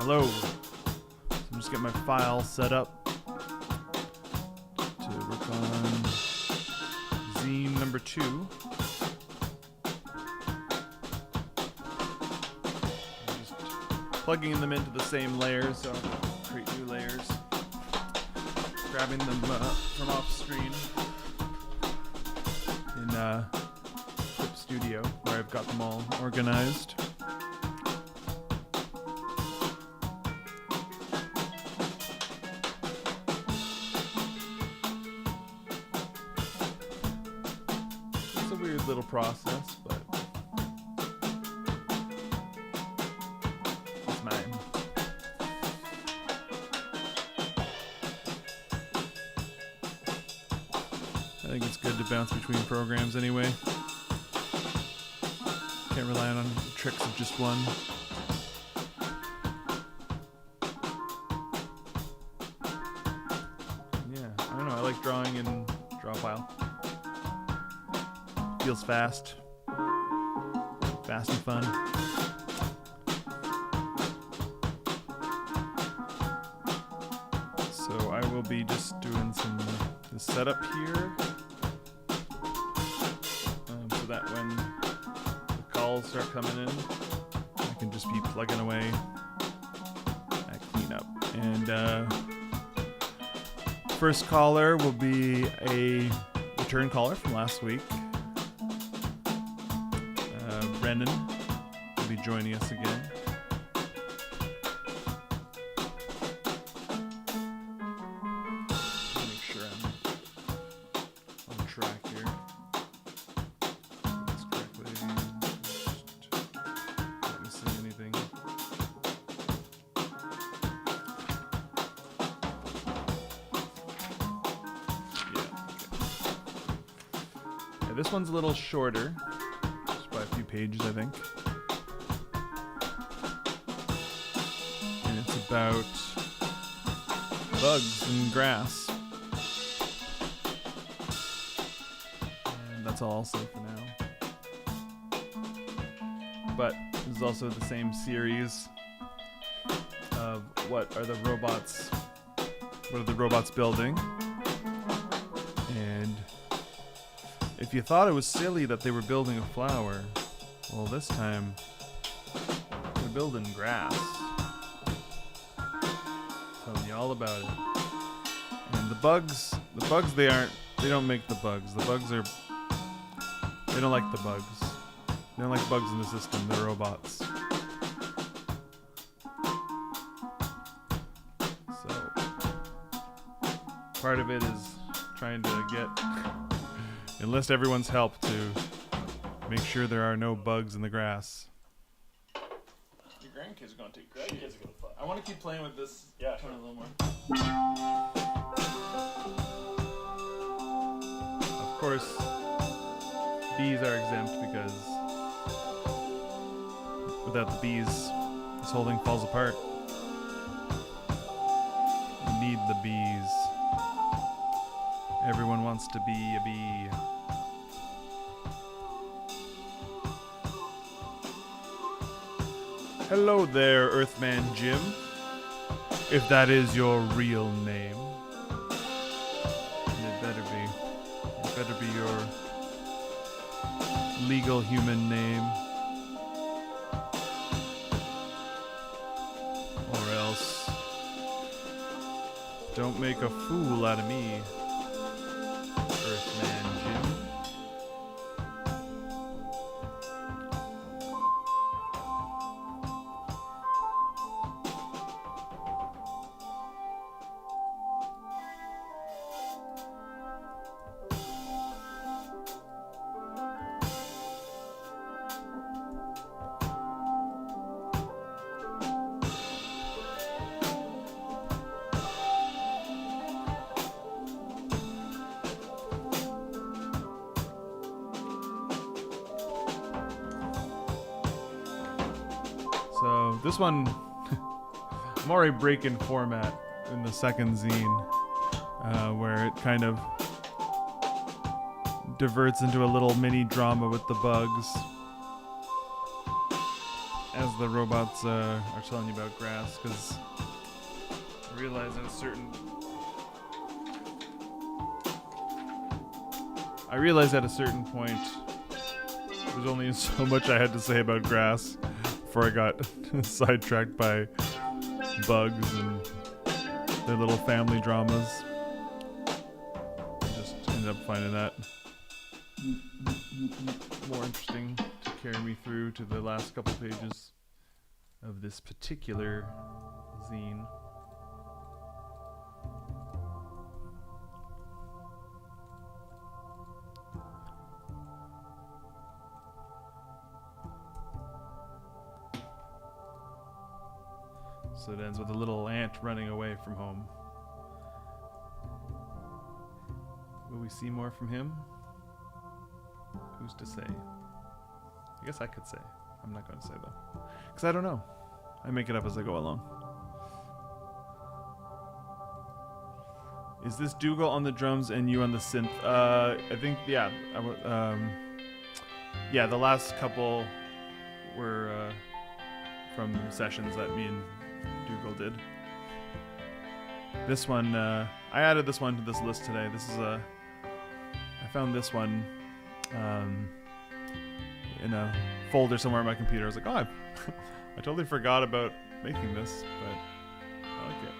Hello. So I'm just getting my file set up to work on zine number 2. Just plugging them into the same layers, so create new layers. Grabbing them from off screen in Clip Studio, where I've got them all organized. It's a weird little process, but it's mine. I think it's good to bounce between programs anyway. Can't rely on the tricks of just one. Yeah, I don't know, I like drawing in Drawfile. Feels fast. Fast and fun. So I will be just doing the setup here. So that when the calls start coming in, I can just be plugging away at cleanup. And first caller will be a return caller from last week. Brendan will be joining us again. Make sure I'm on track here. This correctly. Just not missing anything. Yeah, okay. This one's a little shorter. By a few pages, I think. And it's about bugs and grass. And that's all I'll say for now. But this is also the same series of what are the robots building. And if you thought it was silly that they were building a flower, well, this time they're building grass. Telling you all about it. And the bugs, they don't make the bugs. They don't like the bugs. They don't like bugs in the system. They're robots. So part of it is trying to enlist everyone's help to make sure there are no bugs in the grass. Your grandkids are going to take shit. Grandkids are going to fuck. I want to keep playing with this. Yeah, sure. A little more. Of course, bees are exempt because without the bees, this whole thing falls apart. You need the bees. Everyone wants to be a bee. Hello there, Earthman Jim. If that is your real name. And it better be. It better be your legal human name. Or else, don't make a fool out of me. Earthman Jim. So this one, I'm already breaking format in the second zine, where it kind of diverts into a little mini drama with the bugs. as the robots are telling you about grass, because I realized at a certain point there's only so much I had to say about grass before I got sidetracked by bugs and their little family dramas. I just ended up finding that more interesting to carry me through to the last couple pages of this particular zine. So it ends with a little ant running away from home. Will we see more from him? Who's to say? I guess I could say. I'm not going to say though, because I don't know. I make it up as I go along. Is this Dougal on the drums and you on the synth? I think, yeah. Yeah, the last couple were from sessions that me and Dougal did. This one, I added this one to this list today. This is I found this one in a folder somewhere on my computer. I was like, oh, I totally forgot about making this, but I like it.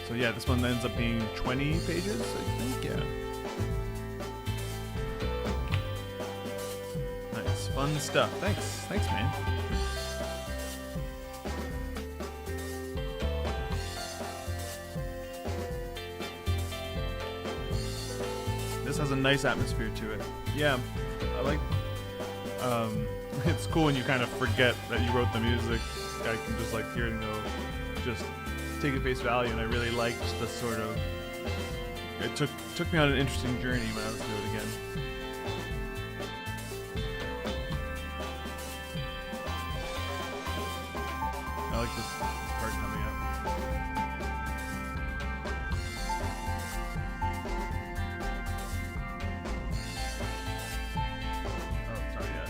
So yeah, this one ends up being 20 pages, I think, yeah. Nice, fun stuff. Thanks, man. This has a nice atmosphere to it. Yeah, I like, it's cool when you kind of forget that you wrote the music. I can just like hear it and go, just take it face value, and I really liked the sort of, it took me on an interesting journey when I was doing it again. I like this part coming up. Oh, it's not yet.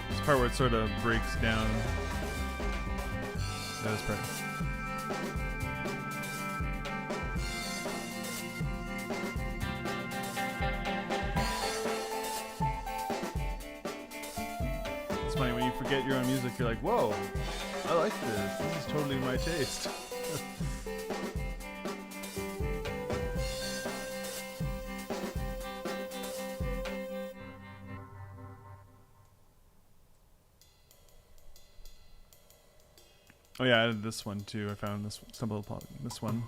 This part where it sort of breaks down. That is perfect. It's funny when you forget your own music, you're like, whoa, I like this. This is totally my taste. Oh yeah, I added this one too. I found this, stumbled upon this one.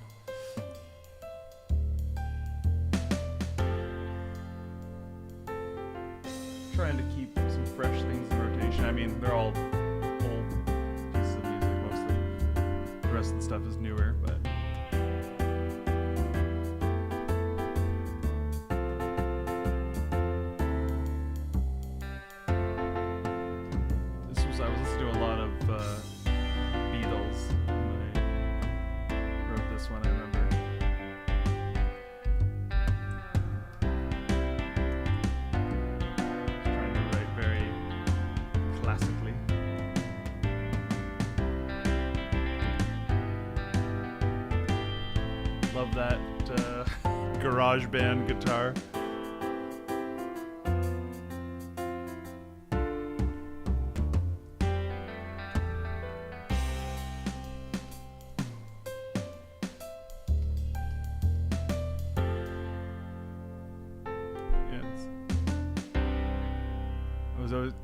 Trying to keep some fresh things in rotation. I mean, they're all old pieces of music mostly. The rest of the stuff is newer, but I was listening to a lot of Beatles when I wrote this one, I remember. Trying to write very classically. Love that garage band guitar.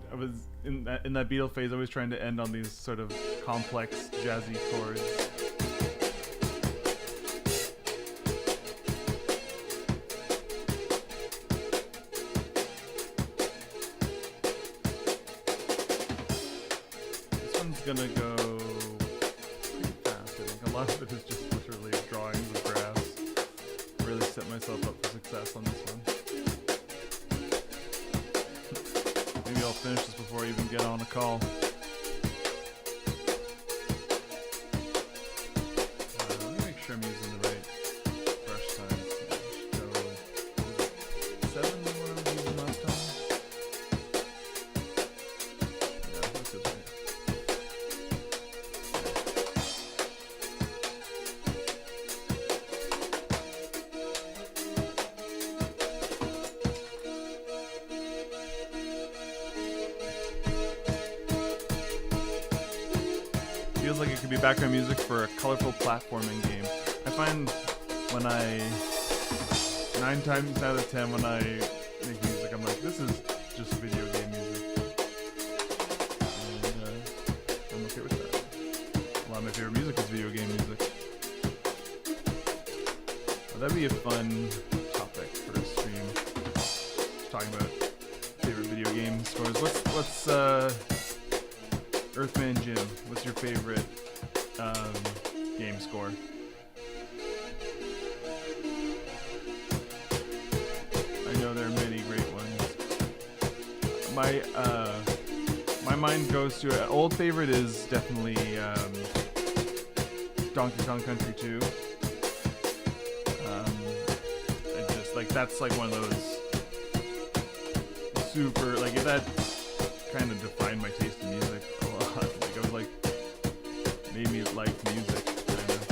I was in that Beatle phase, always trying to end on these sort of complex jazzy chords. This one's gonna go pretty fast, I think. A lot of it is just literally drawings of grass. Really set myself up for success on this one. Maybe I'll finish this before I even get on a call. feels like it could be background music for a colorful platforming game. I find when 9 times out of 10 when I make music, I'm like, this is just video game music. And I'm okay with that. A lot of my favorite music is video game music. Well, that'd be a fun topic for a stream. Just talking about favorite video game scores. What's Earthman Jim, what's your favorite game score? I know there are many great ones. My mind goes to an old favorite is definitely Donkey Kong Country 2. And just like that's like one of those super like that kind of defined my taste in music a lot. Like I was like made me like music kind of.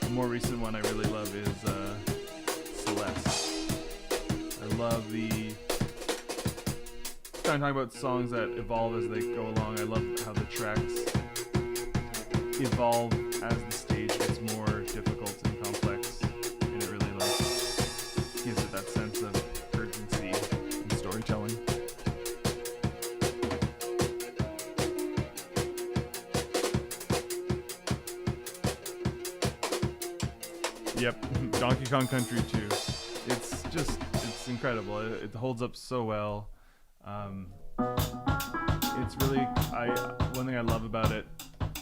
The more recent one I really love is Celeste. I love the kind of talking about songs that evolve as they go along. I love how the tracks evolve as the stage gets more difficult and complex, and it really like gives it that sense of urgency and storytelling. Yep, Donkey Kong Country 2. It's incredible. It holds up so well. It's really one thing I love about it,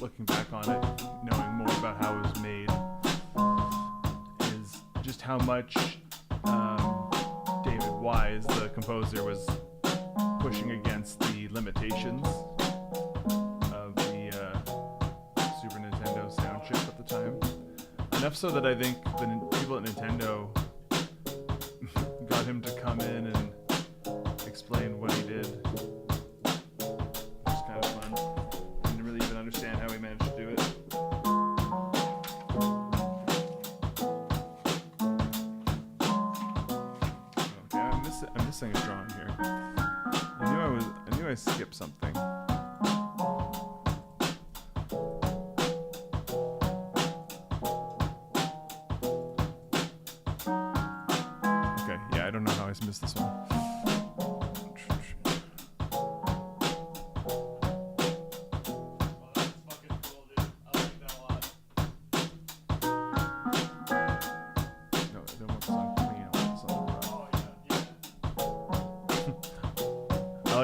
looking back on it, knowing more about how it was made, is just how much David Wise, the composer, was pushing against the limitations of the Super Nintendo sound chip at the time. Enough so that I think the people at Nintendo got him to come in and explain what he did. It was kind of fun. I didn't really even understand how he managed to do it. Okay, I'm missing a drawing here. I knew I skipped something. Okay, yeah, I don't know how I missed this one.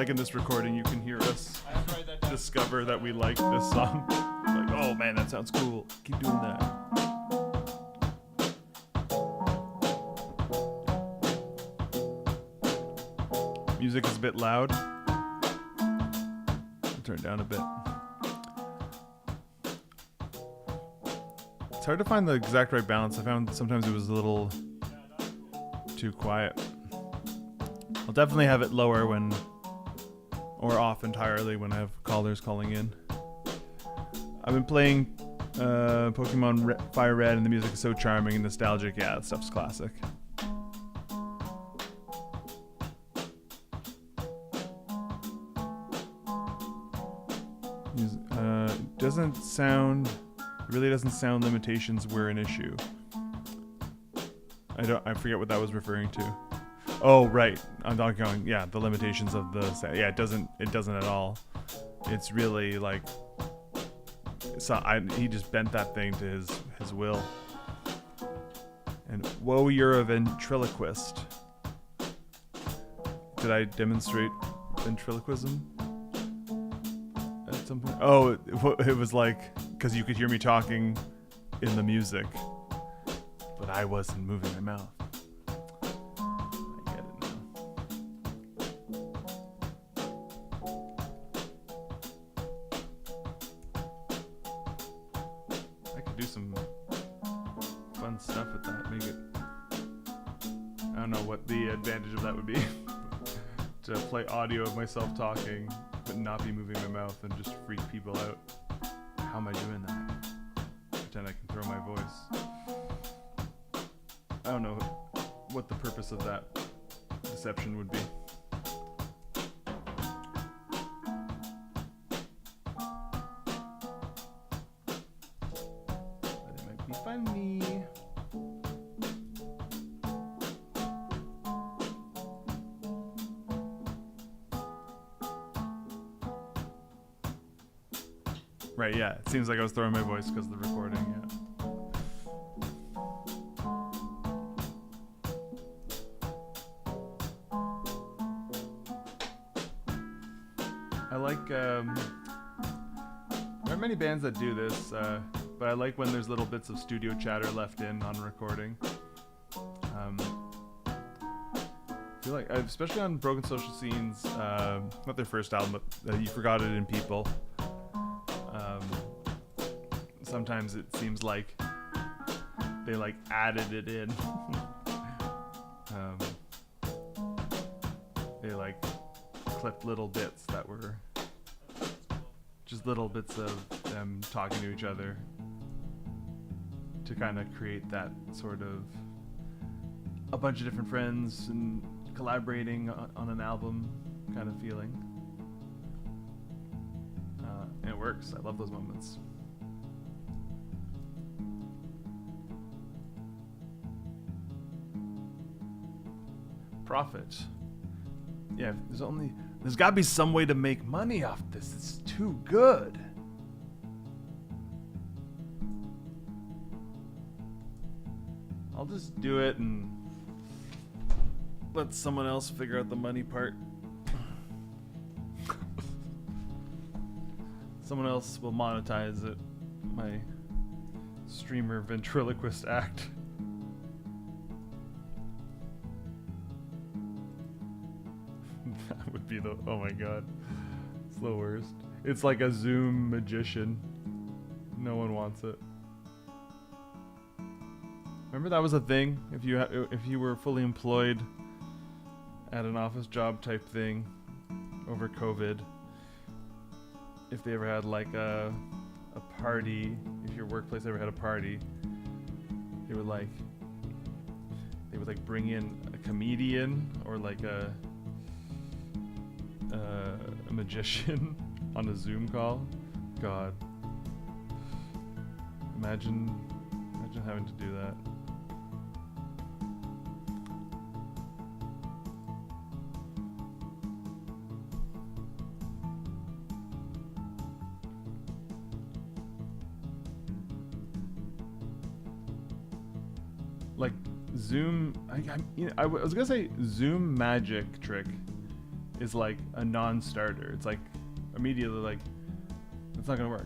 In this recording, you can hear us discover that we like this song. Like, oh man, that sounds cool. Keep doing that. Music is a bit loud. I'll turn it down a bit. It's hard to find the exact right balance. I found sometimes it was a little too quiet. I'll definitely have it lower or off entirely when I have callers calling in. I've been playing Pokemon Fire Red, and the music is so charming and nostalgic. Yeah, that stuff's classic. Really doesn't sound limitations were an issue. I forget what that was referring to. Oh, right. On Donkey Kong, yeah, the limitations of the sound. Yeah, it doesn't at all. It's really like, he just bent that thing to his will. And whoa, you're a ventriloquist. Did I demonstrate ventriloquism at some point? Oh, it was like, because you could hear me talking in the music, but I wasn't moving my mouth. Do some fun stuff with that. Make it. I don't know what the advantage of that would be. To play audio of myself talking, but not be moving my mouth and just freak people out. How am I doing that? Pretend I can throw my voice. I don't know what the purpose of that deception would be. Right, yeah. It seems like I was throwing my voice because of the recording, yeah. I like, there aren't many bands that do this, but I like when there's little bits of studio chatter left in on recording. I feel like, especially on Broken Social Scenes, not their first album, but You Forgot It in People. Sometimes it seems like they like added it in. They like clipped little bits that were just little bits of them talking to each other to kind of create that sort of a bunch of different friends and collaborating on an album kind of feeling. And it works. I love those moments. Profit. Yeah, there's got to be some way to make money off this. It's too good. I'll just do it and let someone else figure out the money part. Someone else will monetize it. My streamer ventriloquist act. That would be the, oh my god, it's the worst. It's like a Zoom magician. No one wants it. Remember that was a thing? If you were fully employed at an office job type thing over COVID, if they ever had like a party, if your workplace ever had a party, they would bring in a comedian or like a magician on a Zoom call. God, imagine having to do that. Like Zoom, I was gonna say Zoom magic trick is like a non-starter. It's like immediately like it's not gonna work.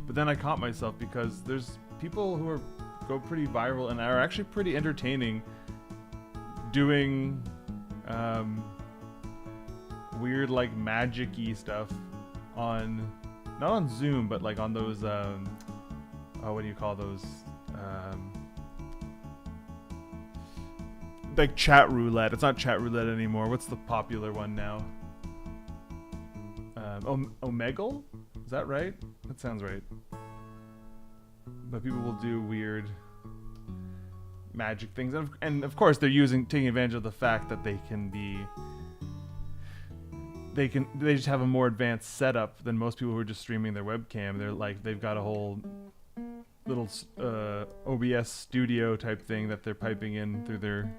But then I caught myself because there's people who go pretty viral and are actually pretty entertaining doing weird like magic-y stuff on, not on Zoom, but like on those what do you call those, like chat roulette. It's not chat roulette anymore. What's the popular one now? Omegle? Is that right? That sounds right. But people will do weird magic things, and of course they're taking advantage of the fact that they just have a more advanced setup than most people who are just streaming their webcam. They've got a whole little OBS studio type thing that they're piping in through their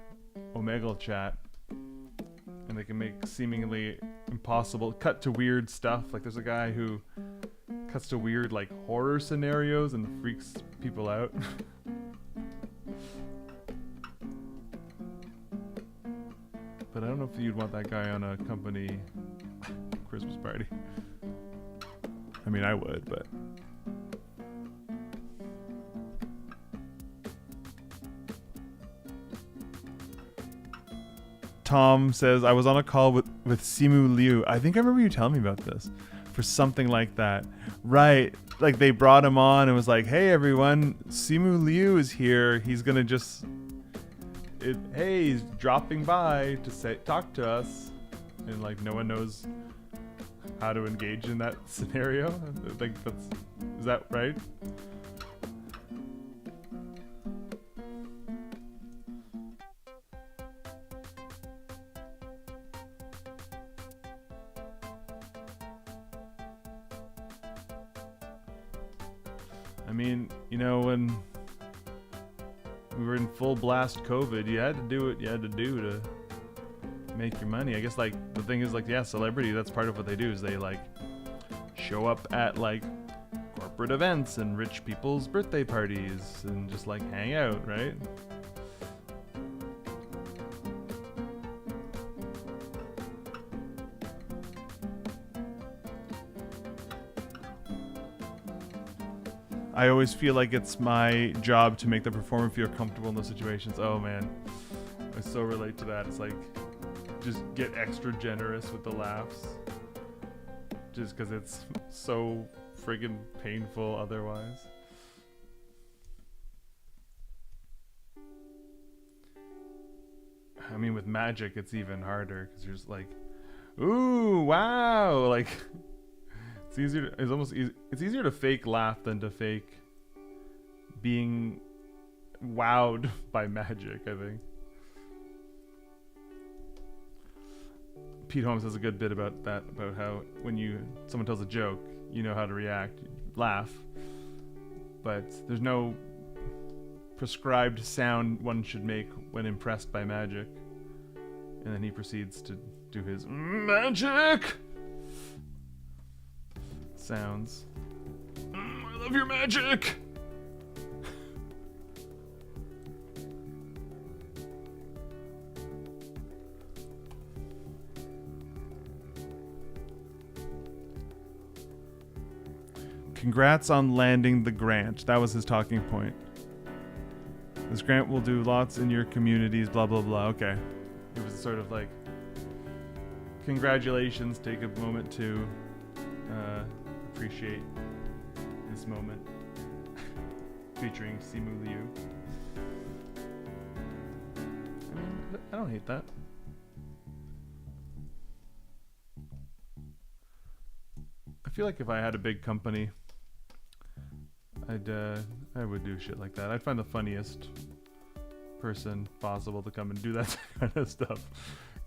Omegle chat, and they can make seemingly impossible cut to weird stuff. Like there's a guy who cuts to weird like horror scenarios and freaks people out. But I don't know if you'd want that guy on a company Christmas party. I mean, I would, but Tom says, I was on a call with Simu Liu. I think I remember you telling me about this. For something like that. Right. Like they brought him on and was like, hey everyone, Simu Liu is here. He's gonna he's dropping by to talk to us. And like no one knows how to engage in that scenario. I think is that right? I mean, you know, when we were in full blast COVID, you had to do what you had to do to make your money. I guess like the thing is like, yeah, celebrity, that's part of what they do is they like show up at like corporate events and rich people's birthday parties and just like hang out, right? I always feel like it's my job to make the performer feel comfortable in those situations. Oh man, I so relate to that. It's like, just get extra generous with the laughs. Just because it's so friggin' painful otherwise. I mean, with magic, it's even harder because you're just like, ooh, wow, like it's easier. It's easier to fake laugh than to fake being wowed by magic, I think. Pete Holmes has a good bit about that, about how when someone tells a joke, you know how to react, you laugh, but there's no prescribed sound one should make when impressed by magic. And then he proceeds to do his magic sounds. I love your magic! Congrats on landing the grant. That was his talking point. This grant will do lots in your communities, blah, blah, blah. Okay. It was sort of like, congratulations, take a moment to appreciate this moment. Featuring Simu Liu. I mean, I don't hate that. I feel like if I had a big company, I would do shit like that. I'd find the funniest person possible to come and do that kind of stuff.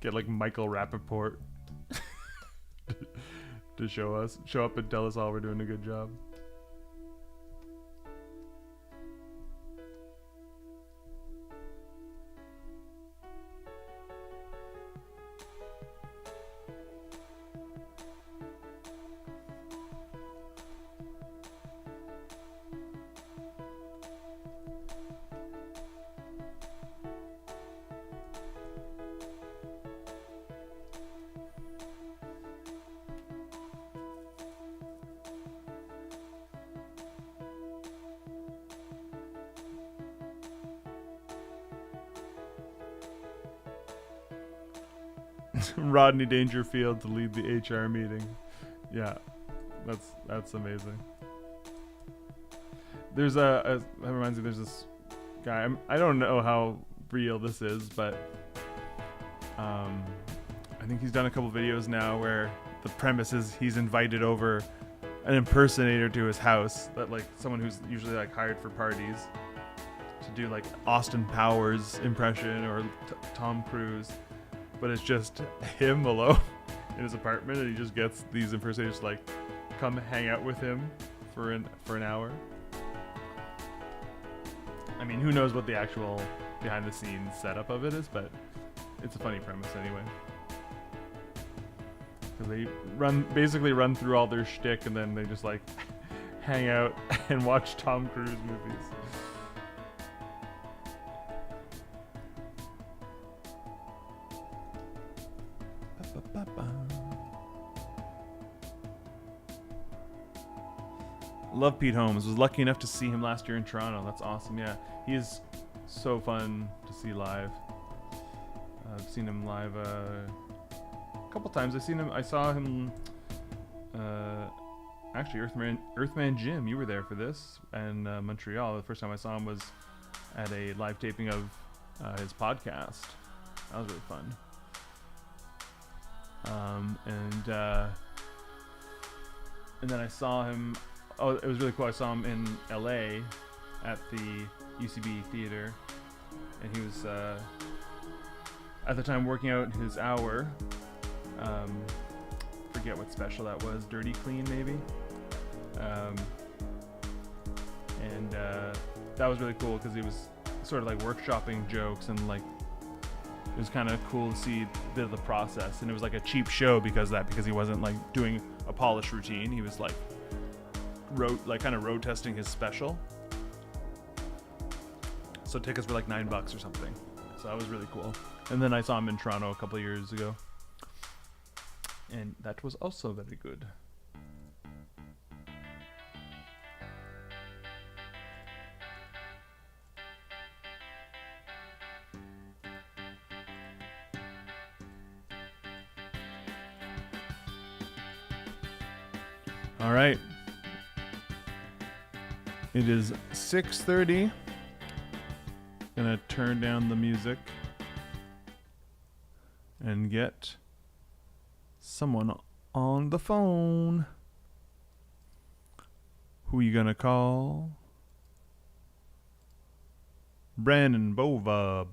Get like Michael Rappaport to show up and tell us all we're doing a good job. Rodney Dangerfield to lead the HR meeting. Yeah, that's amazing. There's that reminds me, there's this guy, I don't know how real this is, but I think he's done a couple videos now where the premise is he's invited over an impersonator to his house, that like someone who's usually like hired for parties, to do like Austin Powers impression or Tom Cruise. But it's just him alone in his apartment, and he just gets these impersonators to like come hang out with him for an hour. I mean, who knows what the actual behind the scenes setup of it is, but it's a funny premise anyway. Because they basically run through all their shtick, and then they just like hang out and watch Tom Cruise movies. Love Pete Holmes. Was lucky enough to see him last year in Toronto. That's awesome. Yeah, he is so fun to see live. I've seen him live a couple times. I saw him actually Earthman Jim. You were there for this, and Montreal. The first time I saw him was at a live taping of his podcast. That was really fun. And then I saw him. Oh, it was really cool. I saw him in LA at the UCB theater, and he was at the time working out his hour. Forget what special that was. Dirty Clean, maybe. And that was really cool because he was sort of like workshopping jokes, and like it was kind of cool to see a bit of the process. And it was like a cheap show because he wasn't like doing a polished routine. He was like kind of road testing his special. So tickets were like $9 or something. So that was really cool. And then I saw him in Toronto a couple of years ago, and that was also very good. All right. It is 6:30. Gonna turn down the music and get someone on the phone. Who you gonna call? Brandon Bova.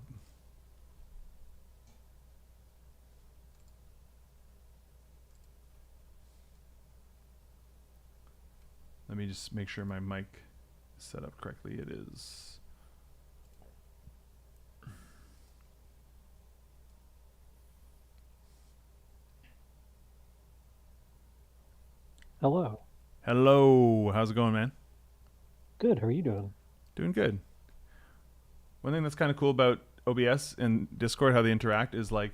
Let me just make sure my mic is set up correctly. It is. Hello. Hello. How's it going, man? Good. How are you doing? Doing good. One thing that's kind of cool about OBS and Discord, how they interact, is like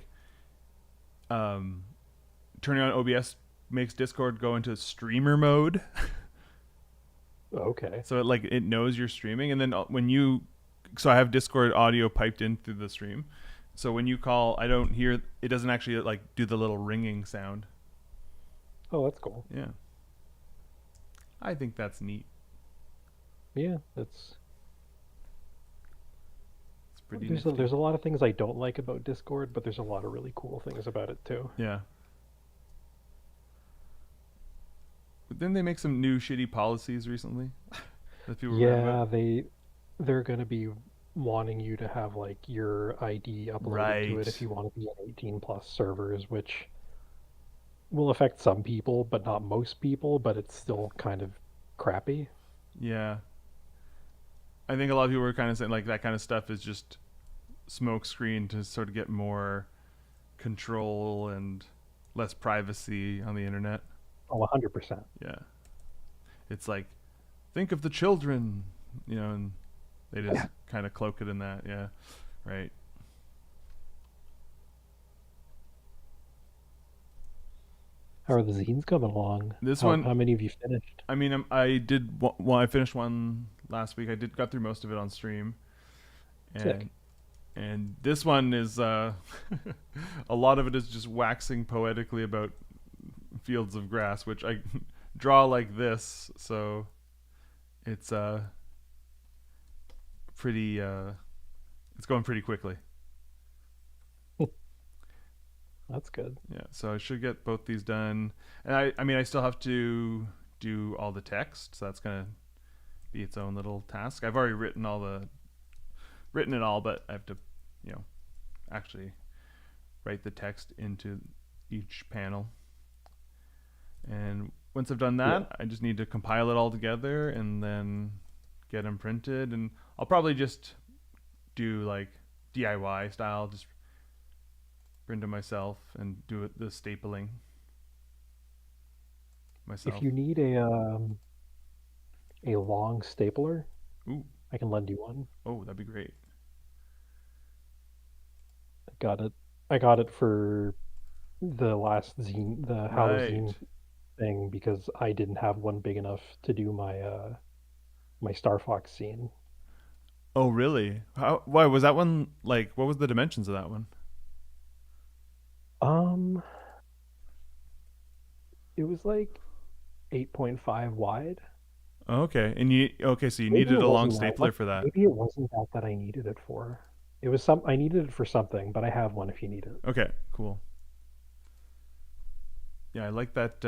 turning on OBS makes Discord go into streamer mode. Okay. So it knows you're streaming, and then so I have Discord audio piped in through the stream. So when you call, I don't hear it. Doesn't actually like do the little ringing sound. Oh, that's cool. Yeah. I think that's neat. Yeah, it's Pretty there's a lot of things I don't like about Discord, but there's a lot of really cool things about it too. Yeah. But then they make some new shitty policies recently that people were mad Yeah, about. they're gonna be wanting you to have like your ID uploaded to it if Right. you want to be in 18 plus servers, which will affect some people, but not most people, but it's still kind of crappy. Yeah. I think a lot of people were kind of saying like that kind of stuff is just smoke screen to sort of get more control and less privacy on the internet. Oh, 100%. Yeah. It's like think of the children, and they just Yeah. kind of cloak it in that. Yeah. Right. How are the zines coming along? This How one, many have you finished? I mean, I did well, I finished one last week. I got through most of it on stream. Sick. And this one is a lot of it is just waxing poetically about fields of grass, which I draw like this, so it's pretty it's going pretty quickly. That's good. Yeah, so I should get both these done. And I mean I still have to do all the text, so that's gonna be its own little task. I've already written it all, but I have to, actually write the text into each panel. And once I've done Yeah. that, I just need to compile it all together and then get them printed. And I'll probably just do like DIY style, just print them myself and do the stapling If myself. you need a long stapler, Ooh, I can lend you one. oh, that'd be great. I got it. I got it for the last zine, the Right. Halloween thing, because I didn't have one big enough to do my Star Fox scene. Oh, really? Why was that one like? What was the dimensions of that one? Um, it was like 8.5 wide. Okay, so you Maybe needed it a long wasn't that. stapler for that. Maybe it wasn't that I needed it for. It was some. I needed it for something, but I have one if you need it. Okay, cool. Yeah, I like that.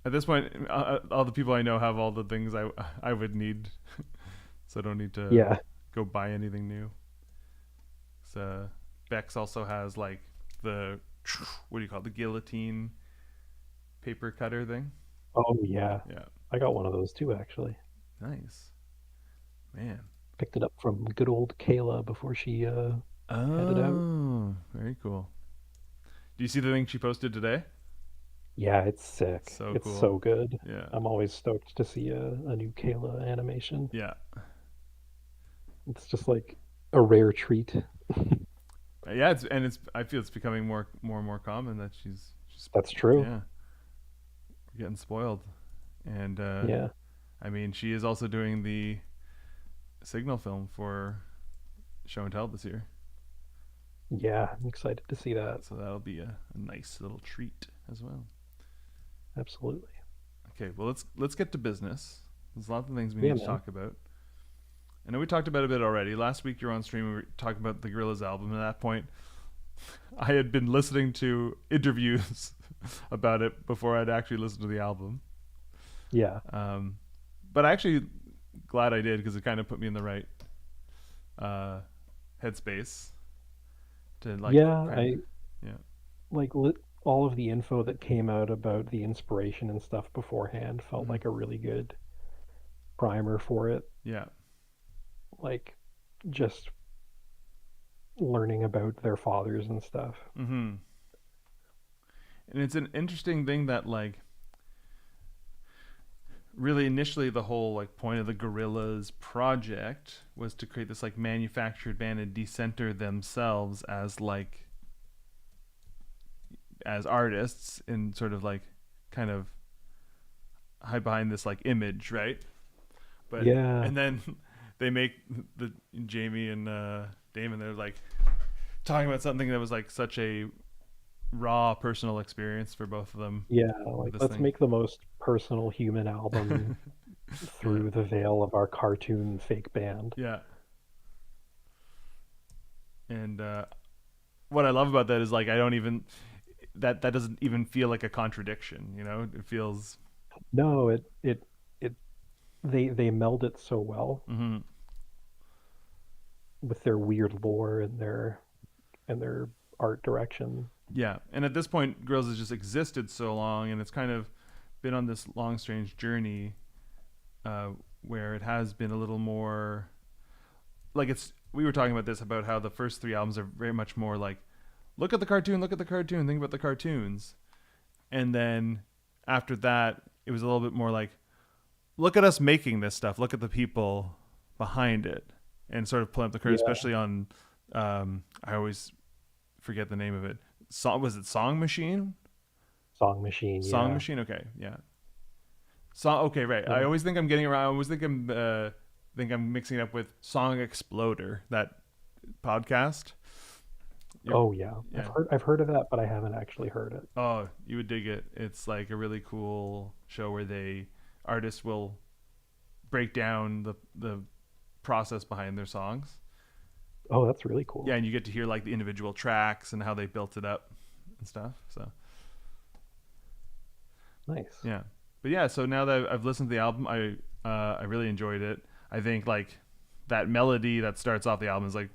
At this point, all the people I know have all the things I would need, so I don't need to Yeah. go buy anything new. So Bex also has like the what do you call it, the guillotine paper cutter thing. Oh yeah. Yeah, I got one of those too, actually. nice, man. Picked it up from good old Kayla before she headed out. Oh, very cool. Do you see the thing she posted today? Yeah, it's sick. So It's cool. so good. Yeah. I'm always stoked to see a new Kayla animation. Yeah. It's just like a rare treat. Yeah, it's I feel it's becoming more and more common that she's That's true. yeah, we're getting spoiled. And Yeah. I mean, she is also doing the Signal film for show and tell this year. Yeah, I'm excited to see that. So that'll be a nice little treat as well. Absolutely. Okay, well let's get to business. There's lots of things we Yeah, need to man. talk about. I know we talked about it a bit already. Last week you're on stream and we were talking about the Gorillaz album. At that point, I had been listening to interviews about it before I'd actually listened to the album. Yeah. Um, but I actually glad I did because it kind of put me in the right uh, headspace to like Yeah, kind of I yeah. like all of the info that came out about the inspiration and stuff beforehand felt Mm-hmm. like a really good primer for it. Yeah. Like just learning about their fathers and stuff. Mm-hmm. And it's an interesting thing that like really initially the whole like point of the Gorillas project was to create this like manufactured band and decenter themselves as like as artists and sort of like kind of hide behind this like image, right? But Yeah. and then they make the Jamie and Damon. They're like talking about something that was like such a raw personal experience for both of them Yeah, with like this let's thing. make the most personal human album Yeah, through the veil of our cartoon fake band. yeah. And what I love about that is like I don't even that doesn't even feel like a contradiction. You know, it feels. No, it they meld it so well Mm-hmm. with their weird lore and their art direction. Yeah, and at this point, Girls has just existed so long, and it's kind of been on this long, strange journey uh, where it has been a little more like it's. We were talking about this about how the first three albums are very much more like, look at the cartoon, think about the cartoons, and then after that, it was a little bit more like, look at us making this stuff, look at the people behind it, and sort of pulling up the curve, Yeah, especially on. I always forget the name of it. Was it Song Machine? Song Machine, Song yeah. Machine. Okay, yeah. Song. Okay, right. I Yeah. always think I'm getting around. I always think I'm mixing it up with Song Exploder, that podcast. You're, Oh yeah. yeah. I've heard of that, but I haven't actually heard it. Oh, you would dig it. It's like a really cool show where they artists will break down the process behind their songs. Oh, that's really Yeah, cool. and you get to hear like the individual tracks and how they built it up and stuff. So Nice. yeah, but yeah. So now that I've listened to the album, I really enjoyed it. I think like that melody that starts off the album is like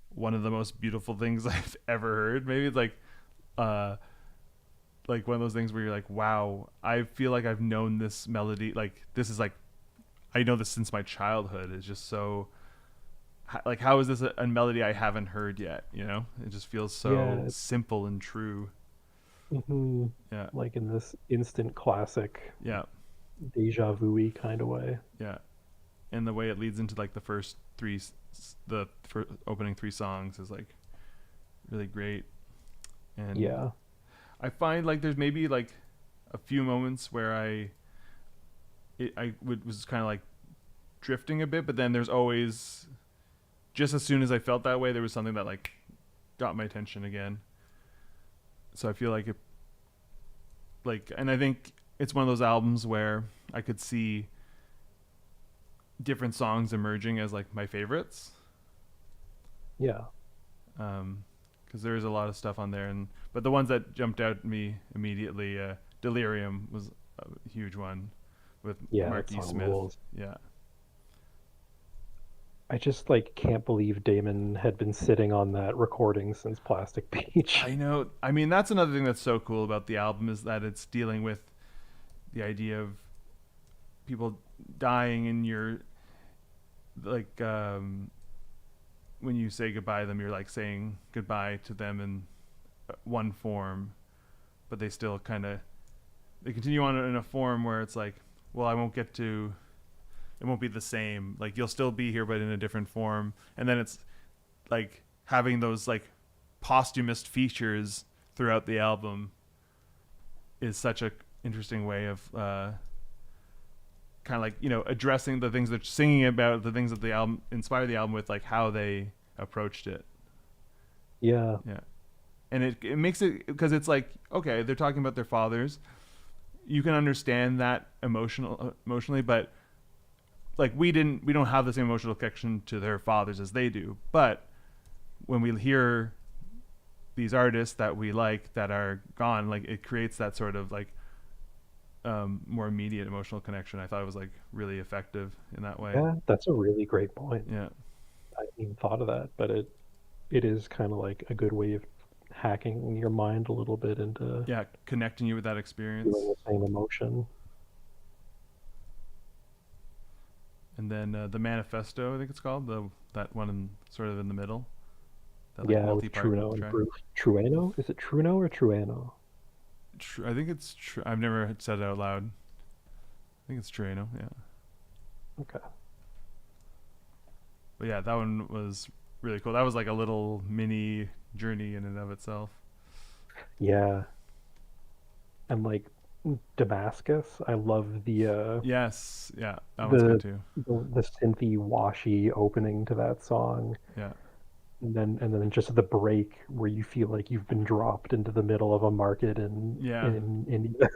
one of the most beautiful things I've ever heard. Maybe it's uh like one of those things where you're like, wow, I feel like I've known this melody. Like this is like I know this since my childhood. It's just so like how is this a melody I haven't heard yet? You know, it just feels so Yeah, simple and true. hmm Yeah, like in this instant classic yeah, deja vu kind of way. yeah. And the way it leads into like the first three, the opening three songs is like really great. And Yeah. I find like there's maybe like a few moments where was kind of like drifting a bit, but then there's always just as soon as I felt that way, there was something that like got my attention again. So I feel like it like, and I think it's one of those albums where I could see different songs emerging as like my favorites. Yeah. Because there is a lot of stuff on there, and but the ones that jumped out at me immediately, Delirium was a huge one with Yeah, that Marky song Smith. rules. Yeah, I just like can't believe Damon had been sitting on that recording since Plastic Beach. I know. I mean, that's another thing that's so cool about the album is that it's dealing with the idea of people dying, and you're like when you say goodbye to them, you're like saying goodbye to them in one form, but they still kind of they continue on in a form where it's like, well, it won't be the same. Like you'll still be here, but in a different form. And then it's like having those like posthumous features throughout the album is such a interesting way of kind of like addressing the things they're singing about, the things that the album inspired the album with, like how they approached it. Yeah. Yeah, and it makes it because it's like, okay, they're talking about their fathers. You can understand that emotionally, but like we don't have the same emotional connection to their fathers as they do. But when we hear these artists that we like that are gone, like it creates that sort of like more immediate emotional connection. I thought it was like really effective in that way. Yeah, that's a really great point. Yeah, I hadn't even thought of that, but it is kind of like a good way of hacking your mind a little bit into yeah, connecting you with that experience. feeling the same emotion. And then the manifesto, I think it's called, the that one sort of in the middle, that like Yeah, with multi-part Truno and track. Bruce. Trueno? Is it Truno or Truano? I think it's true. I've never said it out loud. I think it's Trueno. Yeah, Okay. but yeah, that one was really cool. That was like a little mini journey in and of itself. Yeah. And like Damascus, I love Yes, yeah, that one's good the too. the synthy washy opening to that song. Yeah, And then just the break where you feel like you've been dropped into the middle of a market yeah, in India.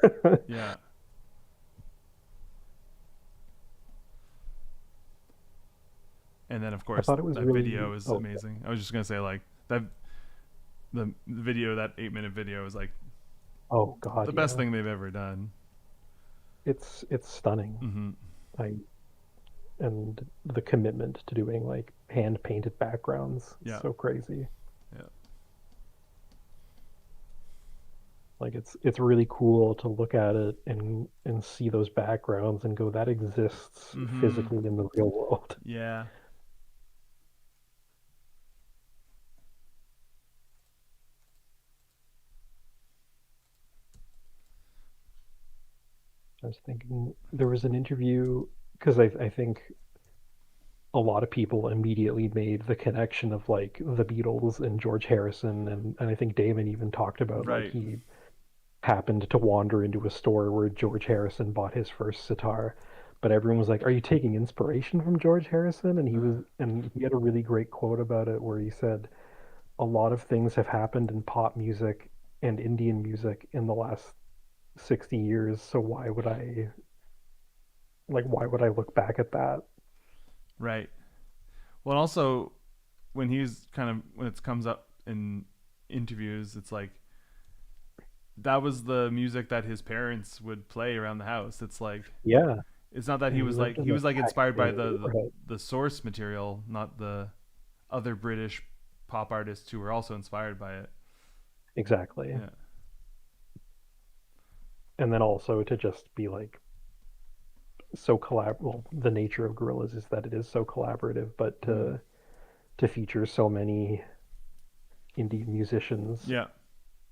yeah. And then of I course thought it was that really video is oh amazing. I was just gonna say like that the video, that 8 minute video, is like oh God, the best yeah. thing they've ever done. It's stunning. Mm-hmm. I and the commitment to doing like hand painted backgrounds is Yeah, so crazy. yeah. Like it's really cool to look at it and see those backgrounds and go, that exists Mm-hmm. physically in the real world. Yeah. I was thinking there was an interview because I think a lot of people immediately made the connection of like the Beatles and George Harrison, and I think Damon even talked about like Right. he happened to wander into a store where George Harrison bought his first sitar. But everyone was like, "Are you taking inspiration from George Harrison?" And he had a really great quote about it where he said, "A lot of things have happened in pop music and Indian music in the last 60 years, so why would I look back at that?" Right. Well, also when it comes up in interviews, it's like that was the music that his parents would play around the house. It's like Yeah, it's not that and he lived he in a was like inspired by Pakistani neighborhood. the source material, not the other British pop artists who were also inspired by it. Exactly. Yeah. And then also to just be like so well, the nature of Gorillas is that it is so collaborative, but Mm. to feature so many indie musicians Yeah.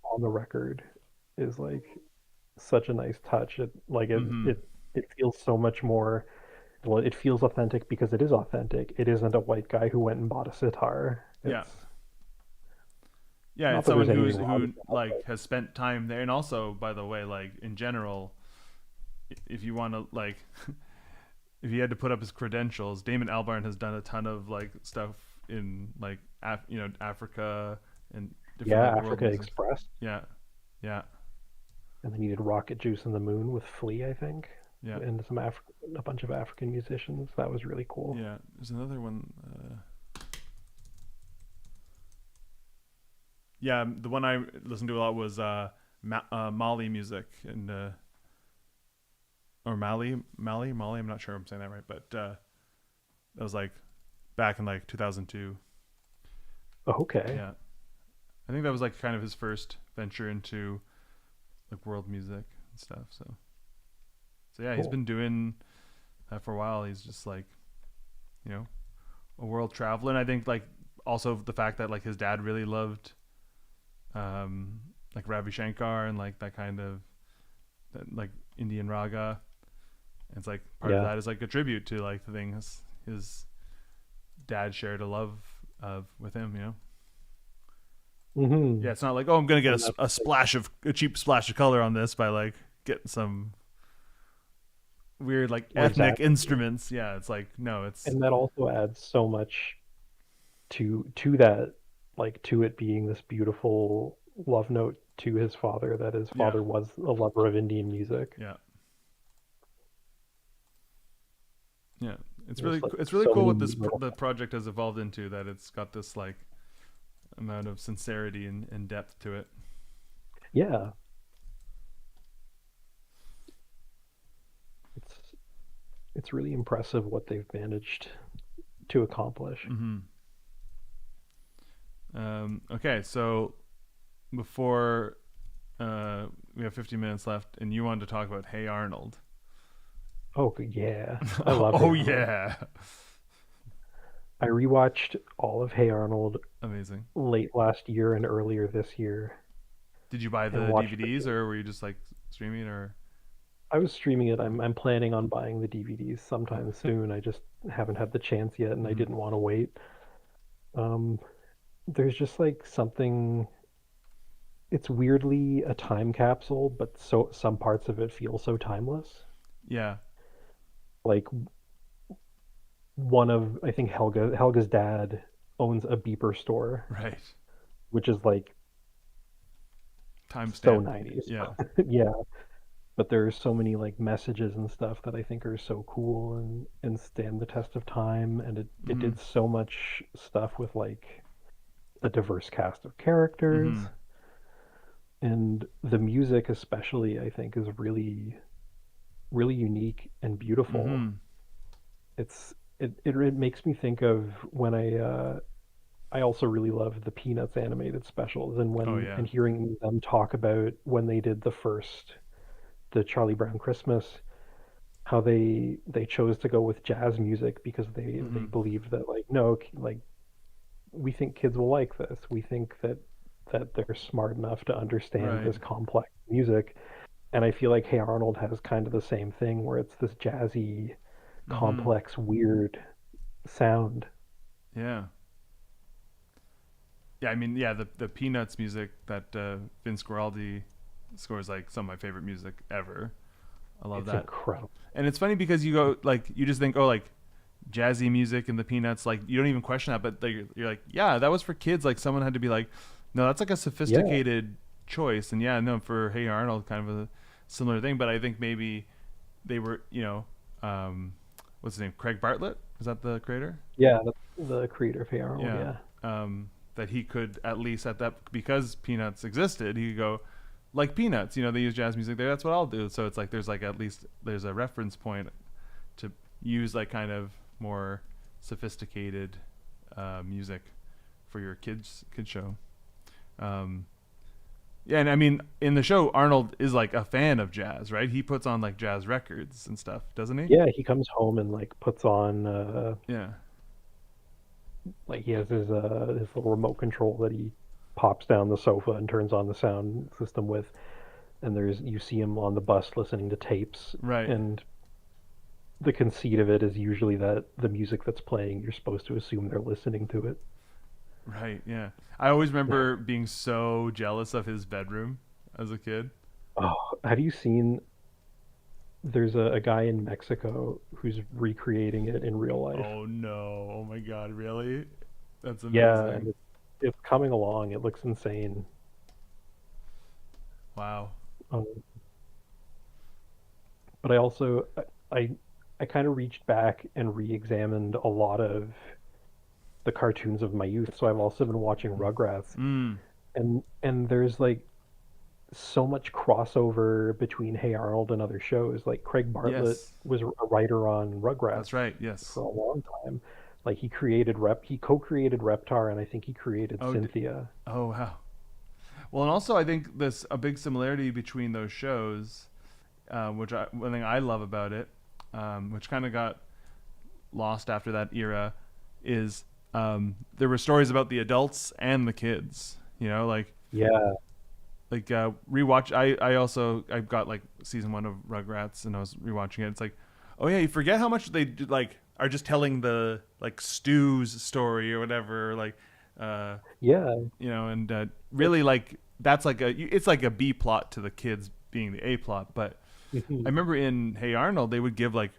on the record is like such a nice touch. It like it Mm-hmm. it it feels so much more. Well, it feels authentic because it is authentic. It isn't a white guy who went and bought a sitar. Yeah. It's Yeah, not it's that someone there's anything wrong with who that, like but has spent time there, and also, by the way, like in general, if you want to like, if he had to put up his credentials, Damon Albarn has done a ton of like stuff in like Africa and different yeah, like world Africa music. Express, Yeah, yeah, and then you did Rocket Juice and the Moon with Flea, I think, yeah, and a bunch of African musicians. That was really cool. yeah. There's another one. Yeah, the one I listened to a lot was Mali music and or Mali. I'm not sure I'm saying that right, but that was like back in like 2002. Okay, Yeah, I think that was like kind of his first venture into like world music and stuff. So yeah, he's cool. been doing that for a while. He's just like, you know, a world traveler. And I think like also the fact that like his dad really loved um like Ravi Shankar and like that kind of like Indian raga. And it's like part of Yeah. that is like a tribute to like the things his dad shared a love of with him. Yeah, Hmm. it's not like, oh, I'm gonna get And that's a like, splash of a cheap splash of color on this by like getting some weird like well, ethnic exactly. instruments. Yeah, it's like no, it's And that also adds so much to that, like to it being this beautiful love note to his father, that his yeah, father was a lover of Indian music. yeah, yeah. There's like It's really so cool many what neat little the project has evolved into. That it's got this like amount of sincerity and depth to it. yeah, it's it's really impressive what they've managed to accomplish. Mm-hmm. Okay, so before we have 50 minutes left, and you wanted to talk about Hey Arnold. Oh yeah, I Oh, love Hey oh Arnold. yeah, I rewatched all of Hey Arnold amazing. late last year and earlier this year Did you buy and the watched the DVDs or were you just like streaming or? I was streaming it. Oh, I'm planning on buying the DVDs oh. sometime soon. I just haven't had the chance yet and I Mm-hmm. didn't want to wait. Um, there's just like something, it's weirdly a time capsule, but so some parts of it feel so timeless. Yeah, Like one of I think Helga's dad owns a beeper store, right. which is like so Timestamp. 90s. Yeah. Yeah, but there's so many like messages and stuff that I think are so cool and stand the test of time, and it Mm-hmm. did so much stuff with like a diverse cast of Mm-hmm. characters, and the music especially I think is really unique and beautiful. Mm-hmm. It makes me think of when I also really love the Peanuts animated specials, and Oh when yeah. and hearing them talk about when they did the Charlie Brown Christmas, how they chose to go with jazz music because they Mm-hmm. believed that like no, like we think kids will like this. We think that they're smart enough to understand Right. this complex music. And I feel like Hey Arnold has kind of the same thing where it's this jazzy, Mm-hmm. complex, weird sound. Yeah. Yeah. I mean, yeah. The Peanuts music that Vince Guaraldi scores like some of my favorite music ever. I love It's that. incredible. And it's funny because you go like you just think, oh, like jazzy music and the Peanuts, like you don't even question that, but like, you're like, yeah, that was for kids. Like someone had to be like, no, that's like a Yeah, sophisticated choice. And yeah, no, for Hey Arnold, kind of a similar thing. But I think maybe they were, what's his name, Craig Bartlett? Is that the creator? yeah, that's the creator of Hey Arnold. Yeah. Yeah, That he could at least at that because Peanuts existed, he could go like Peanuts. They use jazz music there. That's what I'll do. So it's like there's like at least there's a reference point to use like kind of more sophisticated music for your kid show. Um, yeah, and I mean in the show Arnold is like a fan of jazz, right? He puts on like jazz records and stuff, doesn't he? yeah. He comes home and like puts on Yeah. like he has his little remote control that he pops down the sofa and turns on the sound system with, and there's you see him on the bus listening to tapes, Right. and the conceit of it is usually that the music that's playing, you're supposed to assume they're listening to it. Right. Yeah. I always remember being so jealous of his bedroom as a kid. Oh, have you seen? There's a guy in Mexico who's recreating it in real life. Oh no. Oh my god, really? That's Yeah, and amazing. it's coming along. It looks insane. Wow. Um, but I also I I kind of reached back and re-examined a lot of the cartoons of my youth. So I've also been watching Rugrats, Mm. and there's like so much crossover between Hey Arnold and other shows. Like Craig Bartlett Yes. was a writer on That's Rugrats right. Yes. for a long time. Like he co-created Reptar, and I think he created Oh. Cynthia. Oh wow. Well, and also I think there's a big similarity between those shows, one thing I love about it, which kind of got lost after that era, is there were stories about the adults and the kids. Like Yeah, like rewatch. I also I've got like season one of Rugrats, and I was rewatching it. It's like, oh yeah, you forget how much they do, like are just telling the like Stu's story or whatever, like uh, Yeah. and It, really like that's like it's like a B plot to the kids being the A plot. But I mhm. remember in Hey Arnold, they would give like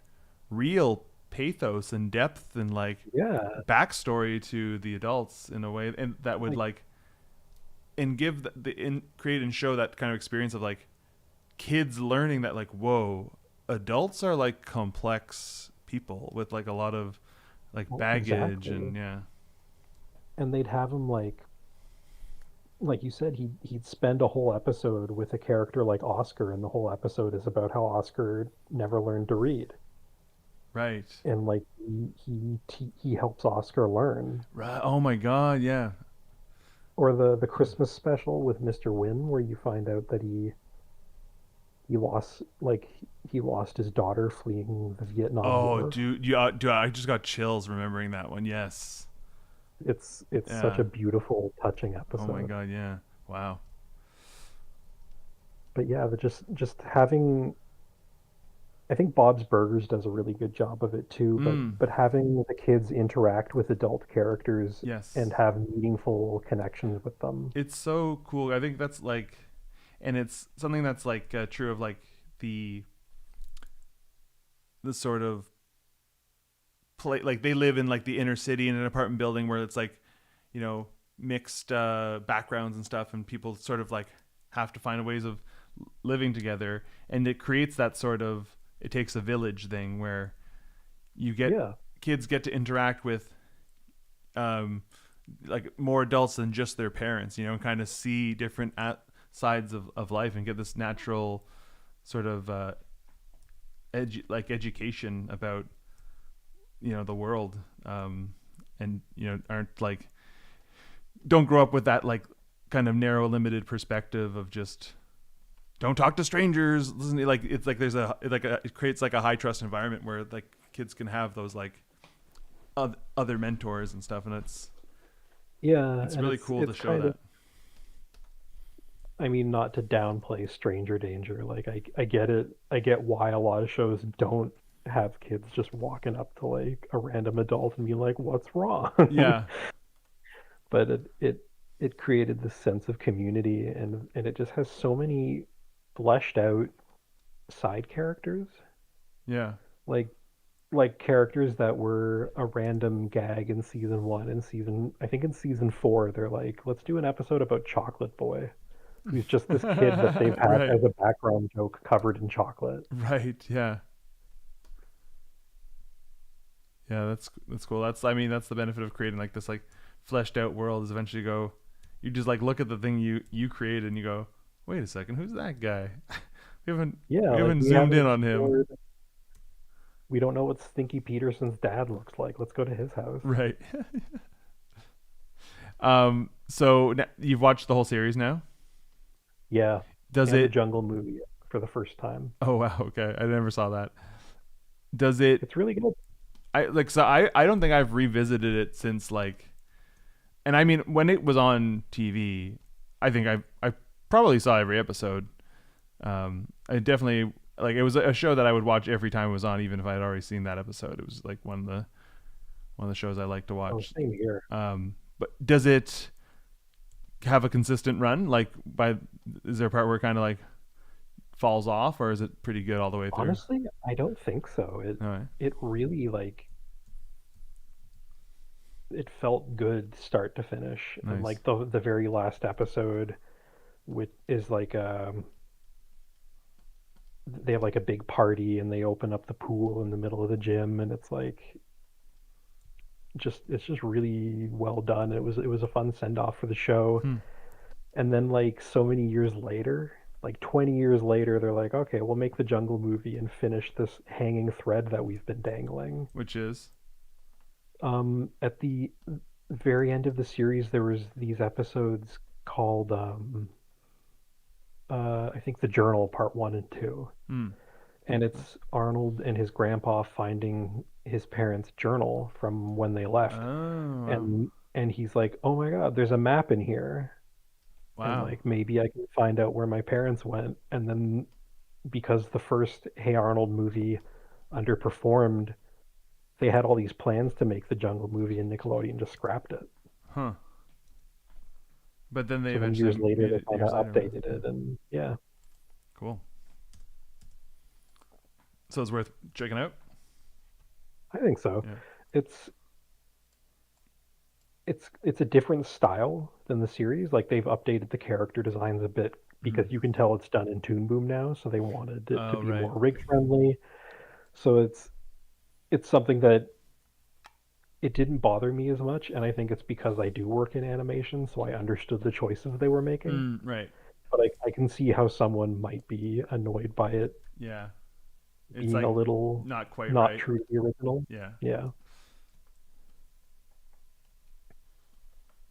real pathos and depth and like Yeah. backstory to the adults in a way, and that would Like, like and give create and show that kind of experience of like kids learning that like whoa, adults are like complex people with like a lot of like well, baggage exactly. and yeah. And they'd have him like you said, he'd spend a whole episode with a character like Oscar, and the whole episode is about how Oscar never learned to read, Right. and like he helps Oscar learn. Right. Oh my god, yeah. Or the Christmas special with Mr. Wynn, where you find out that he lost he lost his daughter fleeing the Vietnam Oh War. dude, dude, I just got chills remembering that one. Yes. It's such Yeah. a beautiful, touching Oh my episode. god, yeah. Wow. But yeah, just having, I think Bob's Burgers does a really good job of it too, Mm. but having the kids interact with adult characters and Yes. have meaningful connections with them. It's so cool. I think that's like, and it's something that's like true of like the the sort of play, like they live in like the inner city in an apartment building where it's like, you know, mixed backgrounds and stuff, and people sort of like have to find ways of living together, and it creates that sort of it takes a village thing where you get Yeah. kids get to interact with um like more adults than just their parents, and kind of see different sides of life and get this natural sort of like education about the world, and aren't like don't grow up with that like kind of narrow limited perspective of just don't talk to strangers. Listen, like it's like there's it creates like a high trust environment where like kids can have those like other mentors and stuff, and Yeah, it's and really cool to it's show kind of, that. I mean, not to downplay stranger danger. Like I get it. I get why a lot of shows don't have kids just walking up to like a random adult and be like, "What's wrong?" Yeah, But it created this sense of community, and it just has so many fleshed out side characters. yeah. Like like characters that were a random gag in season one and season I think in season four they're like, let's do an episode about Chocolate Boy, who's just this kid that they've had Right, as a background joke covered in chocolate. right. Yeah, yeah. That's cool. I mean that's the benefit of creating like this like fleshed out world is eventually you just like look at the thing you created and you go, wait a second, who's that guy? we haven't Yeah, we like haven't we zoomed haven't in on him. explored, we don't know what Stinky Peterson's dad looks like. Let's go to his house. Right. So you've watched the whole series now. Yeah, Does and the it? Jungle movie for the first time. Oh wow. Okay, I never saw that. Does it? It's really good. I like so I don't think I've revisited it since like, and I mean when it was on TV, I think I probably saw every episode. I definitely like it was a show that I would watch every time it was on, even if I had already seen that episode. It was like one of the shows I like to Oh, watch. same here. But does it have a consistent run? Like, is there a part where it kind of like falls off, or is it pretty good all the way through? Honestly, I don't think so. It All right. it really like it felt good start to finish, and Nice. like the very last episode, which is like they have like a big party and they open up the pool in the middle of the gym, and it's like it's just really well done. It was a fun send off for the show. Hmm. And then like so many years later, like 20 years later, they're like, okay, we'll make the Jungle movie and finish this hanging thread that we've been dangling. Which is At the very end of the series, there was these episodes called I think the Journal Part One and Two, hmm. and it's Arnold and his grandpa finding his parents' journal from when they left, Oh wow. and he's like, oh my God, there's a map in here. and Wow. like maybe I can find out where my parents went. And then because the first Hey Arnold movie underperformed, they had all these plans to make the Jungle movie, and Nickelodeon just scrapped it. Huh. But then they So then eventually years later, made they it kind years of later. Right? updated it, and yeah, Cool. So it's worth checking out. I think so. Yeah. It's it's a different style than the series. Like they've updated the character designs a bit Mm. because you can tell it's done in Toon Boom now, so they wanted it to Oh be right. more rig friendly. So it's something that it didn't bother me as much, and I think it's because I do work in animation, so I understood the choices they were making. Right. But I can see how someone might be annoyed by it Yeah. It's being a like little not quite not right. true to the original. Yeah. Yeah,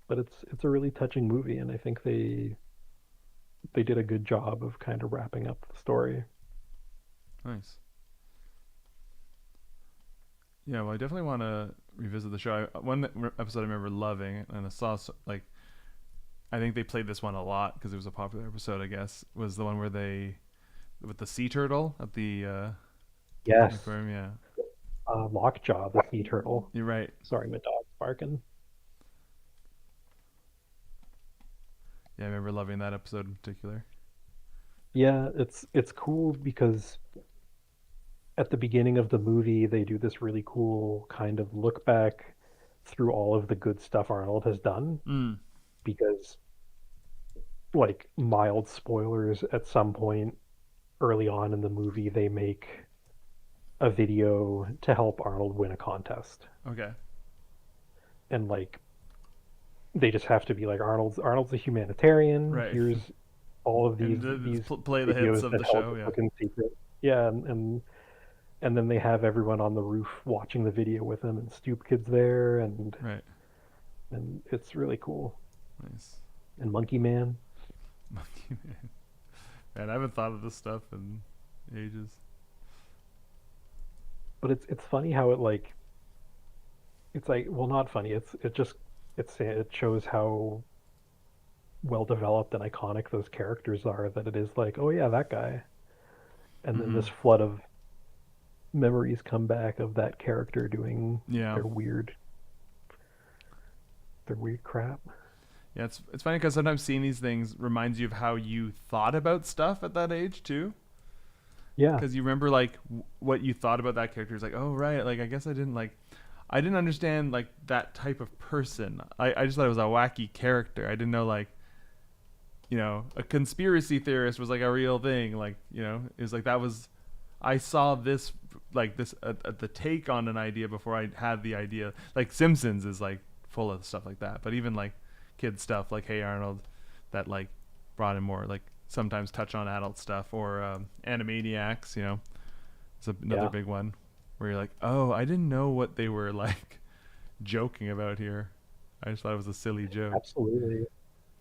but it's a really touching movie, and I think they did a good job of kind of wrapping up the story. Nice. Yeah. Well, I definitely want to revisit the show. Episode I remember loving, and I saw like I think they played this one a lot because it was a popular episode. I guess was the one where they with the sea turtle at the Yes, aquarium. Yeah. Lockjaw, the sea turtle. You're right. Sorry, my dog's barking. Yeah, I remember loving that episode in particular. Yeah, it's cool because at the beginning of the movie they do this really cool kind of look back through all of the good stuff Arnold has done Mm. because like mild spoilers at some point early on in the movie they make a video to help Arnold win a contest. Okay. And like they just have to be like Arnold's a humanitarian. Right. Here's all of And these play the hits videos of that the help show. us Yeah. look in secret. Yeah, and then they have everyone on the roof watching the video with him, and Stoop Kid's there, Right. and it's really cool. Nice. And Monkey Man, Monkey Man. Man, I haven't thought of this stuff in ages. but it's funny how it's like well not funny. It shows how well developed and iconic those characters are that it is like oh yeah that guy, and then Mm-hmm. this flood of memories come back of that character doing Yeah. their weird their weird crap. Yeah, it's funny because sometimes seeing these things reminds you of how you thought about stuff at that age too. Yeah, Because you remember like what you thought about that character. It's like, oh right, like I guess I didn't understand like that type of person. I just thought it was a wacky character. I didn't know like a conspiracy theorist was like a real thing. Like it was like that was I saw this like this the take on an idea before I had the idea. Like Simpsons is like full of stuff like that, but even like kid stuff like Hey Arnold, that like brought in more like sometimes touch on adult stuff or Animaniacs. It's another yeah, big one where you're like, oh, I didn't know what they were like joking about here. I just thought it was a silly joke. absolutely.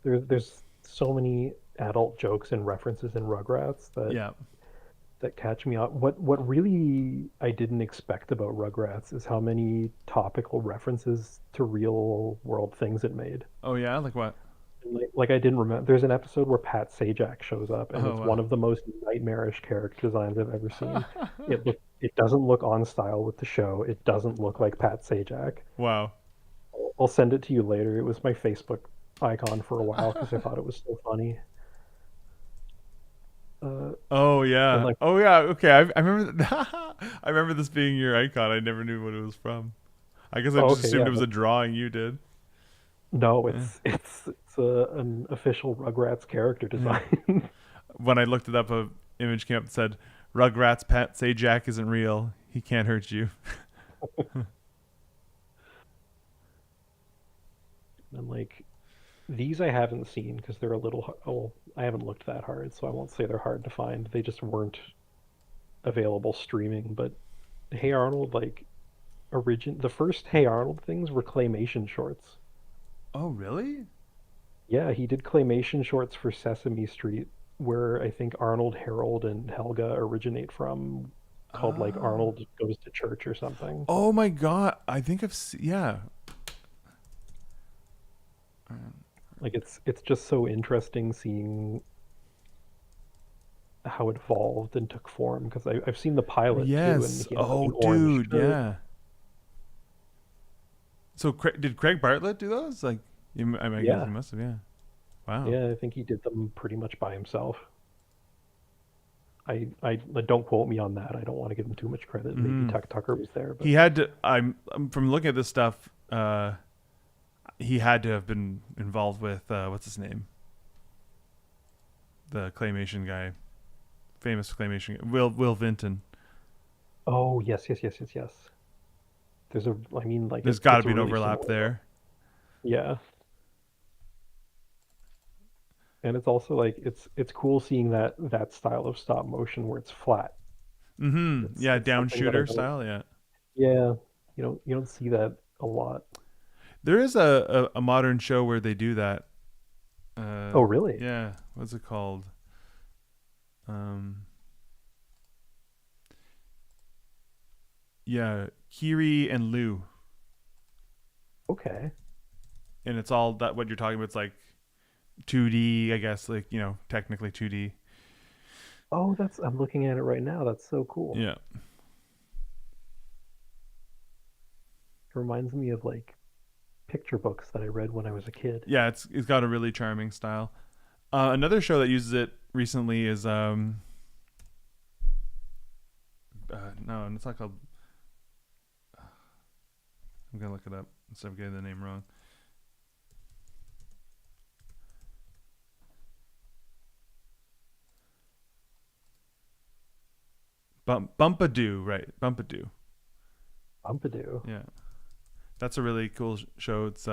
There's so many adult jokes and references in Rugrats Yeah. that catch me up. What really I didn't expect about Rugrats is how many topical references to real world things it made. Oh yeah, like what? Like I didn't remember. There's an episode where Pat Sajak shows up, and Oh it's wow. one of the most nightmarish character designs I've ever seen. It doesn't look on style with the show. It doesn't look like Pat Sajak. Wow. I'll send it to you later. It was my Facebook icon for a while because I thought it was so funny. Uh, Oh and yeah. like, Oh yeah. Okay. I remember. I remember this being your icon. I never knew what it was from. I guess I oh, just okay, assumed yeah, it was a drawing you did. no, Yeah. it's an official Rugrats character Yeah. design. When I looked it up, a image came up that said, "Rugrats Pat say Jack isn't real. He can't hurt you." And like these I haven't seen because they're a little oh I haven't looked that hard, so I won't say they're hard to find. They just weren't available streaming. But Hey Arnold, like origin the first Hey Arnold things were claymation shorts. Oh really? Yeah, he did claymation shorts for Sesame Street, where I think Arnold, Harold, and Helga originate from, called like Oh. Arnold Goes to Church or something. Oh my god. I think yeah. Like it's just so interesting seeing how it evolved and took form because I've seen the pilot too, and Yes. he has like Oh, an orange dude. shirt. Yeah. So did Craig Bartlett do those? Like, I guess he Yeah, must have. Yeah. Wow. yeah, I think he did them pretty much by himself. Don't quote me on that. I don't want to give him too much credit. Maybe Hmm. Tucker was there, but He had to. I'm from looking at this stuff. He had to have been involved with what's his name, the claymation guy, famous claymation guy, Will Vinton. oh yes, yes, yes, yes, yes. There's a, I mean, like There's got to it's be an really overlap similar though. there. Yeah, and it's also like it's cool seeing that style of stop motion where it's flat. Mm-hmm. Yeah, It's down something that I shooter don't. style. Yeah. Yeah, you don't see that a lot. There is a modern show where they do that. Oh, really? Yeah. What's it called? Um. Yeah, Kiri and Lou, Okay. and it's all that what you're talking about. It's like 2D, I guess. Like technically 2D. Oh, that's I'm looking at it right now. That's so cool. Yeah. It reminds me of like picture books that I read when I was a kid. Yeah, it's got a really charming style. Another show that uses it recently is no, it's not called. I'm gonna look it up instead of getting the name wrong. Bumpadoo, right? Bumpadoo. Pompidou. Yeah, that's a really cool show. It's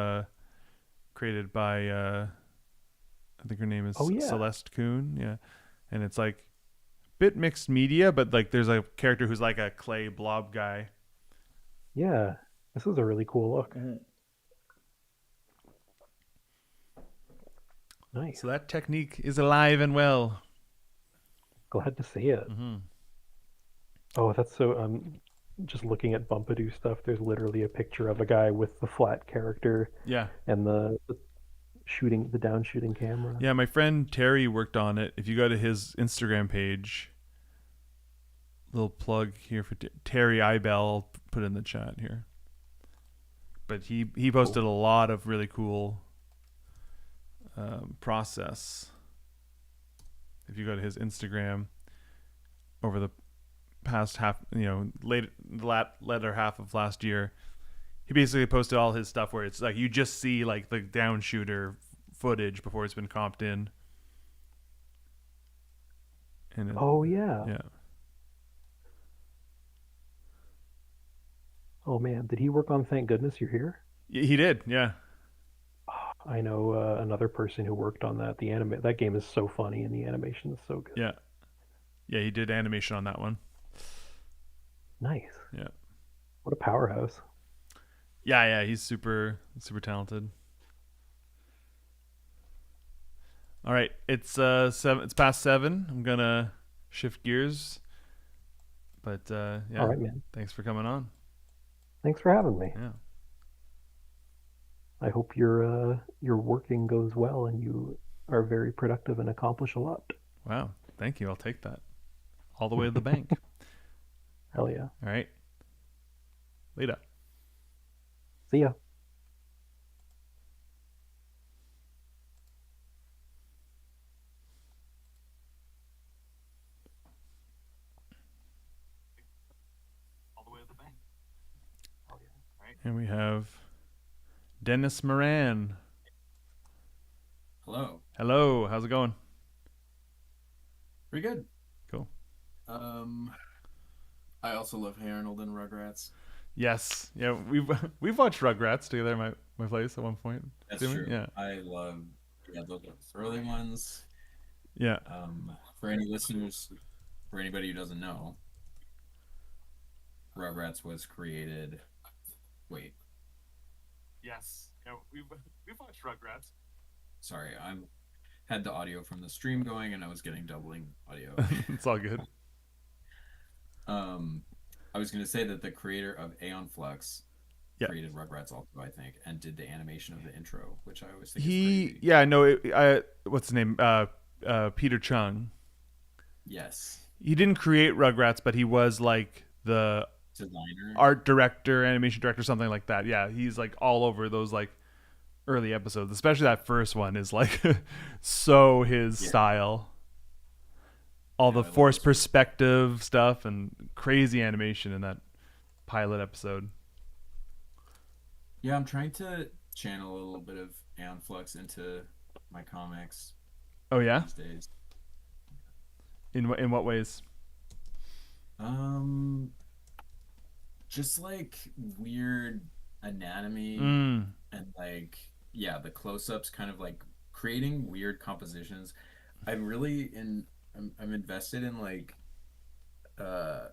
created by I think her name Oh is yeah. Celeste Kuhn. Yeah, and it's like bit mixed media, but like there's a character who's like a clay blob guy. Yeah. This is a really cool look. Mm-hmm. Nice. So that technique is alive and well. Glad to see it. Mm-hmm. Oh, that's so just looking at Bumpidoo stuff, there's literally a picture of a guy with the flat character Yeah, and the down shooting camera. yeah. My friend Terry worked on it. If you go to his Instagram page, little plug here for Terry Ibel. I'll put in the chat here. But he Cool. posted a lot of really cool process. If you go to his Instagram over the past half, late the latter half of last year, he basically posted all his stuff where it's like you just see like the down shooter footage before it's been comped in, and Oh yeah. yeah, Oh man, did he work on Thank Goodness You're Here? he did, yeah, I know another person who worked on that. That game is so funny and the animation is so good. yeah, yeah. He did animation on that one. Nice. Yeah, What a powerhouse. yeah, yeah. He's super talented. All right, it's 7. It's past 7. I'm gonna shift gears, but All yeah, right, man. thanks for coming on. Thanks for having me. Yeah, I hope your working goes well and you are very productive and accomplish a lot. wow, thank you. I'll take that all the way to the bank. Hell yeah. All right, later. See ya. All the way to the bank. Hell yeah. All right, and we have Dennis Moran. Hello. Hello, how's it going? Pretty good. Cool. Um, I also love Harold and Rugrats. Yes, yeah, we've we've watched Rugrats together at my place at one point. That's Didn't we? true. Yeah, I love, yeah, those are the early ones. yeah. For any listeners, for anybody who doesn't know, Rugrats was created. Wait, Yes, yeah. We've watched Rugrats. sorry, I had the audio from the stream going and I was getting doubling audio. It's all good. um, I was going to say that the creator of Aeon Flux Yeah. created Rugrats also, I think, and did the animation of the intro, which I always think is He, crazy. yeah, no, what's his name? Peter Chung. Yes, He didn't create Rugrats, but he was like the designer. art director, animation director, something like that. Yeah, he's like all over those like early episodes, especially that first one is like so his Yeah, style. All yeah, the I love forced those first. perspective stuff and crazy animation in that pilot episode. Yeah, I'm trying to channel a little bit of Aeon Flux into my comics Oh yeah, these days. in what ways? Um, just like weird anatomy Mm. and like yeah, the close-ups kind of like creating weird compositions. I'm really in I'm invested in like uh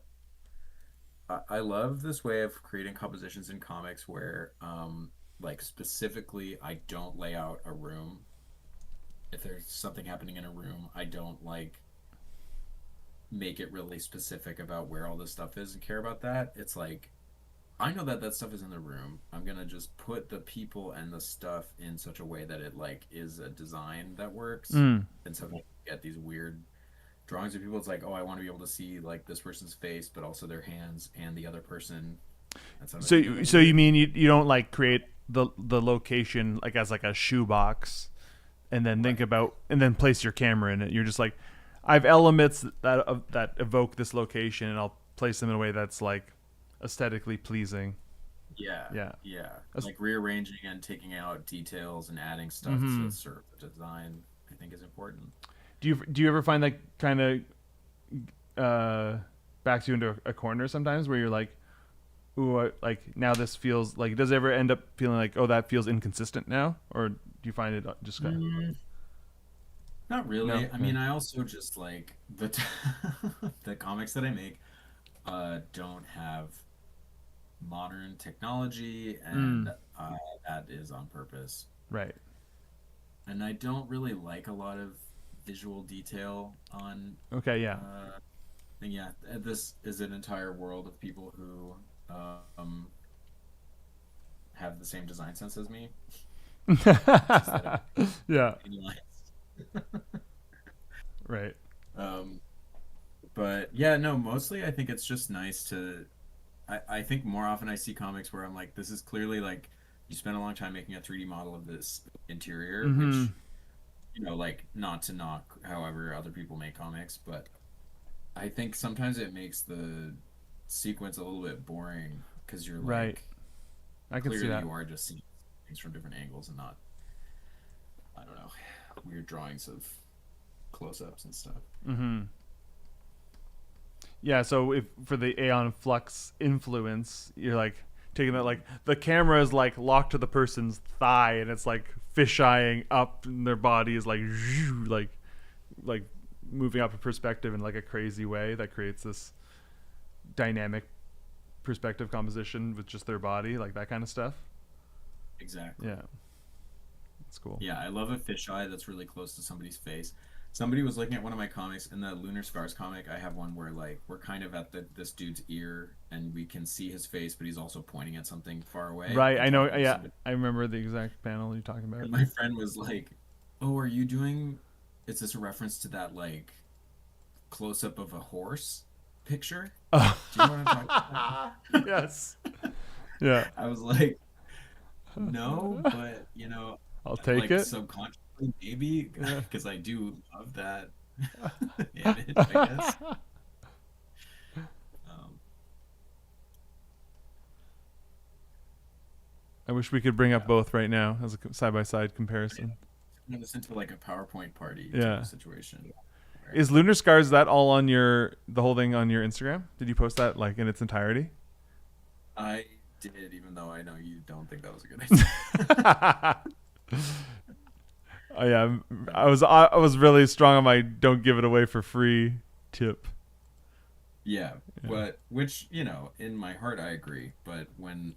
I love this way of creating compositions in comics where like specifically I don't lay out a room. If there's something happening in a room, I don't like make it really specific about where all this stuff is and care about that. It's like I know that that stuff is in the room. I'm gonna just put the people and the stuff in such a way that it like is a design that works. Mm. And so you get these weird drawings of people. It's like, oh, I want to be able to see like this person's face, but also their hands and the other person. And so I'm like, So you mean you don't like create the location like as like a shoebox and then think right, about and then place your camera in it. You're just like, I have elements that evoke this location, and I'll place them in a way that's like aesthetically pleasing. yeah, Yeah. yeah, That's, like rearranging and taking out details and adding stuff to mm-hmm. serve the design. I think is important. Do you ever find that kind of uh, backs you into a corner sometimes where you're like, ooh, like now this feels like, does it ever end up feeling like, oh, that feels inconsistent now, or do you find it just kind of Mm, not no? really. I Yeah. mean, I also just like the comics that I make don't have modern technology, and Mm, that is on purpose. right. And I don't really like a lot of visual detail on. Okay. Yeah. Uh, and yeah, this is an entire world of people who um, have the same design sense as me. Just that Yeah. opinion lines. Right. Um, but yeah, no, mostly I think it's just nice to. I think more often I see comics where I'm like, this is clearly like you spent a long time making a 3D model of this interior, Mm-hmm. which, like not to knock however other people make comics, but I think sometimes it makes the sequence a little bit boring because you're Right. like, I can see clearly that. you are just seeing things from different angles and not, I don't know, weird drawings of close ups and stuff. Mm-hmm. Yeah. So if for the Aeon Flux influence, you're like taking that, like the camera is like locked to the person's thigh, and it's like fisheyeing up, and their body is like like moving up a perspective in like a crazy way that creates this dynamic perspective composition with just their body, like that kind of stuff. Exactly. Yeah, it's cool. Yeah, I love a fisheye that's really close to somebody's face. Somebody was looking at one of my comics in the Lunar Scars comic. I have one where like we're kind of at this dude's ear and we can see his face, but he's also pointing at something far away Right, and I know. talking to Yeah, somebody. I remember the exact panel you're talking about. And my friend was like, "Oh, are you doing? Is this a reference to that like close up of a horse picture? Do you know what I'm talking about?" Yes. Yeah. I was like, "No, but I'll take like it. subconsciously maybe Yeah. because I do love that image, I guess." Um, I wish we could bring up yeah, both right now as a side by side comparison. turn this into like a PowerPoint party type Yeah. of situation. Where Is Lunar Scars that all on the whole thing on your Instagram? Did you post that like in its entirety? I did, even though I know you don't think that was a good idea. Oh yeah, I was really strong on my don't give it away for free tip. Yeah, Yeah. but which, in my heart I agree, but when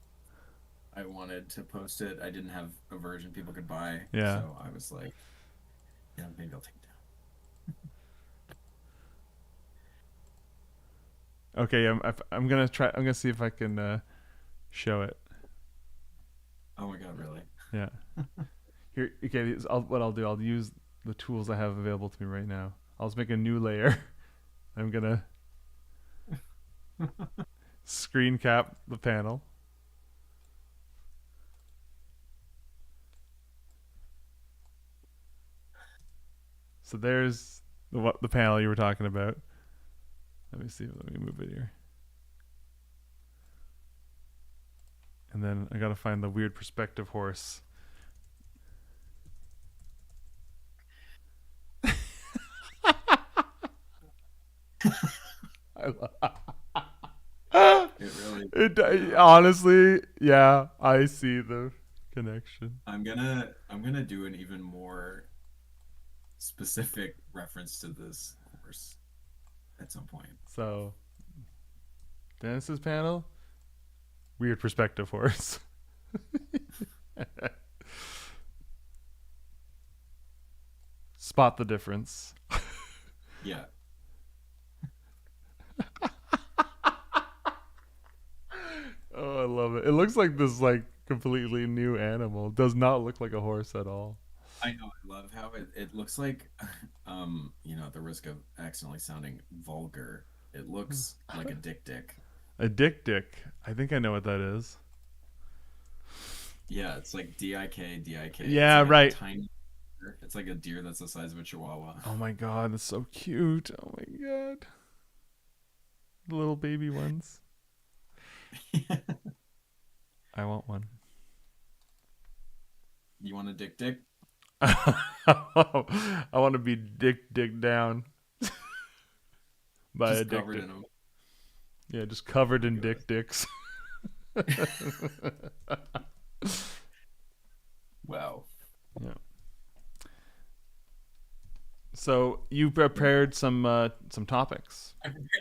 I wanted to post it, I didn't have a version people could buy, Yeah. so I was like, yeah, maybe I'll take it Okay. I'm gonna try. I'm gonna see if I can show it. Oh my god, really? Yeah. Here, okay. What I'll do, I'll use the tools I have available to me right now. I'll just make a new layer. I'm gonna screen cap the panel. So there's the panel you were talking about. Let me see. Let me move it here. And then I gotta find the weird perspective horse. I It really, yeah. honestly, yeah, I see the connection. I'm gonna do an even more specific reference to this horse at some point. So Dennis's panel, weird perspective horse. Spot the difference. Yeah. Oh, I love it. It looks like this like completely new animal. It does not look like a horse at all. I know. I love how it looks like, at the risk of accidentally sounding vulgar, it looks like a dick. A dick. I think I know what that is. Yeah, it's like DIK. It's Yeah, like a right. tiny deer. It's like a deer that's the size of a chihuahua. Oh my god, that's so cute. Oh my god. The little baby ones. I want one. You want a dick? I want to be dick down by a Just dick covered dick. in them. Yeah, just covered Oh in my god. dicks. Wow. Yeah. So you Yeah. prepared some topics.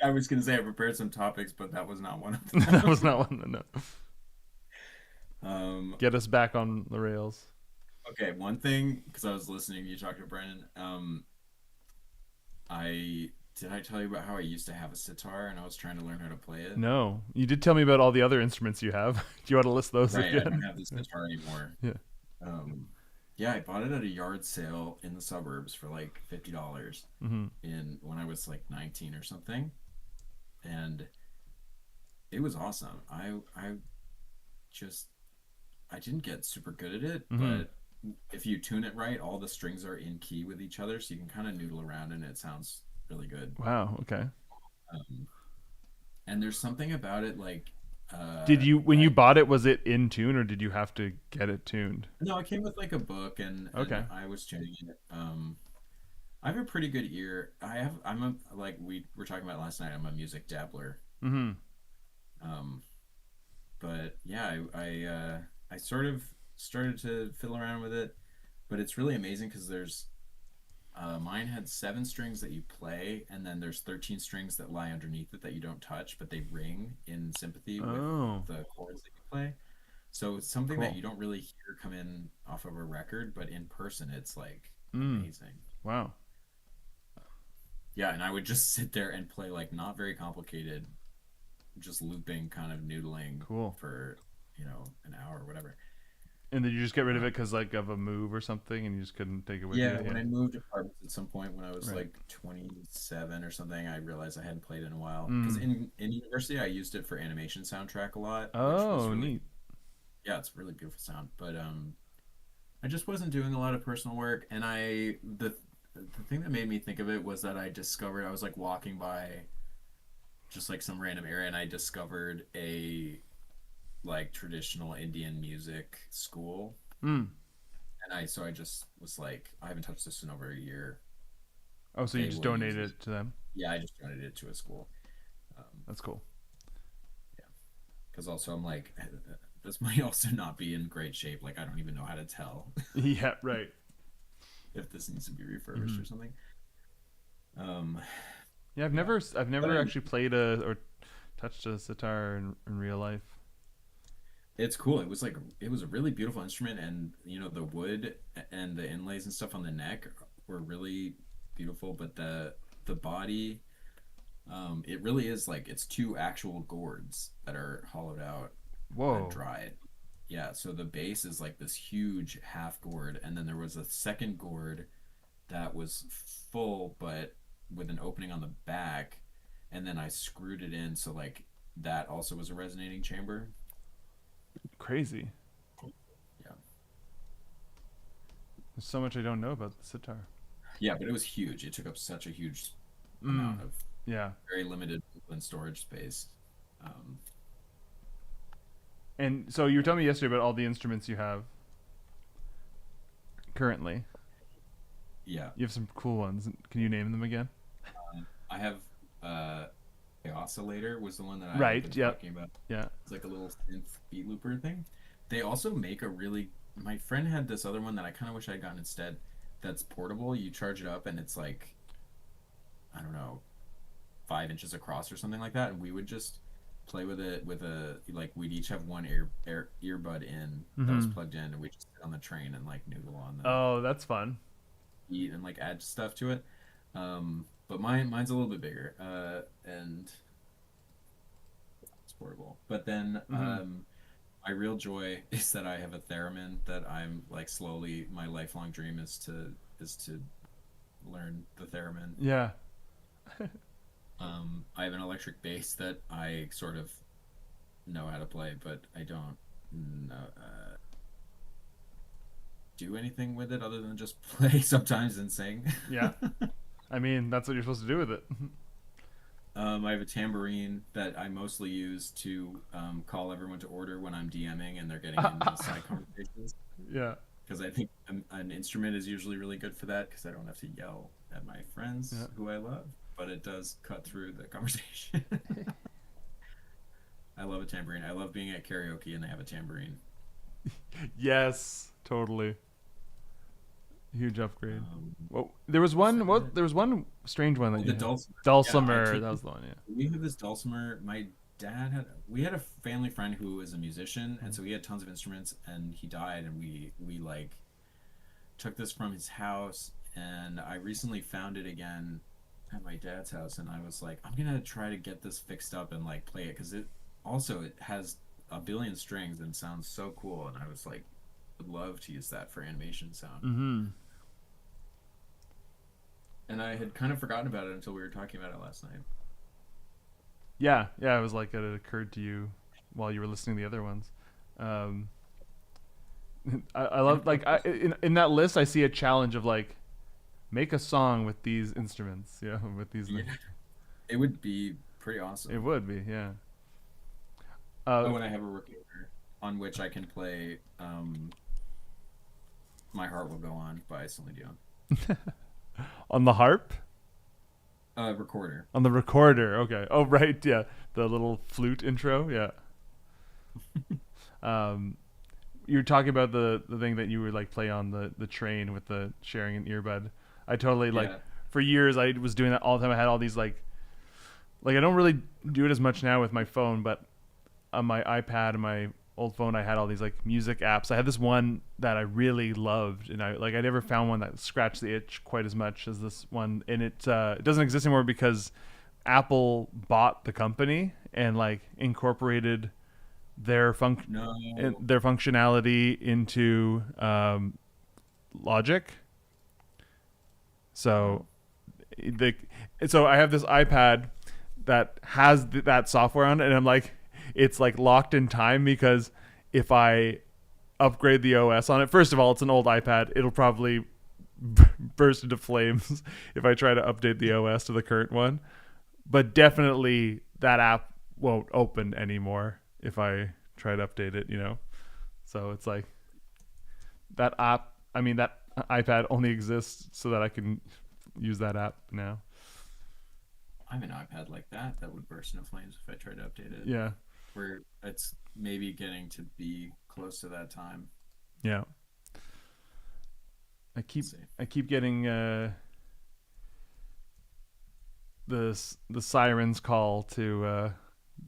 I was gonna say I prepared some topics, but that was not one of That was them. not one. No. Um, Get us back on the rails. okay, one thing, because I was listening to you talk to Brennan. I tell you about how I used to have a sitar and I was trying to learn how to play it? No, you did tell me about all the other instruments you have. Do you want to list those Right, I don't again? have this sitar anymore. Yeah. Um, yeah, I bought it at a yard sale in the suburbs for like $50 Mm-hmm. in when I was like 19 or something, and it was awesome. Just I didn't get super good at it, Mm-hmm. but if you tune it right, all the strings are in key with each other, so you can kind of noodle around and it sounds really good. Wow. Okay. Um, and there's something about it like Did you when you that. bought it? Was it in tune or did you have to get it tuned? No, it came with like a book and Okay. I was tuning it. I have a pretty good ear. I'm a like we were talking about last night. I'm a music dabbler. Mm-hmm. Um, but yeah, I sort of started to fiddle around with it, but it's really amazing because there's mine had 7 strings that you play, and then there's 13 strings that lie underneath it that you don't touch, but they ring in sympathy with Oh, the chords that you play. So it's something that cool. you don't really hear come in off of a record, but in person, it's like Mm. amazing. Wow. Yeah, and I would just sit there and play like not very complicated, just looping, kind of noodling Cool. for an hour or whatever. And did you just get rid of Uh, it because like of a move or something, and you just couldn't take it with yeah, you? when Yeah. I moved apartments at some point when I was Right. like 27 or something, I realized I hadn't played in a while. Because Mm. in university, I used it for animation soundtrack a lot, which was Oh, really neat. yeah, it's a really beautiful sound. But I just wasn't doing a lot of personal work, and the thing that made me think of it was that I discovered I was like walking by just like some random area, and I discovered a like traditional Indian music school, Mm. and I just was like, I haven't touched this in over a year. Oh, so you They just will use donated it. it to them? Yeah, I just donated it to a school. That's cool. Yeah, because also I'm like, this might also not be in great shape. Like I don't even know how to tell Yeah. Right. if this needs to be refurbished Mm-hmm. or something. Um, Yeah, yeah, I've but never actually played a or touched a sitar in real life. it's cool. It was a really beautiful instrument, and the wood and the inlays and stuff on the neck were really beautiful. But the body, it really is like it's 2 actual gourds that are hollowed out and Whoa. dried. yeah, so the bass is like this huge half gourd, and then there was a second gourd that was full but with an opening on the back, and then I screwed it in so like that also was a resonating chamber. Crazy. Yeah. There's so much I don't know about the sitar. Yeah, but it was huge. It took up such a huge Mm. amount of Yeah. very limited storage space. Um, And so you were telling me yesterday about all the instruments you have currently. yeah, You have some cool ones. Can you name them again? I have uh, a oscillator was the one that I had been Right. Yep. talking about. Yeah. It's like a little synth beat looper thing. They also make a really. My friend had this other one that I kind of wish I had gotten instead. That's portable. You charge it up, and it's like I don't know, 5 inches across or something like that. And we would just play with it with a like we'd each have one earbud in that was Mm-hmm. plugged in, and we just sit on the train and like noodle on the Oh, that's fun. beat and like add stuff to it. But mine's a little bit bigger, and it's portable. But then Mm-hmm. my real joy is that I have a theremin that I'm like slowly my lifelong dream is to learn the theremin. Yeah. I have an electric bass that I sort of know how to play, but I don't know, do anything with it other than just play sometimes and sing. Yeah. I mean, that's what you're supposed to do with it. I have a tambourine that I mostly use to call everyone to order when I'm DMing and they're getting into side conversations. Yeah. Because I think an instrument is usually really good for that because I don't have to yell at my friends Yeah. who I love, but it does cut through the conversation. I love a tambourine. I love being at karaoke and they have a tambourine. Yes. Totally. Huge upgrade. Um, Well, there was so one. What? There was one strange one that oh, you the had. dulcimer. Yeah, I Dulcimer. take That was the one. Yeah. we have this dulcimer. My dad had we had a family friend who was a musician, and so he had tons of instruments, and he died, and we like took this from his house, and I recently found it again at my dad's house, and I was like, I'm gonna try to get this fixed up and like play it because it has a billion strings and sounds so cool, and I was like, would love to use that for animation sound. Mm-hmm. And I had kind of forgotten about it until we were talking about it last night. Yeah. Yeah. It was like it occurred to you while you were listening to the other ones. Um, I And love like in that list I see a challenge of like make a song with these instruments. Yeah. With these. yeah, it would be pretty It awesome. would be. Yeah. Oh, and I have a recorder on which I can play "My Heart Will Go On" by Celine Dion. On the harp. Recorder. On the recorder. Okay. Oh right. Yeah. The little flute intro. Yeah. Um, you were talking about the thing that you would like play on the train with the sharing an earbud. I totally like Yeah, for years I was doing that all the time. I had all these like I don't really do it as much now with my phone, but on my iPad and my old phone I had all these like music apps. I had this one that I really loved and I never found one that scratched the itch quite as much as this one and it doesn't exist anymore because Apple bought the company and like incorporated their no, their functionality into Logic. oh, So the so I have this iPad that has that software on it, and I'm like, it's like locked in time because if I upgrade the OS on it, first of all, it's an old iPad. It'll probably burst into flames if I try to update the OS to the current one. But definitely that app won't open anymore if I try to update it. So it's like that app. I mean that iPad only exists so that I can use that app now. I have an iPad like that would burst into flames if I tried to update it. Yeah, Where it's maybe getting to be close to that time. yeah. I keep Let's see. I keep getting the sirens call to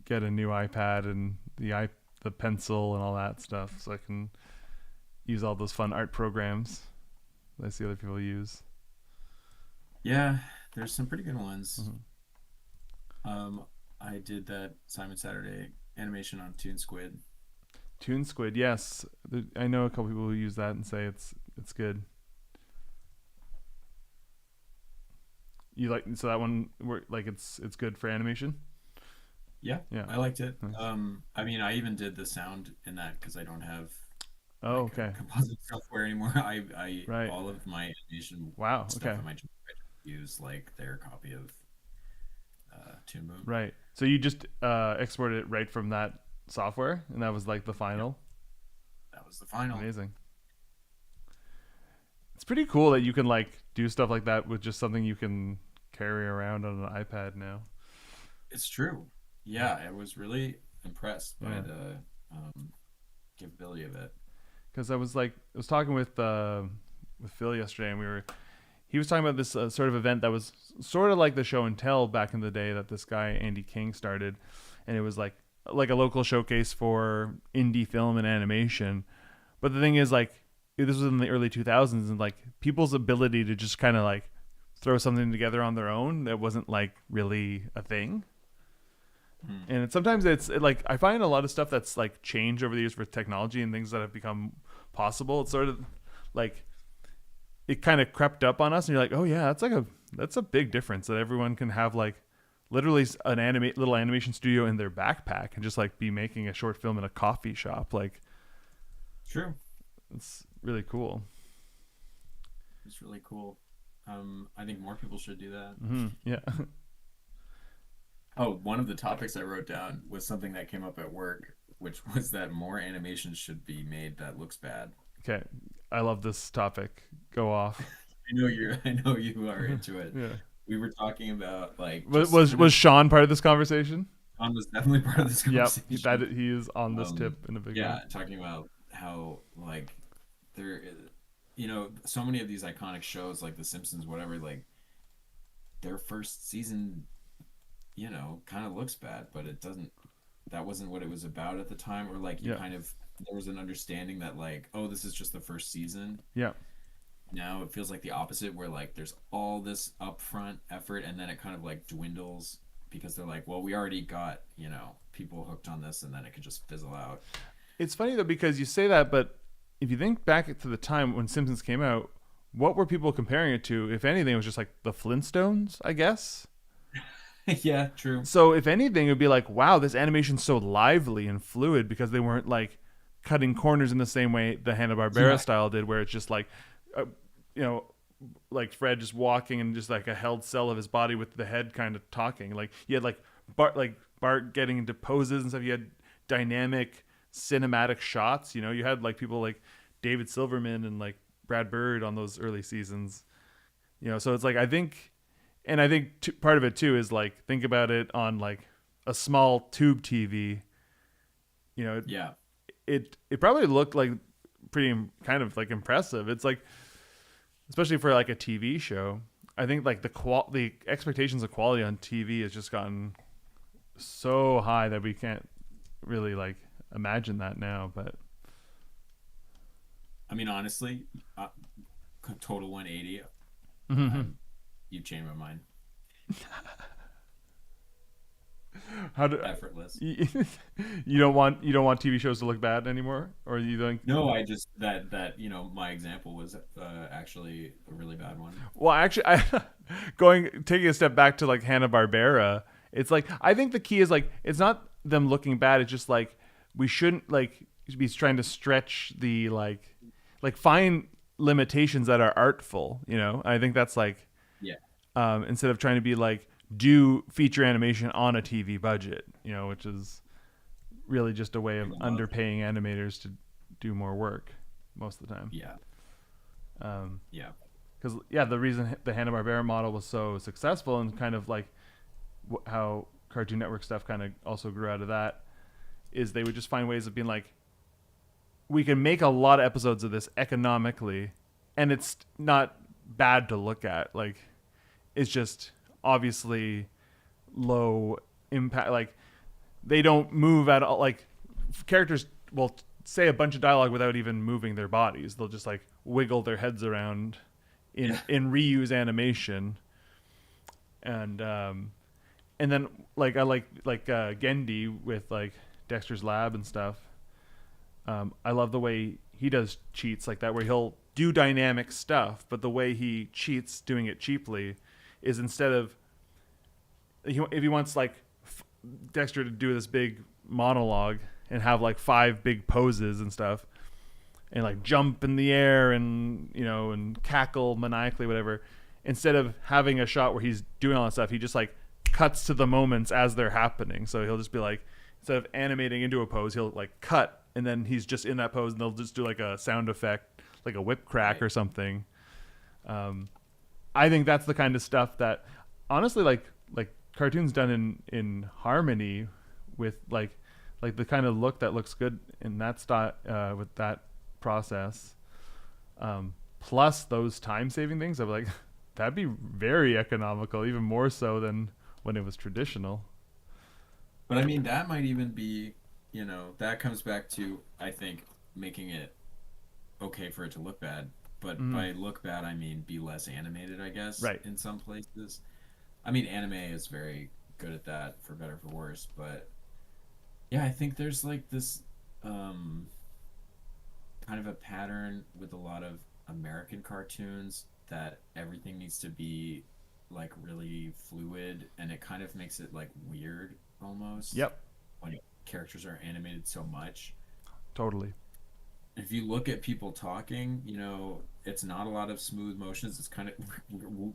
get a new iPad and the pencil and all that stuff, so I can use all those fun art programs that I see other people use. Yeah, there's some pretty good ones. Hmm. Um, I did that Simon Saturday animation on Toon Squid. Toon Squid, yes. I know a couple people who use that and say it's good. You like so that one like it's good for animation? Yeah, Yeah. I liked it. Nice. I mean, I even did the sound in that because I don't have Oh, like okay. composite software anymore. I Right. all of my animation Wow. stuff Okay. on my channel, I just use like their copy of Toon Boom. Right. So you just exported it right from that software, and that was like the Yep, final. that was the final. Amazing. It's pretty cool that you can like do stuff like that with just something you can carry around on an iPad now. It's true. Yeah, I was really impressed by Yeah. the capability of it. Because I was talking with Phil yesterday, and he was talking about this sort of event that was sort of like the show and tell back in the day that this guy Andy King started, and it was like a local showcase for indie film and animation. But the thing is, like, this was in the early 2000s, and like people's ability to just kind of like throw something together on their own that wasn't like really a thing. Hmm. And sometimes like I find a lot of stuff that's like changed over the years with technology and things that have become possible. It's sort of like it kind of crept up on us, and you're like, oh yeah, that's a big difference that everyone can have like literally an little animation studio in their backpack and just like be making a short film in a coffee shop. Like True. it's really cool. It's really cool. I think more people should do that. Yeah. Oh, one of the topics I wrote down was something that came up at work, which was that more animations should be made that looks bad. Okay. I love this topic. Go off. I know you are into it. Yeah. We were talking about like Was just was, kind of was Sean part of this conversation? Sean was definitely part of this Yep. That conversation. he is on this Um, tip in a big way. yeah, talking about how like there, so many of these iconic shows like The Simpsons, whatever, like their first season, kind of looks bad, but it doesn't. That wasn't what it was about at the time, or like Yeah. there was an understanding that like, oh, this is just the first season. Yeah. Now it feels like the opposite, where like there's all this upfront effort, and then it kind of like dwindles because they're like, well, we already got people hooked on this, and then it could just fizzle out. It's funny though because you say that, but if you think back to the time when Simpsons came out, what were people comparing it to? If anything, it was just like the Flintstones, I guess. Yeah, true. So if anything, it would be like, wow, this animation's so lively and fluid because they weren't like cutting corners in the same way the Hanna Barbera Yeah, style did, where it's just like, uh, you know, like Fred just walking and just like a held cell of his body with the head kind of talking. Like you had Bart getting into poses and stuff. You had dynamic cinematic shots. You had like people like David Silverman and like Brad Bird on those early seasons. So it's like I think part of it too is like think about it on like a small tube TV. You know, yeah, it probably looked like pretty kind of like impressive. It's like especially for like a TV show. I think like the expectations of quality on TV has just gotten so high that we can't really like imagine that now. But I mean, honestly, total 180. You've changed my mind. how do Effortless. you don't want TV shows to look bad anymore, or you think? No, I just that my example was actually a really bad one. Well, actually, taking a step back to like Hanna Barbera, it's like I think the key is like it's not them looking bad. It's just like we shouldn't like be trying to stretch the like find limitations that are artful. I think that's like Yeah, instead of trying to be like do feature animation on a TV budget, which is really just a way of I love it. underpaying animators to do more work most of the time. Yeah, Um, yeah, because the reason the Hanna Barbera model was so successful and kind of like how Cartoon Network stuff kind of also grew out of that is they would just find ways of being like, we can make a lot of episodes of this economically, and it's not bad to look at. Like, it's just obviously low impact. Like, they don't move at all. Like, characters will say a bunch of dialogue without even moving their bodies. They'll just like wiggle their heads around in reuse animation, and then like I like Gendy with like Dexter's Lab and stuff. I love the way he does cheats like that, where he'll do dynamic stuff, but the way he cheats, doing it cheaply, is instead of if he wants like Dexter to do this big monologue and have like 5 big poses and stuff, and like jump in the air and and cackle maniacally, whatever. Instead of having a shot where he's doing all that stuff, he just like cuts to the moments as they're happening. So he'll just be like, instead of animating into a pose, he'll like cut, and then he's just in that pose, and they'll just do like a sound effect, like a whip crack or something. I think that's the kind of stuff that, honestly, like cartoons done in harmony with like the kind of look that looks good in that style with that process. Plus those time saving things, I'm like, that'd be very economical, even more so than when it was traditional. But I mean, that might even be, that comes back to, I think, making it okay for it to look bad. But by look bad, I mean be less animated, I guess, Right. in some places. I mean, anime is very good at that, for better or for worse. But yeah, I think there's like this kind of a pattern with a lot of American cartoons that everything needs to be like really fluid, and it kind of makes it like weird almost Yep. when characters are animated so much. Totally. If you look at people talking, it's not a lot of smooth motions. It's kind of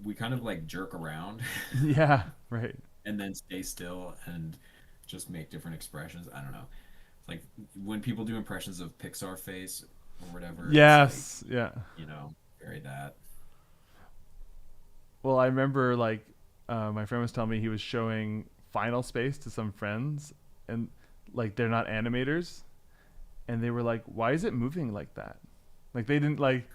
we kind of like jerk around Yeah. Right. and then stay still and just make different expressions. I don't know. Like when people do impressions of Pixar face or whatever, it's Yes. like, Yeah. very that. Well, I remember like my friend was telling me he was showing Final Space to some friends, and like they're not animators, and they were like, "Why is it moving like that?" Like they didn't like.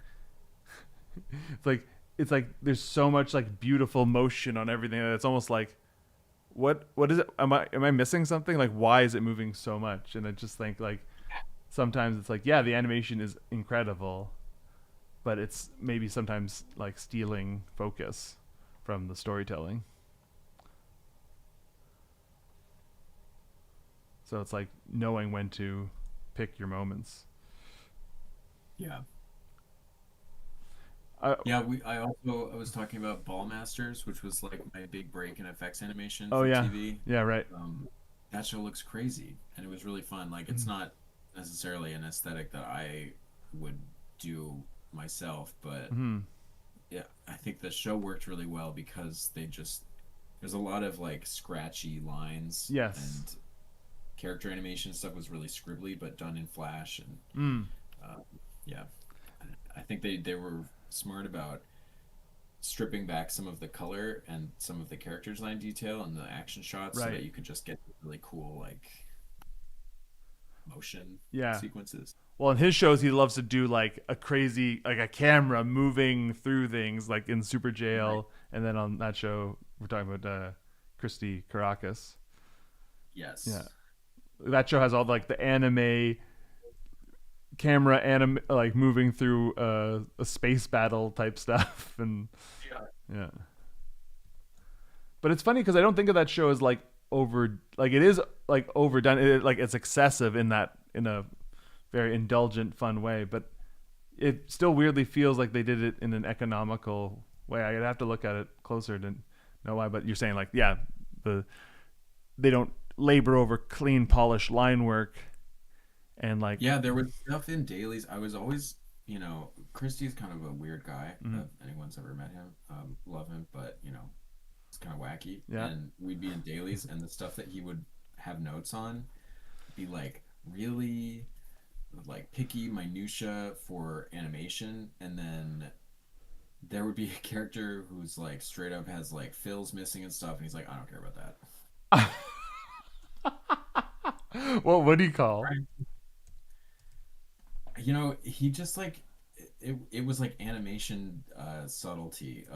It's like there's so much like beautiful motion on everything that it's almost like, what is it? Am I missing something? Like why is it moving so much? And I just think like sometimes it's like, yeah, the animation is incredible, but it's maybe sometimes like stealing focus from the storytelling. So it's like knowing when to pick your moments. Yeah. Uh, Yeah, I was talking about Ball Masters, which was like my big break in effects animation oh for yeah, TV. yeah, right. That show looks crazy, and it was really fun. Like, it's not necessarily an aesthetic that I would do myself, but Mm-hmm. yeah, I think the show worked really well because there's a lot of like scratchy lines, Yes. and character animation stuff was really scribbly, but done in Flash, and Mm. uh, yeah, I think they were smart about stripping back some of the color and some of the character design detail and the action shots so that Right. you could just get really cool like motion Yeah. sequences. Well, in his shows, he loves to do like a crazy, like a camera moving through things, like in Super Right. Jail, and then on that show, we're talking about Christy Caracas. Yeah, Yes. that show has all like the anime camera like moving through a space battle type stuff, and Yeah. yeah. But it's funny because I don't think of that show as like over, like it is like overdone, like it's excessive in a very indulgent, fun way, but it still weirdly feels like they did it in an economical way. I'd have to look at it closer to know why. But you're saying like, yeah, the they don't labor over clean, polished line work, and like, Yeah, there was stuff in dailies. I was always, Christie's kind of a weird guy. mhm, If anyone's ever met him, love him, but it's kind of wacky. yeah, And we'd be in dailies, and the stuff that he would have notes on be like really like picky minutia for animation, and then there would be a character who's like straight up has like fills missing and stuff, and he's like, I don't care about that. what do you call? Right. He just like it was like animation subtlety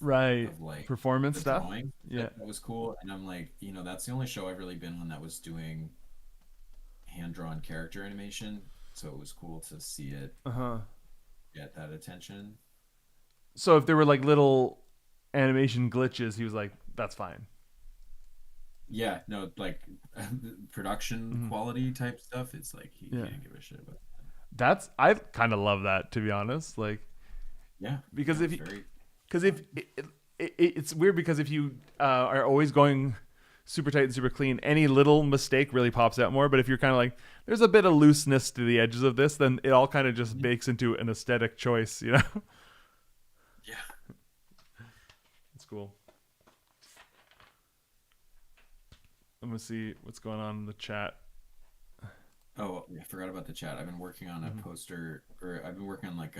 Right, of like performance the stuff. drawing Yeah. that was cool, and I'm like, that's the only show I've really been on that was doing hand drawn character animation, so it was cool to see it Uh huh. get that attention. So if there were like little animation glitches, he was like, "That's fine." Yeah, no, like production Mhm. quality type stuff. It's like he Yeah. didn't give a shit about. That's I kind of love that, to be honest. Like, Yeah, because yeah, if it's you, very because if it's weird because if you are always going super tight and super clean, any little mistake really pops out more. But if you're kind of like, there's a bit of looseness to the edges of this, then it all kind of just Mhm. bakes into an aesthetic choice. You know, Yeah. it's cool. I'm gonna see what's going on in the chat. Oh, I forgot about the chat. I've been working on a poster, or I've been working on like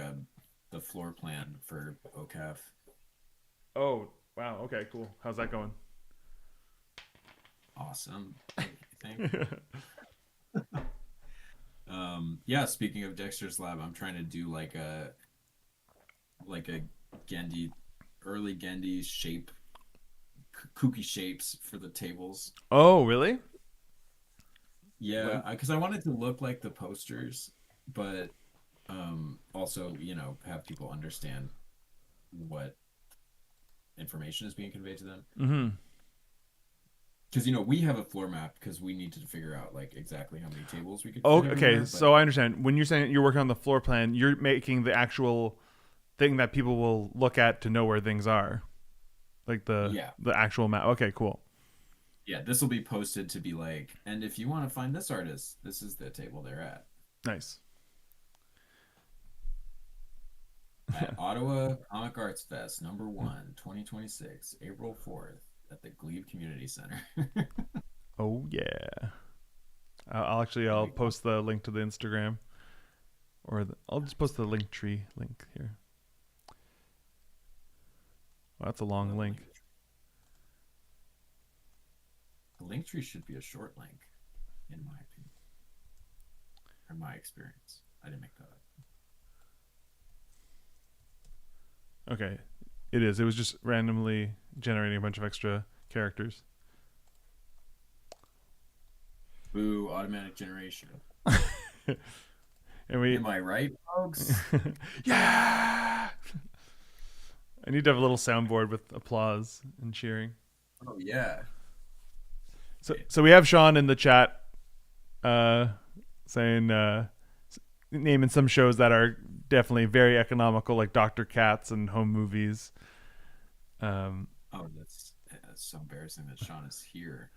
the floor plan for OCAF. Oh wow, okay, cool. How's that going? Awesome, I think. Yeah. Speaking of Dexter's Lab, I'm trying to do like a Gendy, early Gendy shape, kooky shapes for the tables. Oh really? Yeah, because I want it to look like the posters, but also, have people understand what information is being conveyed to them. Mm-hmm. Because we have a floor map because we need to figure out like exactly how many tables we could Oh, fit okay. everywhere. But So I understand. When you're saying you're working on the floor plan, you're making the actual thing that people will look at to know where things are, like yeah, the actual map. Okay, cool. yeah, this will be posted to be like, and if you want to find this artist, this is the table they're Nice. at Ottawa Comic Arts Fest #1 2026 April 4th at the Glebe Community Center. Oh yeah. I'll post the link to the Instagram, I'll just post the link tree link here. Well, that's a long link. The link tree should be a short link, in my opinion, or my experience. I didn't make that up. Okay, it is. It was just randomly generating a bunch of extra characters. Boo, automatic generation. And we Am I right, folks? yeah. I need to have a little soundboard with applause and cheering. Oh yeah. So we have Sean in the chat, saying naming some shows that are definitely very economical, like Dr. Katz and home movies. Oh, that's so embarrassing that Sean is here.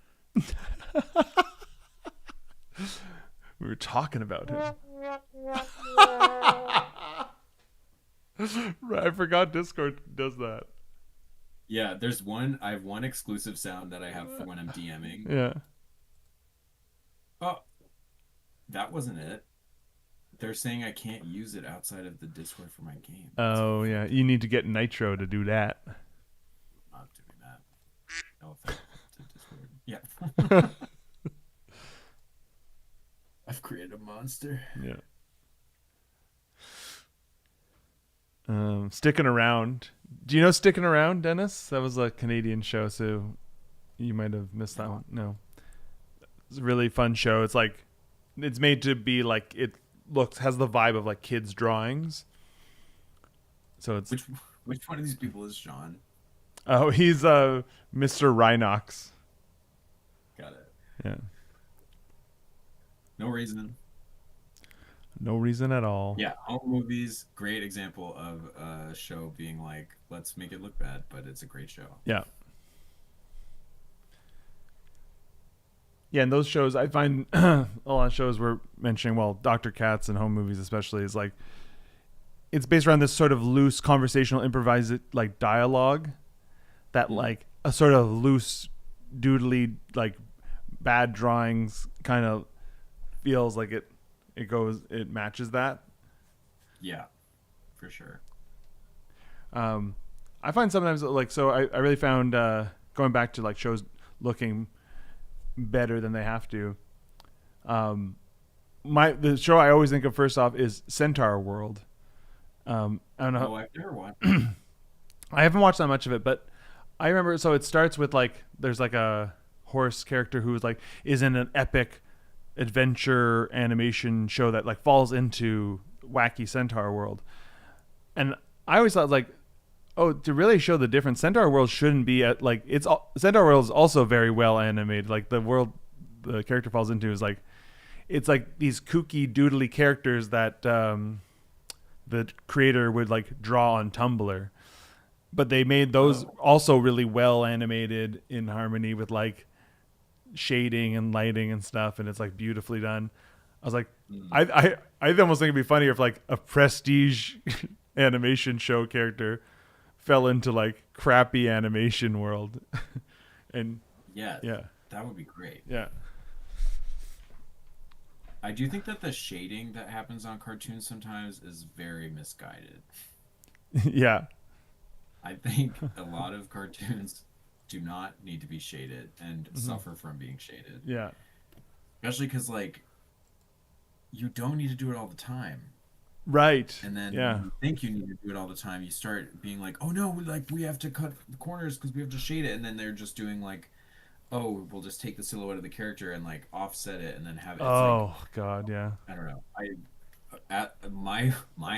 We were talking about him. Right, I forgot Discord does that. Yeah, I have one exclusive sound that I have for when I'm DMing. Yeah. Oh, that wasn't it. They're saying I can't use it outside of the Discord for my game. Oh yeah, you need to get Nitro to do that. I'm not doing that. No offense to Discord. Yeah. I've created a monster. Yeah. Sticking Around. Do you know Sticking Around, Dennis? That was a Canadian show, so you might have missed that one. No. It's a really fun show. It's like it's made to be like has the vibe of like kids' drawings. So it's Which one of these people is Sean? oh, he's Mr. Rhinox. Got it. Yeah. No reason. No reason at all. Yeah, home movies, great example of a show being like, let's make it look bad, but it's a great show. Yeah. Yeah, and those shows, I find a lot of shows we're mentioning, well, Dr. Katz and home movies especially, is like, it's based around this sort of loose conversational improvised like dialogue that like a sort of loose doodly like bad drawings kind of feels like it matches that. Yeah, for sure. I find sometimes like, so I really found going back to like shows looking better than they have to. The show I always think of first off is Centaur World. I don't know. Oh, I've never watched. I haven't watched that much of it, but I remember. So it starts with like there's like a horse character who is in an epic adventure animation show that like falls into wacky Centaur World, and I always thought like, oh, to really show the difference, Centaur World shouldn't be at like Centaur World is also very well animated. Like the world the character falls into is like it's like these kooky doodly characters that the creator would like draw on Tumblr, but they made those Oh. also really well animated in harmony with like shading and lighting and stuff, and it's like beautifully done. I was like, Mm. I almost think it'd be funnier if like a prestige animation show character fell into like crappy animation world, and Yeah, yeah, that would be great. yeah, I do think that the shading that happens on cartoons sometimes is very misguided. yeah, I think a lot of cartoons do not need to be shaded and hmm, suffer from being shaded. yeah, Especially because, like, you don't need to do it all the time. right, And then when yeah, you think you need to do it all the time, you start being like, oh no, we have to cut the corners because we have to shade it. And then they're just doing like, oh, we'll just take the silhouette of the character and like offset it and then have it. It's like, oh god, yeah, I don't know. At my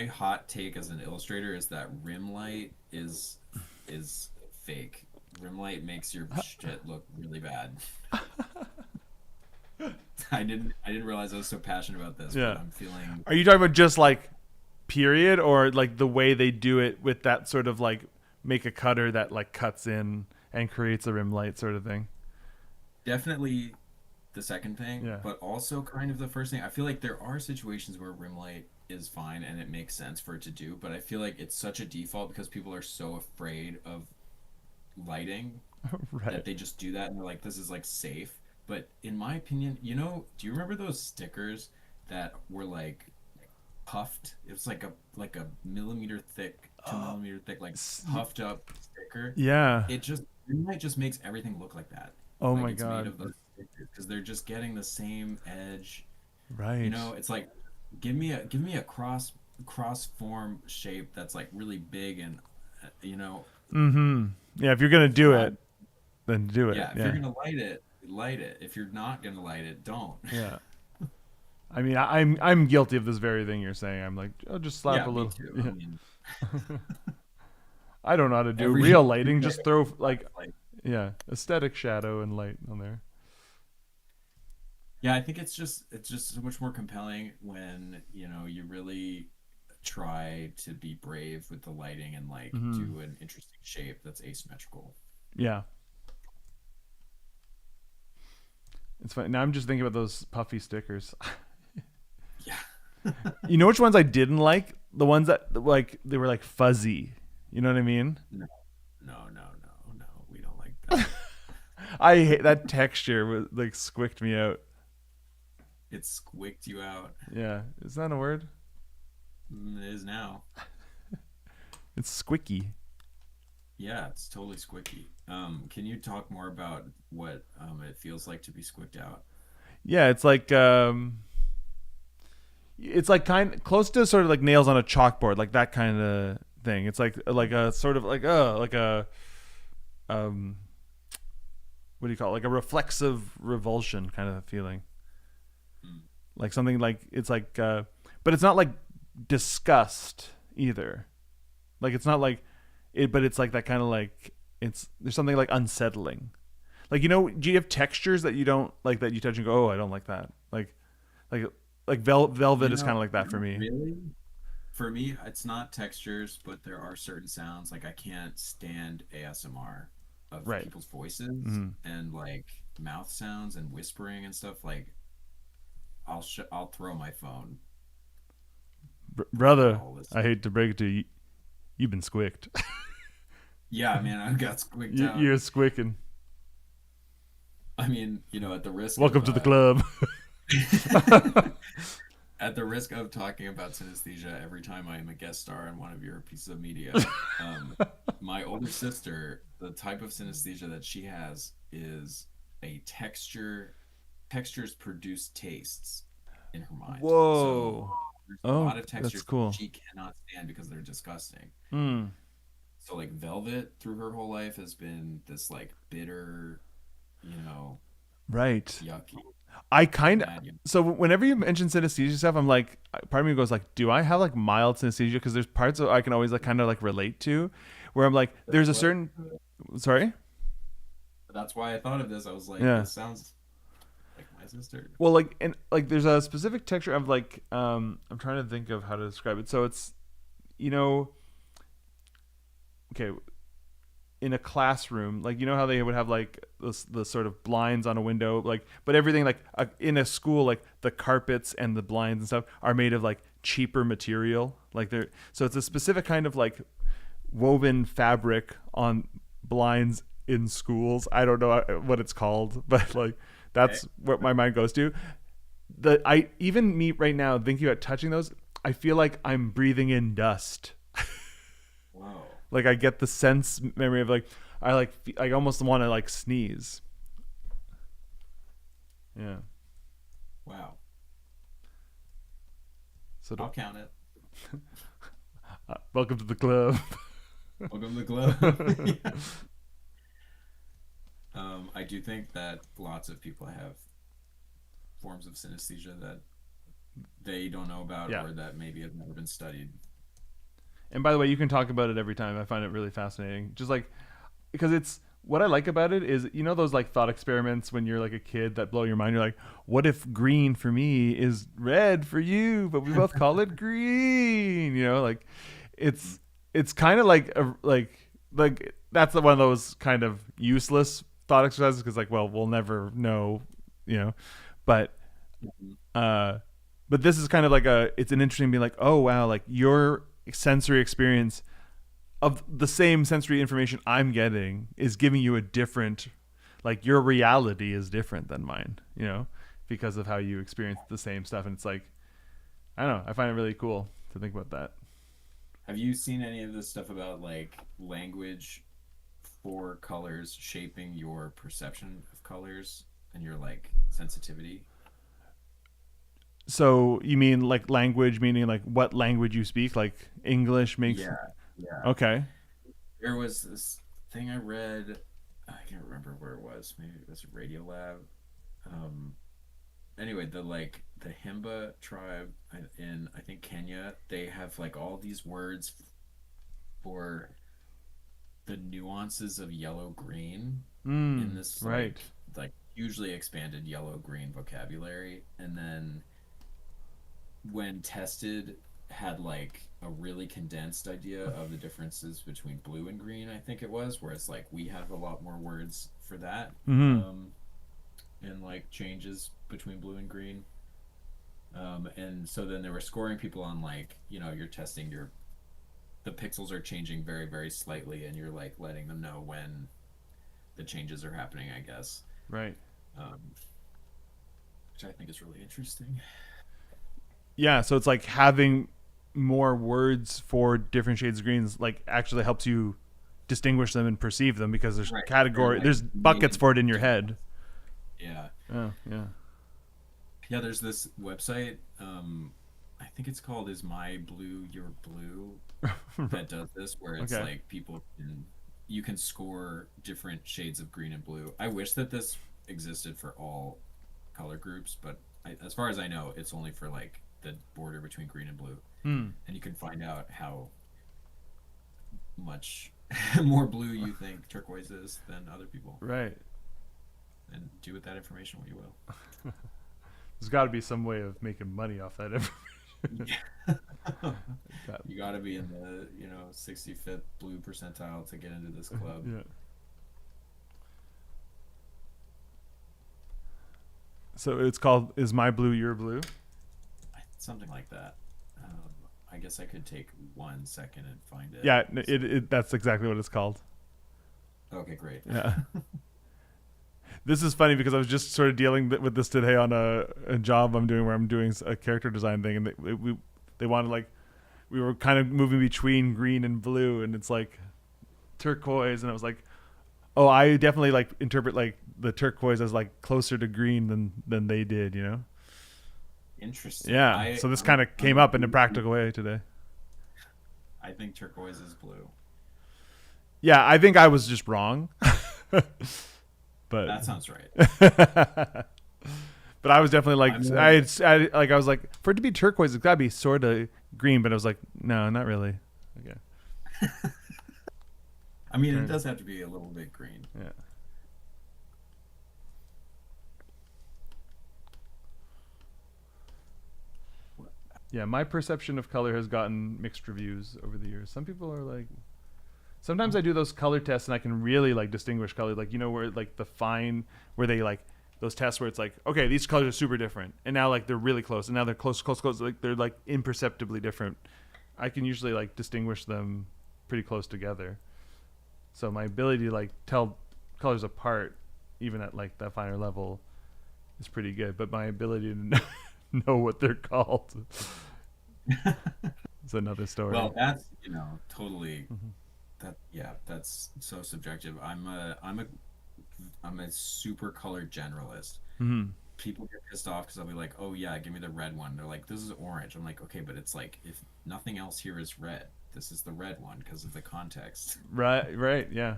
hot take as an illustrator is that rim light is fake. Rim light makes your shit look really bad. I didn't realize I was so passionate about this, but yeah. I'm feeling Are you talking about just like period, or like the way they do it with that sort of like make a cutter that like cuts in and creates a rim light sort of thing? definitely the second thing, Yeah. but also kind of the first thing. I feel like there are situations where rim light is fine and it makes sense for it to do, but I feel like it's such a default because people are so afraid of lighting Right. that they just do that and they're like, this is like safe. But in my opinion, do you remember those stickers that were like puffed? It was like a millimeter thick, two Oh, millimeter thick, like puffed up sticker. yeah. It just Green light just makes everything look like that. Oh Like my it's made god. of those stickers because they're just getting the same edge. Right. It's like give me a cross form shape that's like really big and Mm-hmm. Yeah, if you're gonna do uh, it, then do it. yeah, if you're Yeah. gonna light it, light it. If you're not gonna light it, don't. Yeah. I mean, I'm guilty of this very thing you're saying. I'm like, oh, just slap Yeah, a me little. too. I Yeah. mean, I don't know how to do every real every lighting. day Just throw like, like yeah, aesthetic shadow and light on there. yeah, I think it's just so much more compelling when, you really try to be brave with the lighting and like Hmm. do an interesting shape that's asymmetrical. Yeah, it's fine. Now I'm just thinking about those puffy stickers. Yeah. You know which ones I didn't like? The ones that like they were like fuzzy. You know what I mean? No, no, no, no, no. We don't like that. I hate that texture. Was like squicked me out. It squicked you out. Yeah, is that a word? It is now. It's squicky. Yeah, it's totally squicky. Can you talk more about what it feels like to be squicked out? Yeah, it's like kind close to sort of like nails on a chalkboard, like that kind of thing. It's like a sort of like a um what do you call it? Like a reflexive revulsion kind of feeling. Mm. Like something like it's like but it's not like disgust either. Like it's not like it, but it's like that kind of like it's there's something like unsettling. Like do you have textures that you don't like that you touch and go, oh, I don't like that. Like velvet is kind of like that for Not me. really. For me, it's not textures, but there are certain sounds. Like I can't stand ASMR of Right. people's voices Mm. and like mouth sounds and whispering and stuff. Like I'll throw my phone for Brother, all this. I hate to break it to you, you've been squicked. Yeah, man, I got squicked out. You're squicking. I mean, at the risk Welcome of to the club. at the risk of talking about synesthesia every time I am a guest star on one of your pieces of media, um, my older sister, the type of synesthesia that she has is a textures produce tastes in her mind. So Whoa. there's a Oh, lot of that's textures that cool. she cannot stand because they're disgusting. Hmm. So like velvet through her whole life has been this like bitter, you know, Right. yucky, I kind of. mad yucky. So whenever you mention synesthesia stuff, I'm like, part of me goes like, do I have like mild synesthesia? Because there's parts that I can always like kind of like relate to, where I'm like, there's a What? certain. Sorry. That's why I thought of this. I was like, Yeah. this sounds like, why is just or Well, like, and like there's a specific texture of like I'm trying to think of how to describe it. So it's, you know, okay, in a classroom, like, you know how they would have like the sort of blinds on a window, like, but everything like in a school, like the carpets and the blinds and stuff are made of like cheaper material, like they're, so it's a specific kind of like woven fabric on blinds in schools. I don't know what it's called, but like okay. that's what my mind goes to. The I even me right now thinking about touching those, I feel like I'm breathing in dust. Whoa. Like I get the sense memory of like I almost want to like sneeze. Yeah. Wow. So I'll count it. welcome to the club. Welcome to the club. Yeah. I do think that lots of people have forms of synesthesia that they don't know about Yeah. or that maybe have never been studied. And by the way, you can talk about it every time. I find it really fascinating. Just like, because it's what I like about it is, you know, those like thought experiments when you're like a kid that blow your mind. You're like, what if green for me is red for you, but we both call it green? You know, like it's kind of like like that's one of those kind of useless thought exercises because like, well, we'll never know, you know, but Mhm. uh, but this is kind of like it's an interesting being like, oh wow, like your sensory experience of the same sensory information I'm getting is giving you a different, like your reality is different than mine, you know, because of how you experience the same stuff. And it's like, I don't know, I find it really cool to think about that. Have you seen any of this stuff about like language for colors shaping your perception of colors and your like sensitivity? So you mean like language, meaning like what language you speak, like English makes, Yeah, yeah. okay. There was this thing I read. I can't remember where it was. Maybe it was Radio Lab. Um, anyway, the Himba tribe in I think Kenya, they have like all these words for the nuances of yellow green in this Right. like hugely expanded yellow green vocabulary, and then when tested had like a really condensed idea of the differences between blue and green, I think it was, where it's like we have a lot more words for that, Mm-hmm. and like changes between blue and green. And so then they were scoring people on like, you're testing the pixels are changing very, very slightly, and you're like letting them know when the changes are happening, I guess. Right. Um, which I think is really interesting. Yeah, so it's like having more words for different shades of greens like actually helps you distinguish them and perceive them because there's Right. Or category like there's buckets naming for it in your head. difference. Yeah. Oh, yeah. Yeah, there's this website, I think it's called Is My Blue Your Blue, that does this, where it's Okay. like you can score different shades of green and blue. I wish that this existed for all color groups, but as far as I know, it's only for like the border between green and blue. Hmm. And you can find out how much more blue you think turquoise is than other people, Right. and do with that information what you will. There's got to be some way of making money off that information. Yeah. That- You got to be in the 65th blue percentile to get into this club. yeah. So it's called Is My Blue Your Blue? Something like that. I guess I could take 1 second and find it. Yeah, that's exactly what it's called. Okay, great. Yeah. This is funny because I was just sort of dealing with this today on a job I'm doing where I'm doing a character design thing, and they wanted like we were kind of moving between green and blue, and it's like turquoise, and I was like, oh, I definitely like interpret like the turquoise as like closer to green than they did, you know? Interesting. Yeah. So this kind of came up in a practical way today. I think turquoise is blue. Yeah, I think I was just wrong. But That sounds right. but I was definitely like I'm I was like for it to be turquoise it's got to be sort of green, but I was like no, not really. Okay. I mean, it does have to be a little bit green. Yeah. Yeah, my perception of color has gotten mixed reviews over the years. Some people are like, sometimes I do those color tests and I can really like distinguish color, like where like the fine, where they like those tests where it's like, okay, these colors are super different, and now like they're really close, and now they're close, close, close, like they're like imperceptibly different. I can usually like distinguish them pretty close together. So my ability to like tell colors apart, even at like that finer level, is pretty good. But my ability to know what they're called is another story. Well, that's, totally Mm-hmm. that yeah, that's so subjective. I'm a super color generalist. Mm-hmm. People get pissed off because I'll be like, "Oh yeah, give me the red one." They're like, "This is orange." I'm like, "Okay, but it's like if nothing else here is red, this is the red one because of the context." Right, right, yeah.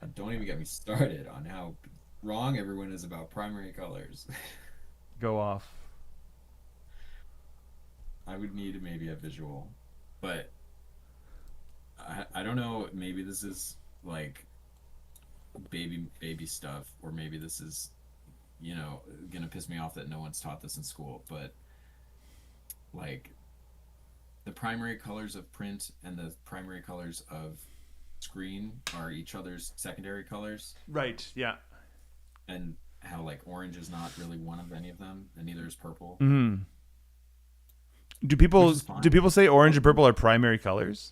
And don't even get me started on how wrong everyone is about primary colors. Go off. I would need maybe a visual, but I don't know. Maybe this is like baby stuff, or maybe this is gonna piss me off that no one's taught this in school. But like the primary colors of print and the primary colors of screen are each other's secondary colors, Right, yeah. and how like orange is not really one of any of them, and neither is purple, Mm-hmm. Do which people is do fine. people say orange and purple are primary colors?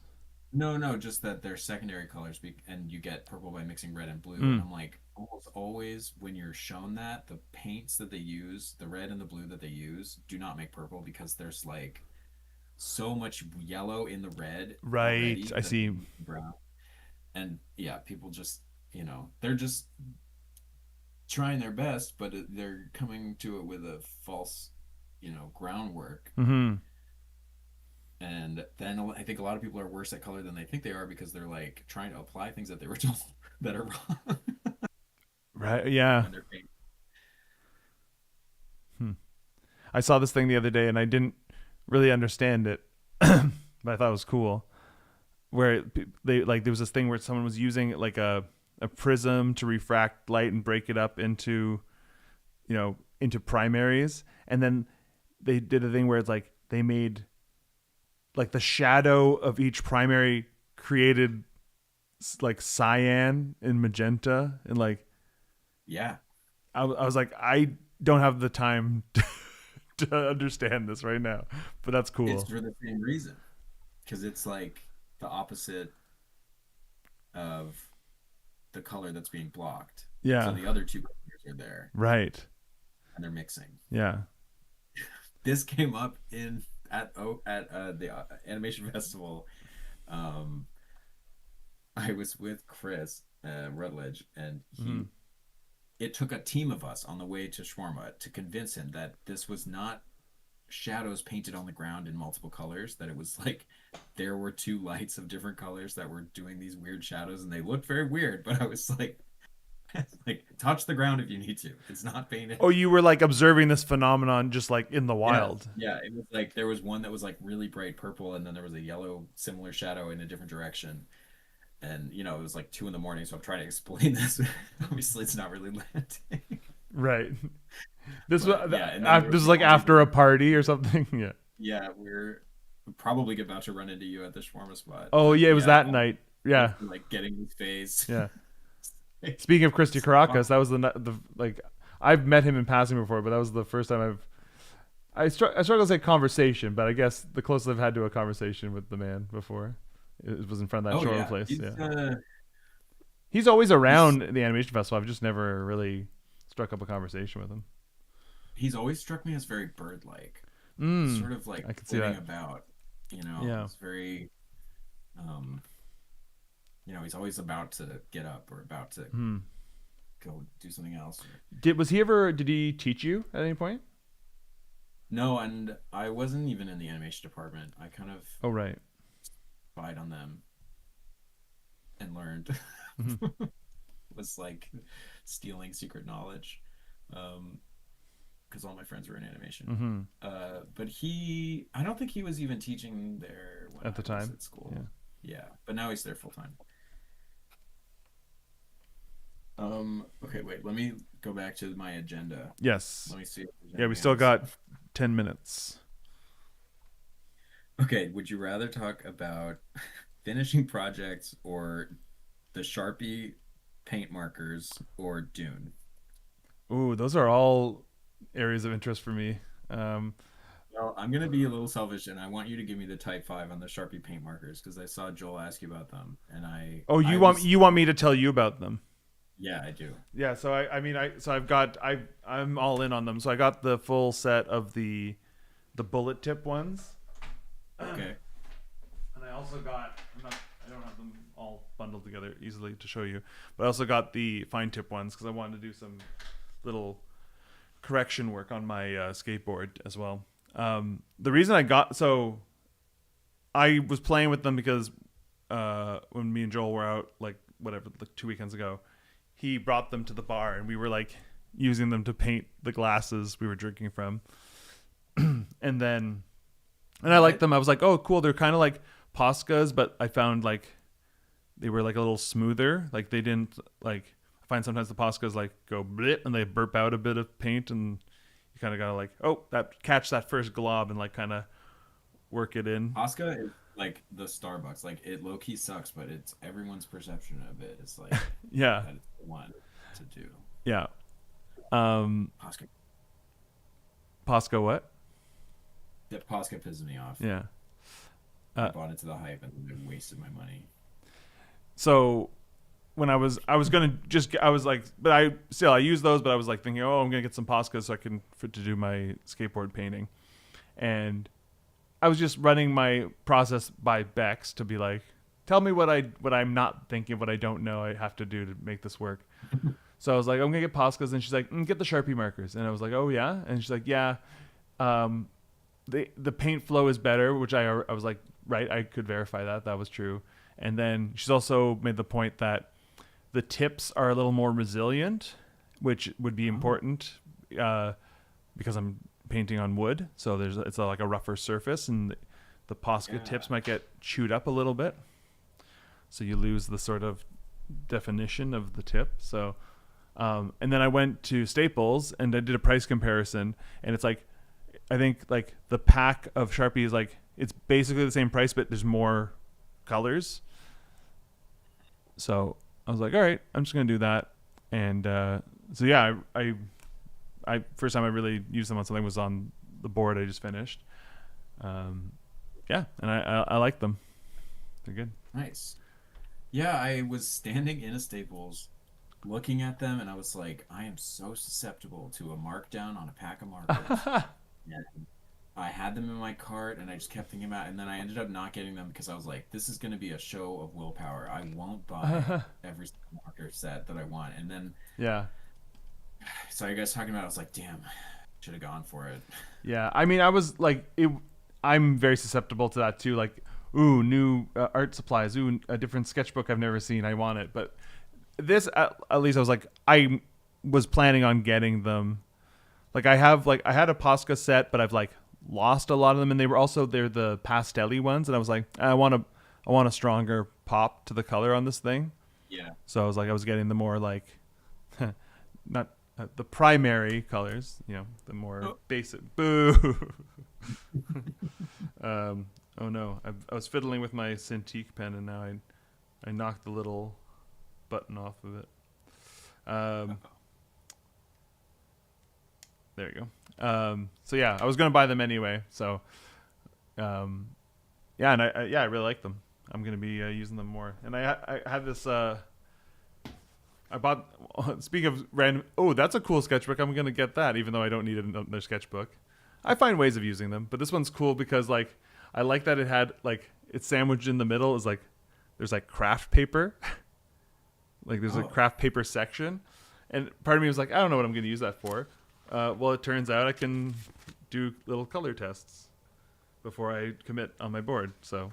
No, no, just that they're secondary colors, and you get purple by mixing red and blue. And Mm. I'm like, almost always when you're shown that, the paints that they use, the red and the blue that they use, do not make purple because there's like so much yellow in the red Right, already I that they see. use brown. And yeah, people just, they're just trying their best, but they're coming to it with a false, groundwork. Mm-hmm. And then I think a lot of people are worse at color than they think they are because they're like trying to apply things that they were told that are wrong Right, yeah. when they're painting. Hmm. I saw this thing the other day and I didn't really understand it, but I thought it was cool. Where they like there was this thing where someone was using like a prism to refract light and break it up into primaries, and then they did a thing where it's like they made like the shadow of each primary created like cyan and magenta, and like Yeah, I was like, I don't have the time to understand this right now, but that's it's cool. for the same reason because it's like the opposite of the color that's being blocked. So Yeah, the other two colors are there right. and they're mixing. Yeah. This came up in at the animation festival. Um, I was with Chris Rutledge, and Mm-hmm. it took a team of us on the way to shawarma to convince him that this was not shadows painted on the ground in multiple colors, that it was like there were two lights of different colors that were doing these weird shadows, and they looked very weird, but I was like, like touch the ground if you need to, it's not painted. Oh, you were like observing this phenomenon just like in the Yes, wild. yeah, it was like there was one that was like really bright purple, and then there was a yellow similar shadow in a different direction. And it was like 2 in the morning, so I'm trying to explain this. Obviously it's not really landing. Right. This But was yeah, and then there this was is the like one after dude. a party or something. Yeah. Yeah, we're probably about to run into you at the shawarma spot. Oh But yeah, it was yeah, that all night. the Yeah. like getting his face. Yeah. Speaking of Christy Fuck. Caracas, that was the like I've met him in passing before, but that was the first time I struggle to say conversation, but I guess the closest I've had to a conversation with the man before it was in front of that Oh shawarma yeah, place. he's Yeah. uh He's always he's around the animation festival. I've just never really struck up a conversation with him. he's always struck me as very bird-like, Mm. sort of like I can see flitting that. about. Yeah. He's very um he's always about to get up or about to Hmm. go do something else. Did he teach you at any point? No, and I wasn't even in the animation department. I kind of Oh right. spied on them and learned. Mm-hmm. Was like stealing secret knowledge. Because all my friends were in animation. Mm-hmm. But I don't think he was even teaching there when At the I was time. at school. Yeah. Yeah, but now he's there full time. Okay, wait. Let me go back to my agenda. Yes. Let me see if there's Yeah, we anything still else. got 10 minutes. Okay, would you rather talk about finishing projects or the Sharpie paint markers or Dune? Ooh, those are all areas of interest for me. Um, Well, I'm gonna be a little selfish, and I want you to give me the type 5 on the Sharpie paint markers because I saw Joel ask you about them, and oh, I you was, want me to tell you about them? yeah, I do. Yeah, so I'm all in on them. So I got the full set of the bullet tip ones, Okay. and I also got I don't have them all bundled together easily to show you, but I also got the fine tip ones because I wanted to do some little correction work on my skateboard as well. The reason I was playing with them because when me and Joel were out, like whatever, like 2 weekends ago, he brought them to the bar and we were like using them to paint the glasses we were drinking from. And I liked them. I was like, oh, cool. They're kind of like Poscas, but I found like they were like a little smoother. Like they didn't like. I find sometimes the Poscas like go blip and they burp out a bit of paint, and you kind of gotta like, oh, that catch that first glob and like kind of work it in. Oscar is like the Starbucks. Like it low key sucks, but it's everyone's perception of it. It's like Yeah, that it's the one to do. yeah. Um, Oscar, Posca, what? that Posca pisses me off. Yeah. I bought into the hype and then wasted my money. So when I was gonna just I was like, but I use those, but I was like thinking, oh, I'm gonna get some Poscas so I can to do my skateboard painting, and I was just running my process by Bex to be like, tell me what I'm not thinking, what I don't know I have to do to make this work. So I was like, I'm gonna get Poscas, and she's like, get the Sharpie markers, and I was like, oh yeah, and she's like, yeah, um, the paint flow is better, which I was like, right, I could verify that was true, and then she's also made the point that the tips are a little more resilient, which would be important because I'm painting on wood, so it's like a rougher surface, and the Posca tips might get chewed up a little bit, so you lose the sort of definition of the tip. So, and then I went to Staples and I did a price comparison, and it's like I think like the pack of Sharpie is like it's basically the same price, but there's more colors. So I was like, all right, I'm just gonna do that, and so yeah, I first time I really used them on something was on the board I just finished. Yeah, and I like them. They're good. Nice. Yeah, I was standing in a Staples looking at them and I was like, I am so susceptible to a markdown on a pack of markers. And I had them in my cart and I just kept thinking about it, and then I ended up not getting them because I was like, this is going to be a show of willpower. I won't buy every marker set that I want. And then, Yeah. so you guys talking about it, I was like, damn, should have gone for it. Yeah, I mean, I was like, I'm very susceptible to that too. Like, ooh, new art supplies. Ooh, a different sketchbook I've never seen. I want it. But this, at least, I was like, I was planning on getting them. Like, I had a Posca set, but I've like lost a lot of them, and they're the pastelly ones, and I was like, I want a stronger pop to the color on this thing. Yeah. So I was getting the more like, not the primary colors, the more basic. Boo. Oh no, I was fiddling with my Cintiq pen, and now I knocked the little button off of it. There you go. So yeah, I was gonna buy them anyway. So, yeah, and I really like them. I'm gonna be using them more. And I had this. I bought. Speaking of random, oh, that's a cool sketchbook. I'm gonna get that, even though I don't need another sketchbook. I find ways of using them, but this one's cool because like I like that it had like it's sandwiched in the middle is like there's like craft paper, like there's a craft paper section, and part of me was like I don't know what I'm gonna use that for. Well, it turns out I can do little color tests before I commit on my board, so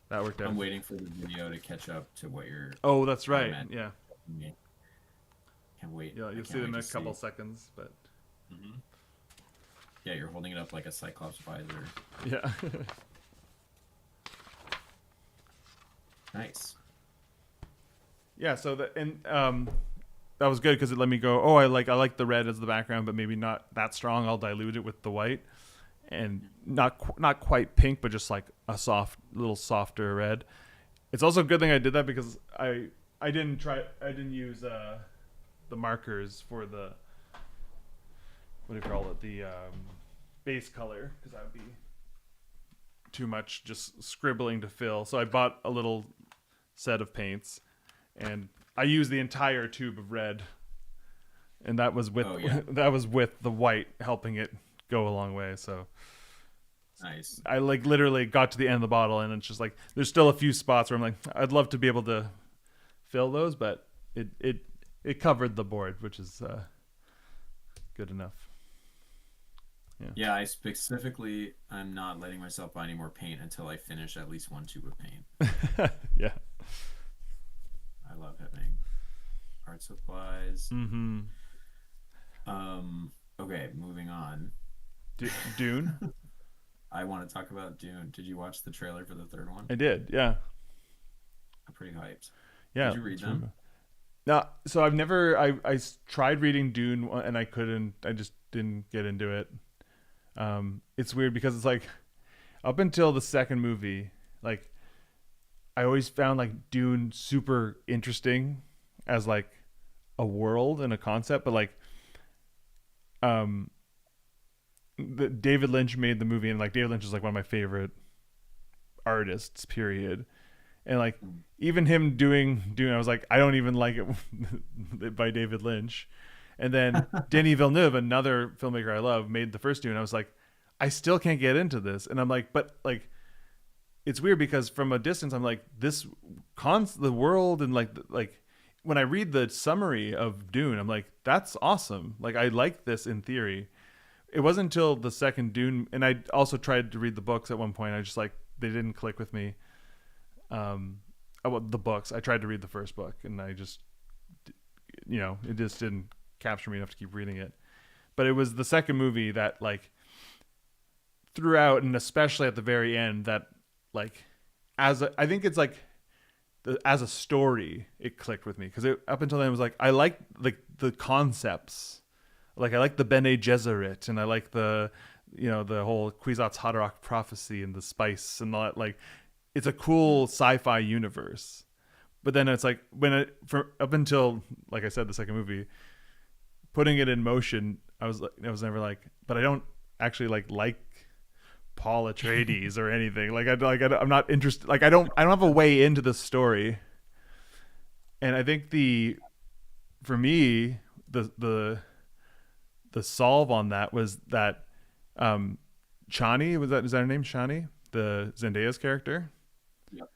that worked out. I'm waiting for the video to catch up to what you're. Oh, that's right. Yeah. Can't wait. Yeah, you'll see them in a couple seconds, but. Mm-hmm. Yeah, you're holding it up like a Cyclops visor. Yeah. Nice. Yeah. So that was good because it let me go. Oh, I like the red as the background, but maybe not that strong. I'll dilute it with the white, and not quite pink, but just like a little softer red. It's also a good thing I did that because I didn't use the markers for the, what do you call it, the base color, because that would be too much just scribbling to fill. So I bought a little set of paints, and I used the entire tube of red, and that was with that was with the white helping it go a long way. So Nice. I like literally got to the end of the bottle, and it's just like there's still a few spots where I'm like, I'd love to be able to fill those, but it covered the board, which is good enough. Yeah, I specifically, I'm not letting myself buy any more paint until I finish at least one tube of paint. Yeah. I love having art supplies. Mm-hmm. Okay, moving on. Dune. I want to talk about Dune. Did you watch the trailer for the third one? I did. Yeah. I'm pretty hyped. Yeah. Did you read them? No. So I've never. Tried reading Dune and I couldn't. I just didn't get into it. It's weird because it's like up until the second movie, like I always found like Dune super interesting as like a world and a concept, but like David Lynch made the movie, and like David Lynch is like one of my favorite artists, period. And like even him doing Dune, I was like, I don't even like it by David Lynch. And then Denis Villeneuve, another filmmaker I love, made the first Dune. I was like, I still can't get into this. And I'm like, but like, it's weird because from a distance, I'm like, the world, and like when I read the summary of Dune, I'm like, that's awesome. Like I like this in theory. It wasn't until the second Dune, and I also tried to read the books at one point. I just like, they didn't click with me. The books. I tried to read the first book, and I just, it just didn't capture me enough to keep reading it. But it was the second movie that like throughout, and especially at the very end, that like I think it's like as a story it clicked with me, because up until then it was like I like the concepts, like I like the Bene Gesserit, and I like the the whole Kwisatz Haderach prophecy and the spice and all that. Like it's a cool sci-fi universe. But then it's like up until, like I said, the second movie, putting it in motion, I was never like, but I don't actually like Paul Atreides or anything. I'm not interested. Like I don't have a way into the story. And I think for me the solve on that was that Chani, is that her name, Chani, the Zendaya's character? Yep.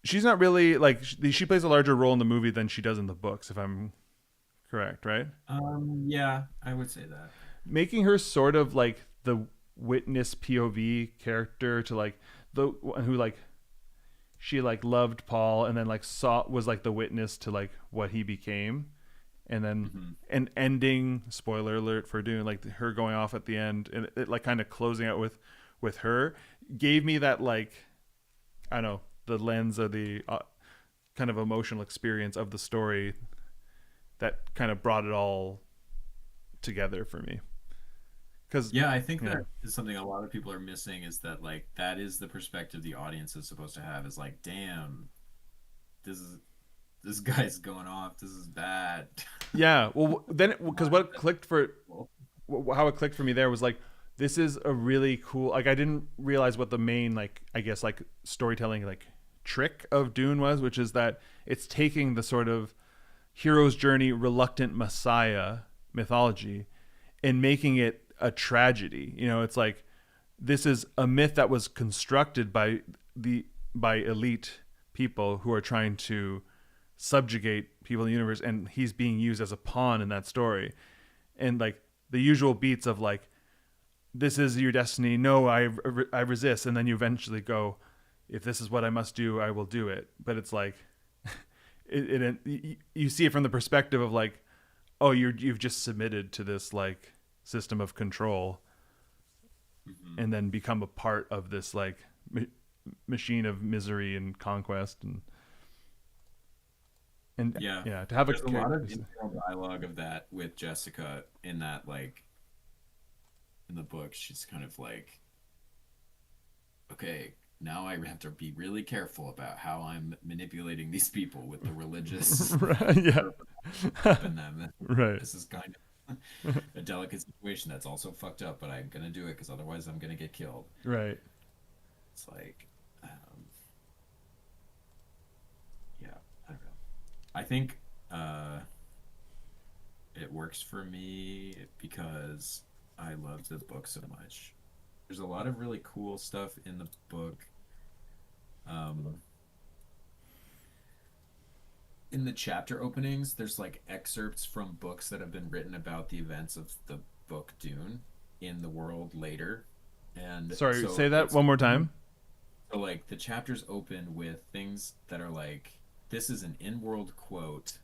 She's not really like, she plays a larger role in the movie than she does in the books, if I'm correct, right? Yeah, I would say that. Making her sort of like the witness POV character to like the who like she like loved Paul and then like was like the witness to like what he became, and then and ending, spoiler alert for Dune, like her going off at the end, and it like kind of closing out with her, gave me that like, I don't know, the lens of the kind of emotional experience of the story that kind of brought it all together for me. Because I think that is something a lot of people are missing, is that like that is the perspective the audience is supposed to have, is like, damn, this guy's going off, this is bad. Yeah, well then, because how it clicked for me there was like, this is a really cool, like I didn't realize what the main, like I guess like storytelling like trick of Dune was, which is that it's taking the sort of hero's journey, reluctant messiah mythology and making it a tragedy. It's like, this is a myth that was constructed by elite people who are trying to subjugate people in the universe, and he's being used as a pawn in that story. And like the usual beats of like, this is your destiny, no, I resist, and then you eventually go, if this is what I must do, I will do it. But it's like you see it from the perspective of like, oh, you've just submitted to this like system of control, and then become a part of this like machine of misery and conquest. And And Yeah. yeah, to have a There's a lot character. of internal dialogue of that with Jessica in that, like, in the book. She's kind of like, okay, now I have to be really careful about how I'm manipulating these people with the religious Right, yeah. purpose up in them. Right. This is kind of a delicate situation that's also fucked up, but I'm gonna do it because otherwise I'm gonna get killed. Right. It's like, yeah, I don't know. I think uh, it works for me because I love the book so much. There's a lot of really cool stuff in the book. Um, in the chapter openings, there's like excerpts from books that have been written about the events of the book Dune in the world later. And Sorry, so say that it's one more time. so like the chapters open with things that are like this is an in-world quote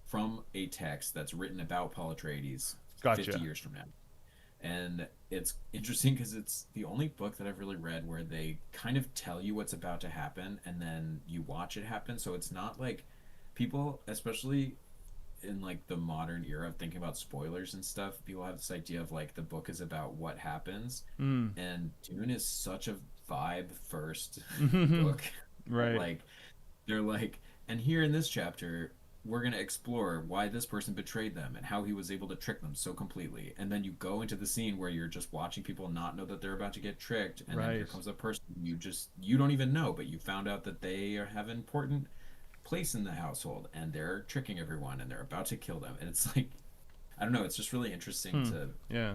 from a text that's written about Paul Atreides 50 Gotcha. years from now. And it's interesting because it's the only book that I've really read where they kind of tell you what's about to happen and then you watch it happen. So it's not like people, especially in like the modern era of thinking about spoilers and stuff, people have this idea of like the book is about what happens. Mm. And Dune is such a vibe first book. Right. Like they're like, and here in this chapter, we're going to explore why this person betrayed them and how he was able to trick them so completely. And then you go into the scene where you're just watching people not know that they're about to get tricked. And then here Right. comes a person you don't even know, but you found out that they have an important place in the household and they're tricking everyone and they're about to kill them. And it's like, I don't know, it's just really interesting Hmm. to Yeah.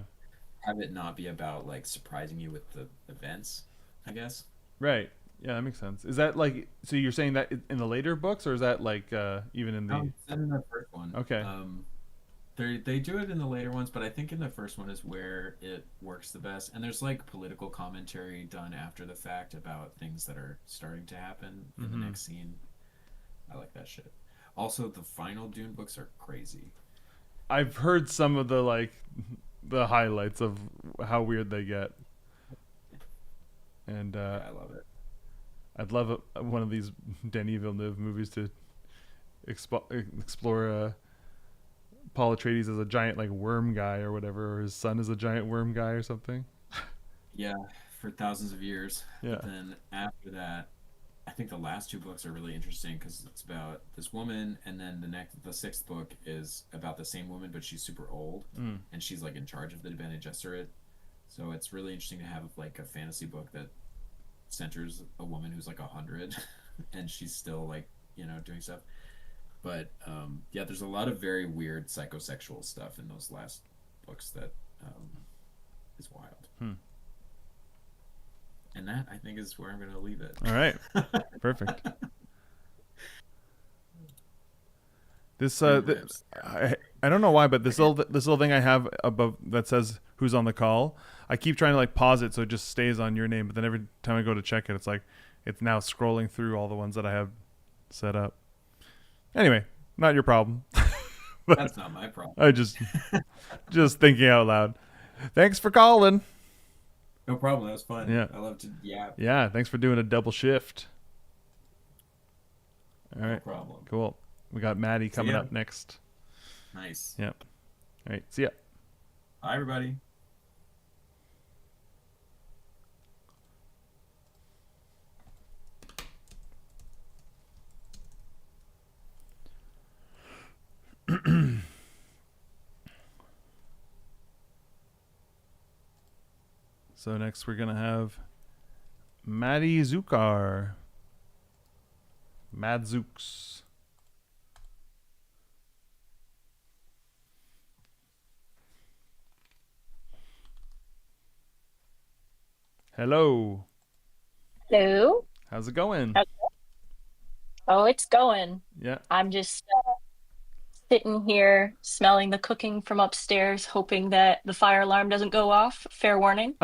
have it not be about like surprising you with the events, I guess. Right. Yeah, that makes sense. Is that like so you're saying that in the later books or is that like even in the It's in the first one. Okay. They do it in the later ones, but I think in the first one is where it works the best. And there's like political commentary done after the fact about things that are starting to happen in the Mhm. next scene. I like that shit. Also, the final Dune books are crazy. I've heard some of the like the highlights of how weird they get. And Yeah, I love it. I'd love one of these Denis Villeneuve movies to explore Paul Atreides as a giant like worm guy or whatever, or his son is a giant worm guy or something. Yeah, for thousands of years. Yeah. But then after that, I think the last two books are really interesting because it's about this woman, and then the sixth book is about the same woman, but she's super old, Mm. and she's like in charge of the Bene Gesserit. So it's really interesting to have like a fantasy book that centers a woman who's like 100, and she's still like doing stuff. But yeah, there's a lot of very weird psychosexual stuff in those last books that is wild. Hmm. And that I think is where I'm going to leave it. All right. Perfect. This I don't know why, but this little thing I have above that says who's on the call. I keep trying to like pause it so it just stays on your name, but then every time I go to check it, it's like it's now scrolling through all the ones that I have set up. Anyway, not your problem. But That's not my problem. I just thinking out loud. Thanks for calling. No problem. That was fun. Yeah. I love to. Yeah. Yeah, thanks for doing a double shift. All No right. problem. Cool. We got Maddie coming ya. up next. Nice. Yep. All right. See ya. Bye, everybody. So next we're gonna have Maddie Zukar. Mad Zooks. Hello. Hello. How's it going? Oh, it's going. Yeah. I'm just sitting here smelling the cooking from upstairs, hoping that the fire alarm doesn't go off. Fair warning.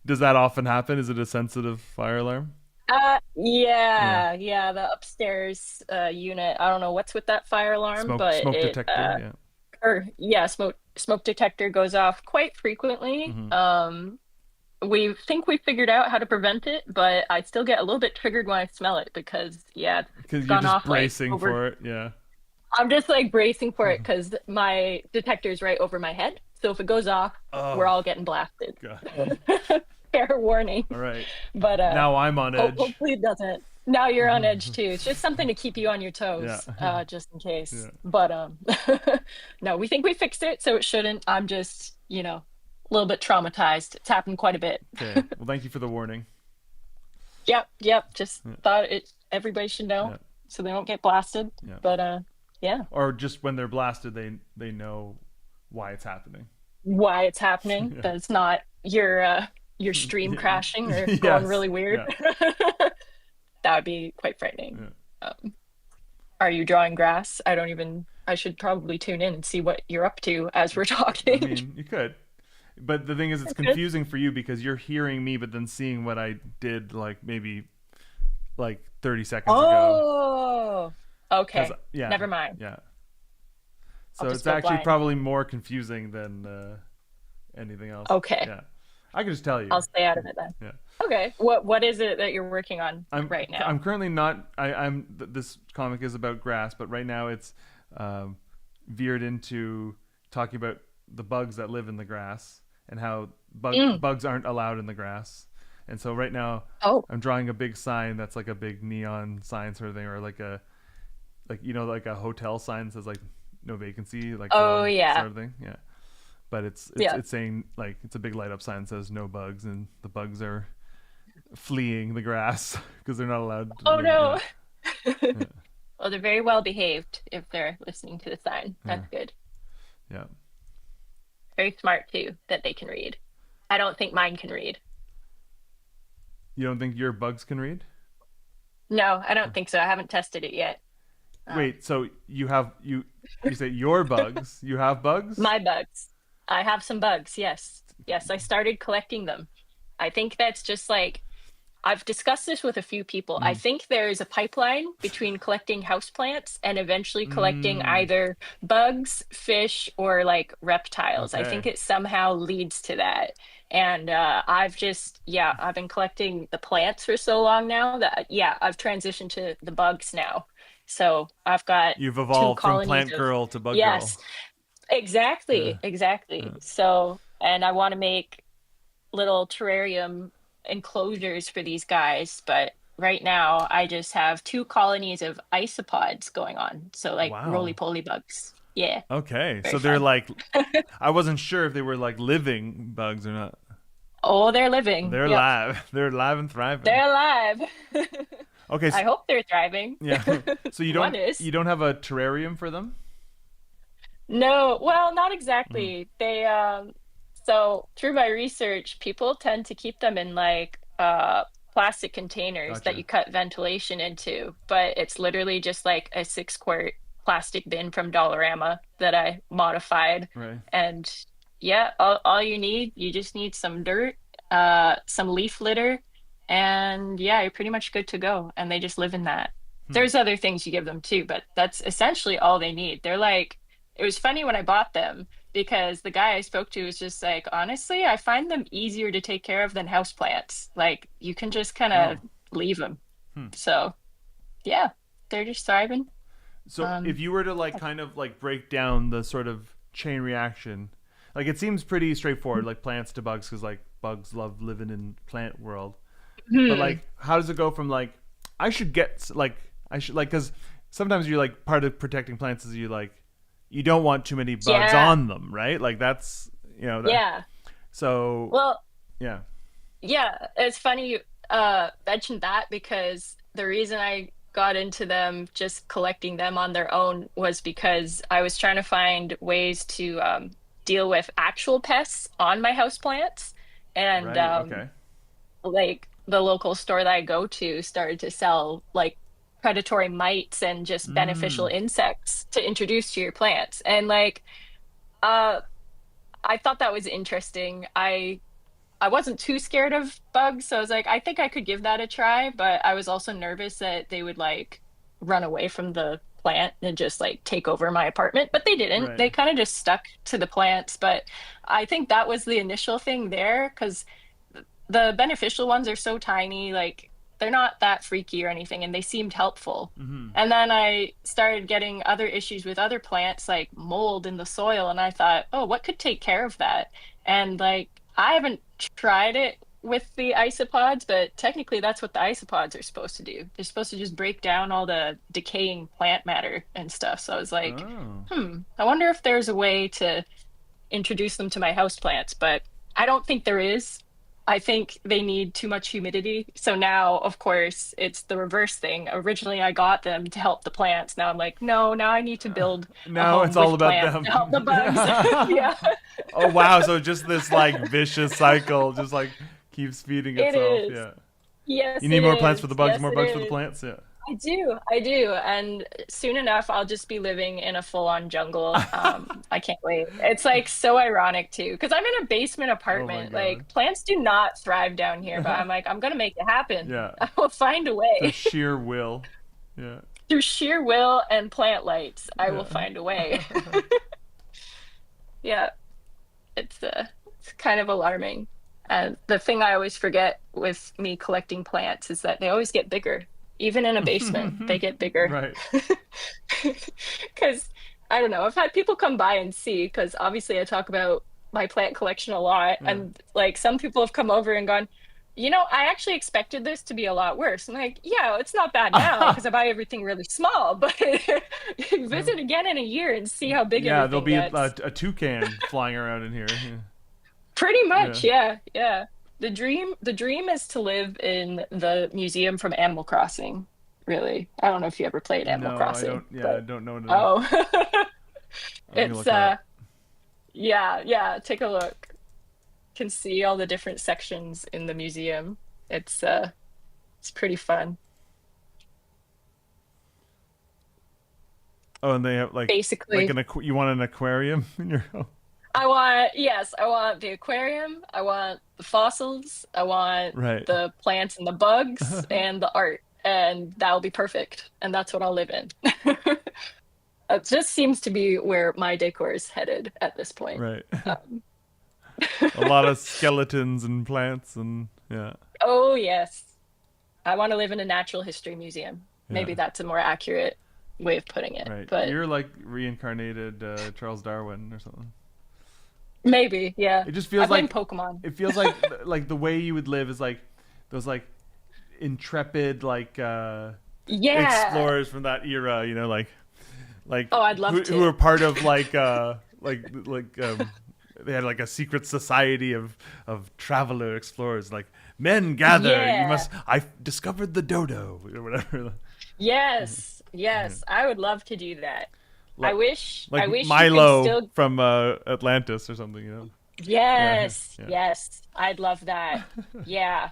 Does that often happen? Is it a sensitive fire alarm? Yeah. Yeah, the upstairs unit. I don't know what's with that fire alarm, but Smoke it detector. Yeah. or yeah, smoke detector goes off quite frequently. Hmm. we think we figured out how to prevent it, but I still get a little bit triggered when I smell it because yeah, it's Because you're gone just off like bracing over. for it. Yeah. I'm just like bracing for it because my detector's right over my head. So if it goes off, we're Oh all getting blasted. god. Fair warning. All right. But Now I'm on edge. hopefully it doesn't. Now you're on edge too. It's just something to keep you on your Yeah. toes, just in case. Yeah. But no, we think we fixed it, so it shouldn't. I'm just, a little bit traumatized. It's happened quite a bit. Okay. Well, thank you for the warning. Yep, yep. Just Yeah. thought it everybody should know Yeah. so they don't get blasted. Yeah. But yeah, Or just when they're blasted, they know why it's happening. why it's happening. Yeah. That it's not your stream crashing or going Yes. really weird. Yeah. That would be quite frightening. Yeah. Um, are you drawing grass? I should probably tune in and see what you're up to as we're I talking. mean, you could. But the thing is, it's Okay. confusing for you because you're hearing me, but then seeing what I did, like maybe like 30 seconds ago. Oh, Because okay. yeah, Never mind. yeah. I'll So just it's go actually blind. probably more confusing than anything else. Okay. Yeah, I can just tell you. I'll stay out of it then. Yeah, Okay. What is it that you're working on right now? I'm currently not. This comic is about grass, but right now it's um, veered into talking about the bugs that live in the grass and how Mm. bugs aren't allowed in the grass. And so right now Oh, I'm drawing a big sign that's like a big neon sign sort of thing, or like like a hotel sign that says like no vacancy, like oh sort yeah. of thing. Yeah, but Yeah. it's saying like it's a big light up sign that says no bugs, and the bugs are fleeing the grass because they're not allowed to Oh live. Yeah, no. yeah, Well, they're very well behaved if they're listening to the sign. yeah, That's good. yeah. Very smart too that they can read. I don't think mine can read. You don't think your bugs can read? No, I don't think so. I haven't tested it yet. Um, Wait, so you say your bugs? You have bugs? my bugs. I have some bugs. Yes. Yes, I started collecting them. I think that's just like I've discussed this with a few people. I Mm. think there is a pipeline between collecting houseplants and eventually collecting Mm. either bugs, fish, or like reptiles. I think Okay. it somehow leads to that. And yeah, I've been collecting the plants for so long now that, yeah, I've transitioned to the bugs now. So I've got You've two evolved from colonies plant of, girl to bug yes, girl. Yeah. exactly, Yeah. exactly. So, and I want to make little terrarium enclosures for these guys, but right now I just have two colonies of isopods going on. So like Wow. roly-poly bugs. Yeah, Okay. very So they're fun. like I wasn't sure if they were like living bugs or not. Oh, they're living. They're Yep. live. They're live and thriving. They're alive. Okay. I hope they're thriving. Yeah. So One is. you don't have a terrarium for them? No, well, not Mm. exactly. So through my research, people tend to keep them in like plastic containers that Gotcha. you cut ventilation into, but it's literally just like a 6 quart plastic bin from Dollarama that I modified. Right. And yeah, all you just need some dirt, some leaf litter, and yeah, you're pretty much good to go. And they just live in that. Hmm. There's other things you give them too, but that's essentially all they need. They're like, it was funny when I bought them because the guy I spoke to was just like, honestly, I find them easier to take care of than houseplants. Like you can just kind of Oh. leave them. Hmm. So yeah, they're just thriving. So if Um, you were to like kind of like break down the sort of chain reaction, like it seems pretty straightforward, like plants to bugs, because like bugs love living in plant world. But hmm, like, how does it go from like I should like because sometimes you're like part of protecting plants is you don't want too many bugs yeah, on them, right? Like that's that. yeah. So Well, yeah, yeah, it's funny you mentioned that because the reason I got into them just collecting them on their own was because I was trying to find ways to deal with actual pests on my houseplants. And right, okay. like the local store that I go to started to sell like predatory mites and just beneficial Mm, insects to introduce to your plants. And like uh I thought that was interesting. I wasn't too scared of bugs, so I was like, I think I could give that a try, but I was also nervous that they would like run away from the plant and just like take over my apartment, but they didn't. right. They kind of just stuck to the plants, but I think that was the initial thing there because the beneficial ones are so tiny, like they're not that freaky or anything, and they seemed helpful. Hmm. And then I started getting other issues with other plants, like mold in the soil, and I thought, oh, what could take care of that? And like I haven't tried it with the isopods, but technically that's what the isopods are supposed to do. They're supposed to just break down all the decaying plant matter and stuff. So I was like, Oh. I wonder if there's a way to introduce them to my houseplants, but I don't think there is. I think they need too much humidity. So now, of course, it's the reverse thing. Originally, I got them to help the plants. Now I'm like, no, now I need to build a Now home it's all with about plants to help the them. bugs. Yeah, Oh wow, so just this like vicious cycle just like keeps feeding it itself. is. Yeah. You Yes, need it more plants for is. the bugs, Yes, more it bugs for the is. plants. Yeah. I do. And soon enough, I'll just be living in a full-on jungle. I can't wait. It's like so ironic too, because I'm in a basement Oh my apartment. god. Like plants do not thrive down here, but I'm like, I'm gonna make it happen. Yeah. I will find a The way. sheer will. Yeah. Through sheer will and plant lights, I will Yeah. find a way. Yeah, it's kind of alarming. And the thing I always forget with me collecting plants is that they always get bigger. Even in a basement, they get bigger. Right. Because I don't know, I've had people come by and see, because obviously I talk about my plant collection a lot, Yeah. and like some people have come over and gone, I actually expected this to be a lot worse. I'm like, yeah, it's not bad now because I buy everything really small, but visit again in a year and see how big Yeah, there'll everything be gets. a toucan flying around in here. Pretty Yeah. much, yeah, yeah. The dream is to live in the museum from Animal Crossing, really. I don't know if you ever played Animal No, I Crossing, don't. Yeah, I but don't know enough. oh, I'm gonna it's look it up. yeah, yeah, take a look. Can see all the different sections in the museum. It's pretty fun. Oh, and they have like Basically, you want an aquarium in your home? I want the aquarium, I want the fossils, I want Right. the plants and the bugs and the art, and that'll be perfect. And that's what I'll live in. It just seems to be where my decor is headed at this point. Right. Um, A lot of skeletons and plants and yeah. oh, yes. I want to live in a natural history museum. Maybe Yeah. that's a more accurate way of putting it, Right. but You're like reincarnated Charles Darwin or something. maybe, yeah. It just I feels blame like Pokemon. it feels like the way you would live is like those like intrepid like Yeah. explorers from that era, like Oh, I'd love who to. are part of like they had like a secret society of traveler explorers like men gather you Yeah. must I discovered the dodo or whatever. Yes. Yeah. Yes. I would love to do that. I like, wish I like wish you could Milo still. from Atlantis or something. Yeah, Yes, yeah. yes, I'd love that. Yeah,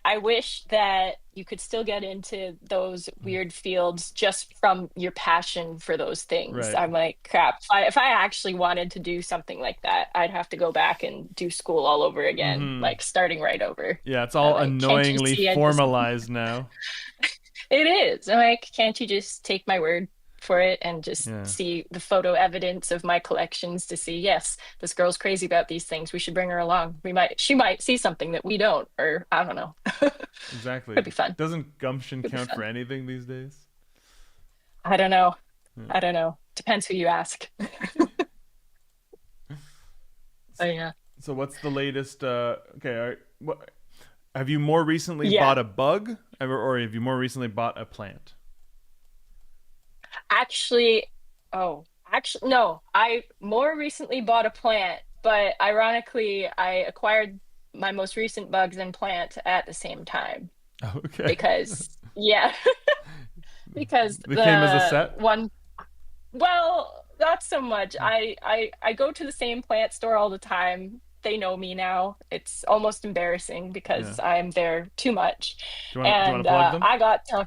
I wish that you could still get into those weird fields just from your passion for those things. Right. I'm like, crap, if I actually wanted to do something like that, I'd have to go back and do school all over again, Hmm. like starting right over. Yeah, it's I'm all like, can't you annoyingly see? I just, formalized now. it is. I'm like, can't you just take my word for it and just Yeah, see the photo evidence of my collections to see, yes, this girl's crazy about these things. We should bring her along. She might see something that we don't, or I don't know. exactly. Could be fun. Doesn't gumption Could be count for fun. anything these days? I don't know. Yeah. I don't know. Depends who you ask. Oh yeah. So what's the latest? Okay, what have you more recently Yeah. bought a bug, or have you more recently bought a plant? Actually, oh, actually, no. I more recently bought a plant, but ironically, I acquired my most recent bugs and plant at the same time Oh, okay. because, yeah, because They came as a the set. one, well, not so much. I go to the same plant store all the time. They know me now. It's almost embarrassing Yeah. because I'm there too much. Do you want to And plug them?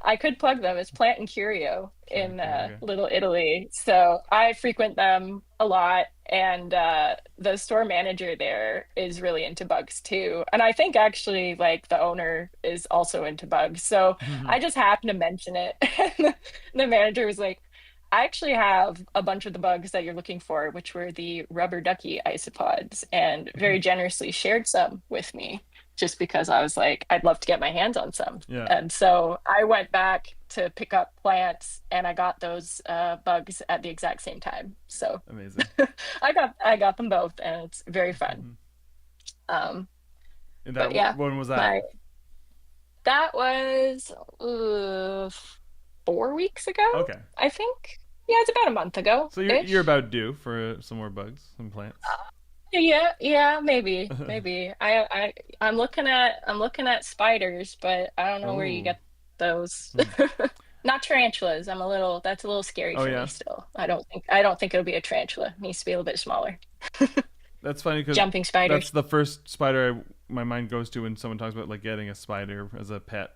I could plug them. It's Plant and Curio in Okay. Little Italy. So I frequent them a lot. And the store manager there is really into bugs too. And I think actually, like, the owner is also into bugs. So I just happened to mention it. And the manager was like, I actually have a bunch of the bugs that you're looking for, which were the rubber ducky isopods, and very generously shared some with me just because I was like, I'd love to get my hands on some. Yeah, And so I went back to pick up plants and I got those bugs at the exact same time. So amazing. I got them both and it's very fun. Hmm. Um, And but yeah, when was that? my that was 4 weeks ago, Okay, I think. Yeah, it's about a month ago so you're ish. about due for some more bugs, some plants. Yeah, yeah, maybe. I'm looking at spiders, but I don't know where you Oh, get those. hmm. Not tarantulas. That's a little scary Oh for me yeah. still. I don't think it'll be a tarantula. It needs to be a little bit smaller. That's funny because Jumping that's spiders. the first spider my mind goes to when someone talks about like getting a spider as a pet.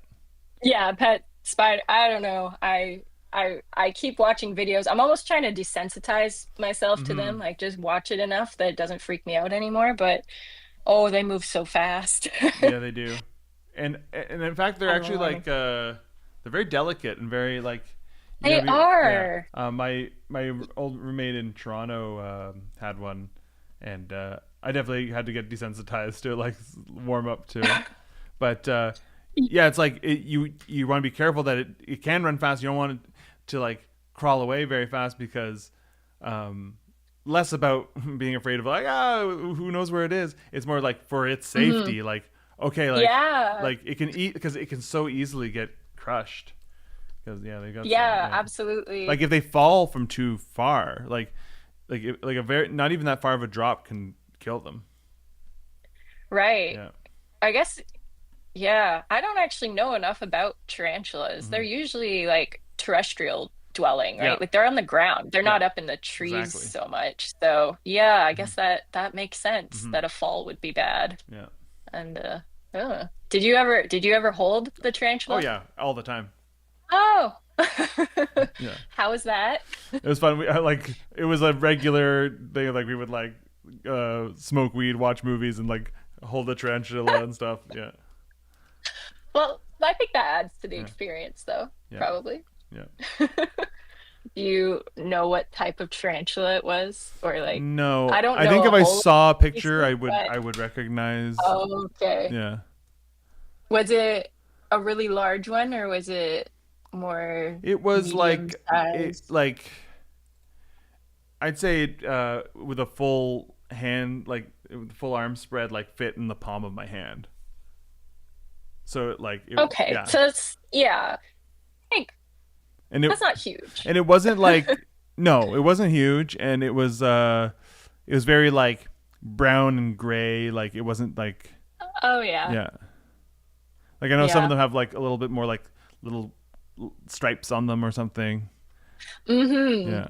Yeah, pet spider. I don't know. I keep watching videos. I'm almost trying to desensitize myself to them, Hmm. like just watch it enough that it doesn't freak me out anymore, but oh, they move so fast. Yeah, they do, and in fact, they're Kind of actually like alarming. they're very delicate and very like you gotta They be yeah. are. My old roommate in Toronto had one, and I definitely had to get desensitized to like warm up to it. But yeah, it's like you want to be careful that it can run fast. You don't want it to like crawl away very fast because um, less about being afraid of like who knows where it is. It's more like for its Hmm. safety. Like okay, Yeah. like it can eat because it can so easily get crushed. Because yeah, they got some Yeah, yeah. Like absolutely. if they fall from too far, like a very not even that far of a drop can kill them. Right. Yeah. I guess, yeah. I don't actually know enough about tarantulas. They're Hmm. usually like terrestrial dwelling, Yeah. right? Like they're on the ground. They're Yeah. not up in the trees Exactly. so much. So, yeah, I Hmm. guess that makes sense Hmm. that a fall would be bad. Yeah. And did you ever hold the Oh tarantula? yeah, all the time. Oh. Yeah. How was that? It was fun. Like it was a regular thing. Like we would like smoke weed, watch movies, and like hold the tarantula and stuff. Yeah, Well, I think that adds to the yeah, experience though, yeah, probably. yeah. Do you know what type of tarantula it was? Or like, No, I don't I know think a if I whole saw a picture, species, but I would recognize. okay. Yeah, Was it a really large one or was it more it was medium like it size? like I'd say it, with a full hand, like with the full arm spread, like fit in the palm of my hand. So Okay, yeah, so it's yeah, I think and that's not huge. it wasn't like no, it wasn't huge, and it was very like brown and gray. Like it wasn't like Oh yeah. yeah, like I know some of Yeah. them have like a little bit more like little stripes on them or something. Mm-hmm. Yeah.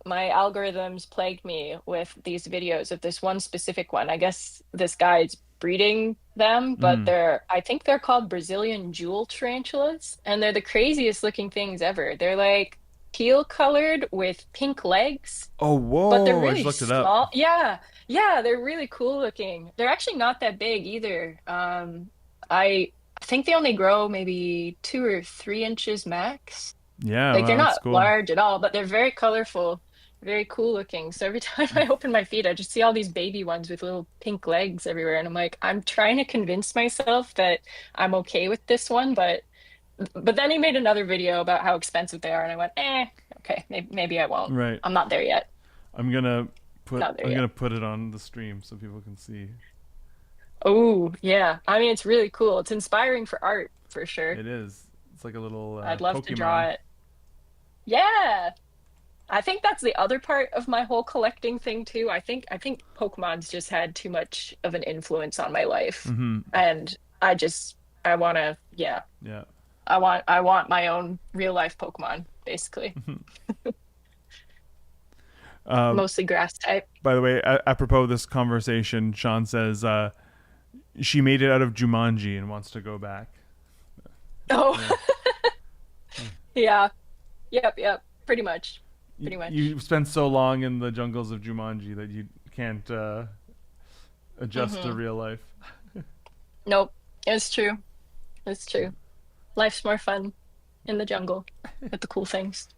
My algorithms plagued me with these videos of this one specific one. I guess this guy's breeding them, but Mm. I think they're called Brazilian jewel tarantulas, and they're the craziest looking things ever. They're like teal colored with pink legs, Oh but they're whoa! I just really looked it up. small. Yeah, yeah, they're really cool looking. They're actually not that big either. I think they only grow maybe 2 or 3 inches max. Yeah, Like they're wow, that's not cool. large at all, but they're very colorful, very cool looking. So every time I open my feed, I just see all these baby ones with little pink legs everywhere. And I'm like, I'm trying to convince myself that I'm okay with this one, but then he made another video about how expensive they are, and I went, okay, maybe I won't. Right. I'm not there yet. I'm gonna Not there I'm yet. gonna put it on the stream so people can see. Oh, yeah. I mean, it's really cool. It's inspiring for art for sure. It is. It's like a little I'd love to Pokemon. draw it. Yeah. I think that's the other part of my whole collecting thing too. I think Pokemon's just had too much of an influence on my life. Mm-hmm. And I want to yeah, Yeah. I want my own real life Pokemon basically. Um, Mostly grass type. by the way, apropos of this conversation, Sean says she made it out of Jumanji and wants to go back. Oh, Yeah. yeah. Yep. Pretty much. Pretty much. You spent so long in the jungles of Jumanji that you can't adjust to Hmm. real life. Nope. It's true. It's true. Life's more fun. in the jungle with the cool things.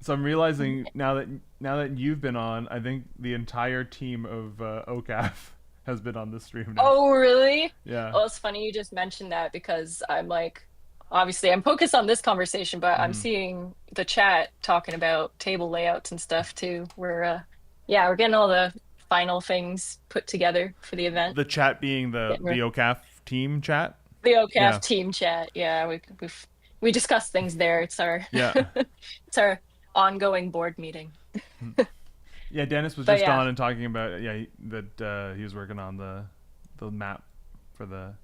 So I'm realizing now that you've been on, I think the entire team of OCAF has been on this stream now. Oh, really? Yeah. Well, it's funny you just mentioned that because I'm like, obviously, I'm focused on this conversation, but I'm hmm seeing the chat talking about table layouts and stuff too. Yeah, we're getting all the final things put together for the event. The chat being the Getting the OCAF team chat. the OCAF Yeah. team chat. Yeah, we discuss things there. It's our Yeah. it's our ongoing board meeting. Yeah. Dennis was But just yeah, on and talking about that he was working on the map for the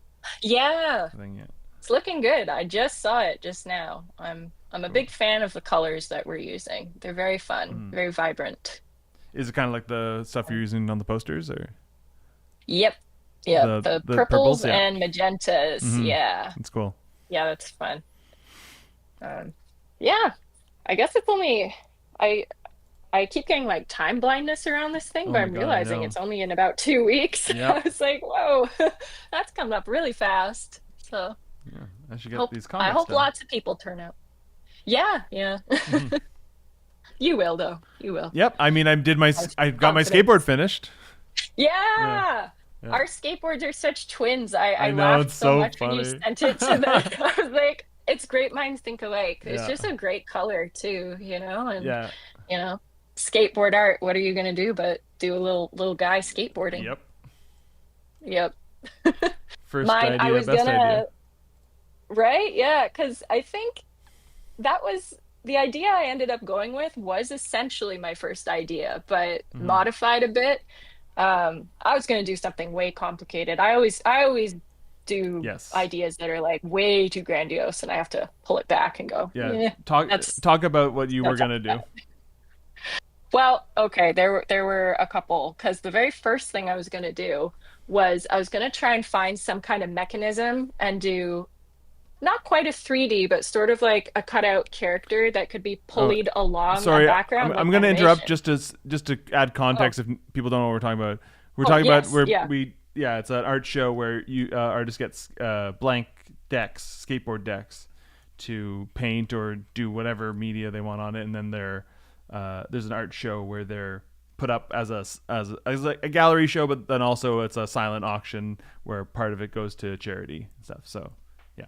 yeah, thing. Yeah. it's looking good. I just saw it just now. I'm a Cool. big fan of the colors that we're using. They're very fun, Mm. very vibrant. Is it kind of like the stuff you're using on the posters, or Yep. Yep. The the purples purples? Yeah. and magentas. hmm Yeah. It's cool. Yeah, that's fun. Um, yeah. I guess it's only I I keep getting like time blindness around this thing, Oh but my I'm god, I realizing know. it's only in about 2 weeks. I Yep. was like, whoa, that's coming up really fast. So Yeah. I should get hope these I comics hope done. lots of people turn out. Yeah, yeah. hmm You will though. You will. Yep. I mean, I have I got my skateboard confidence. finished. Yeah. Yeah. Yeah. Our skateboards are such twins. I I know, it's laughed so so much when you funny. sent it to the I was like, it's great minds think alike. It's Yeah. just a great color too, and Yeah. you know, skateboard art, what are you gonna do but do a little guy skateboarding? Yep. Yep. First Mine, I idea, was best idea. gonna, right? Yeah, because I think that was the idea I ended up going with was essentially my first idea, but hmm modified a bit. I was going to do something way complicated. I always do Yes. ideas that are like way too grandiose, and I have to pull it back and go, Yeah. yeah, Talk that's talk about what you no were time gonna for do. that. Well, okay, there were a couple because the very first thing I was going to do was I was going to try and find some kind of mechanism and do not quite a 3D, but sort of like a cutout character that could be Oh, pulleyed along a sorry. background like I'm gonna interrupt animation. just to add Oh, context if people don't know what we're talking about. We're oh talking about yes, where yeah. we yeah, it's an art show where you artist gets blank decks, skateboard decks, to paint or do whatever media they want on it, and then there's an art show where they're put up as like a gallery show, but then also it's a silent auction where part of it goes to charity and stuff. So yeah,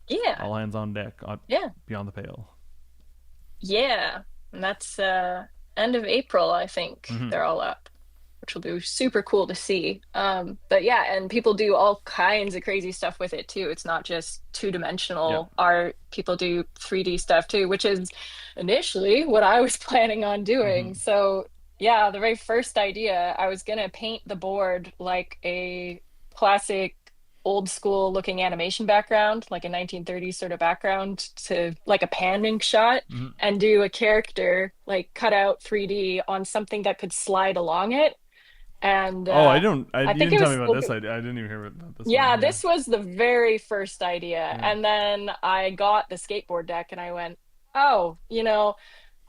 Yeah. all hands on deck on Yeah. Beyond the Pale. Yeah. And that's end of April, I think hmm they're all up, which will be super cool to see. But yeah, and people do all kinds of crazy stuff with it too. It's not just Yep. two-dimensional art. People do 3D stuff too, which is initially what I was planning on doing. hmm So yeah, the very first idea, I was gonna paint the board like a classic old school looking animation background, like a 1930s sort of background to like a panning shot hmm and do a character like cut out 3D on something that could slide along it. And Oh, I don't. I You think didn't it tell was me about still this idea. I didn't even hear about this one. yeah, Yeah. this was the very first idea. Yeah. And then I got the skateboard deck and I went, oh,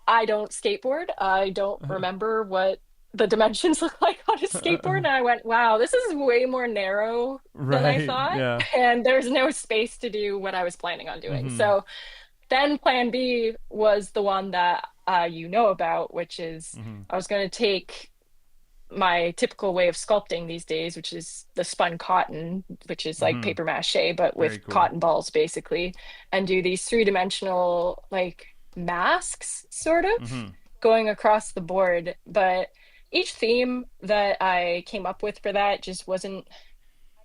I don't skateboard. I don't remember what the dimensions look like on a skateboard. And I went, wow, this is way more narrow than I Right. thought. Yeah. And there's no space to do what I was planning on doing. hmm So then plan B was the one that you know about, which is hmm I was going to take my typical way of sculpting these days, which is the spun cotton, which is like hmm paper mache, but Very with cool. cotton balls basically, and do these three-dimensional like masks sort of hmm going across the board. But each theme that I came up with for that just wasn't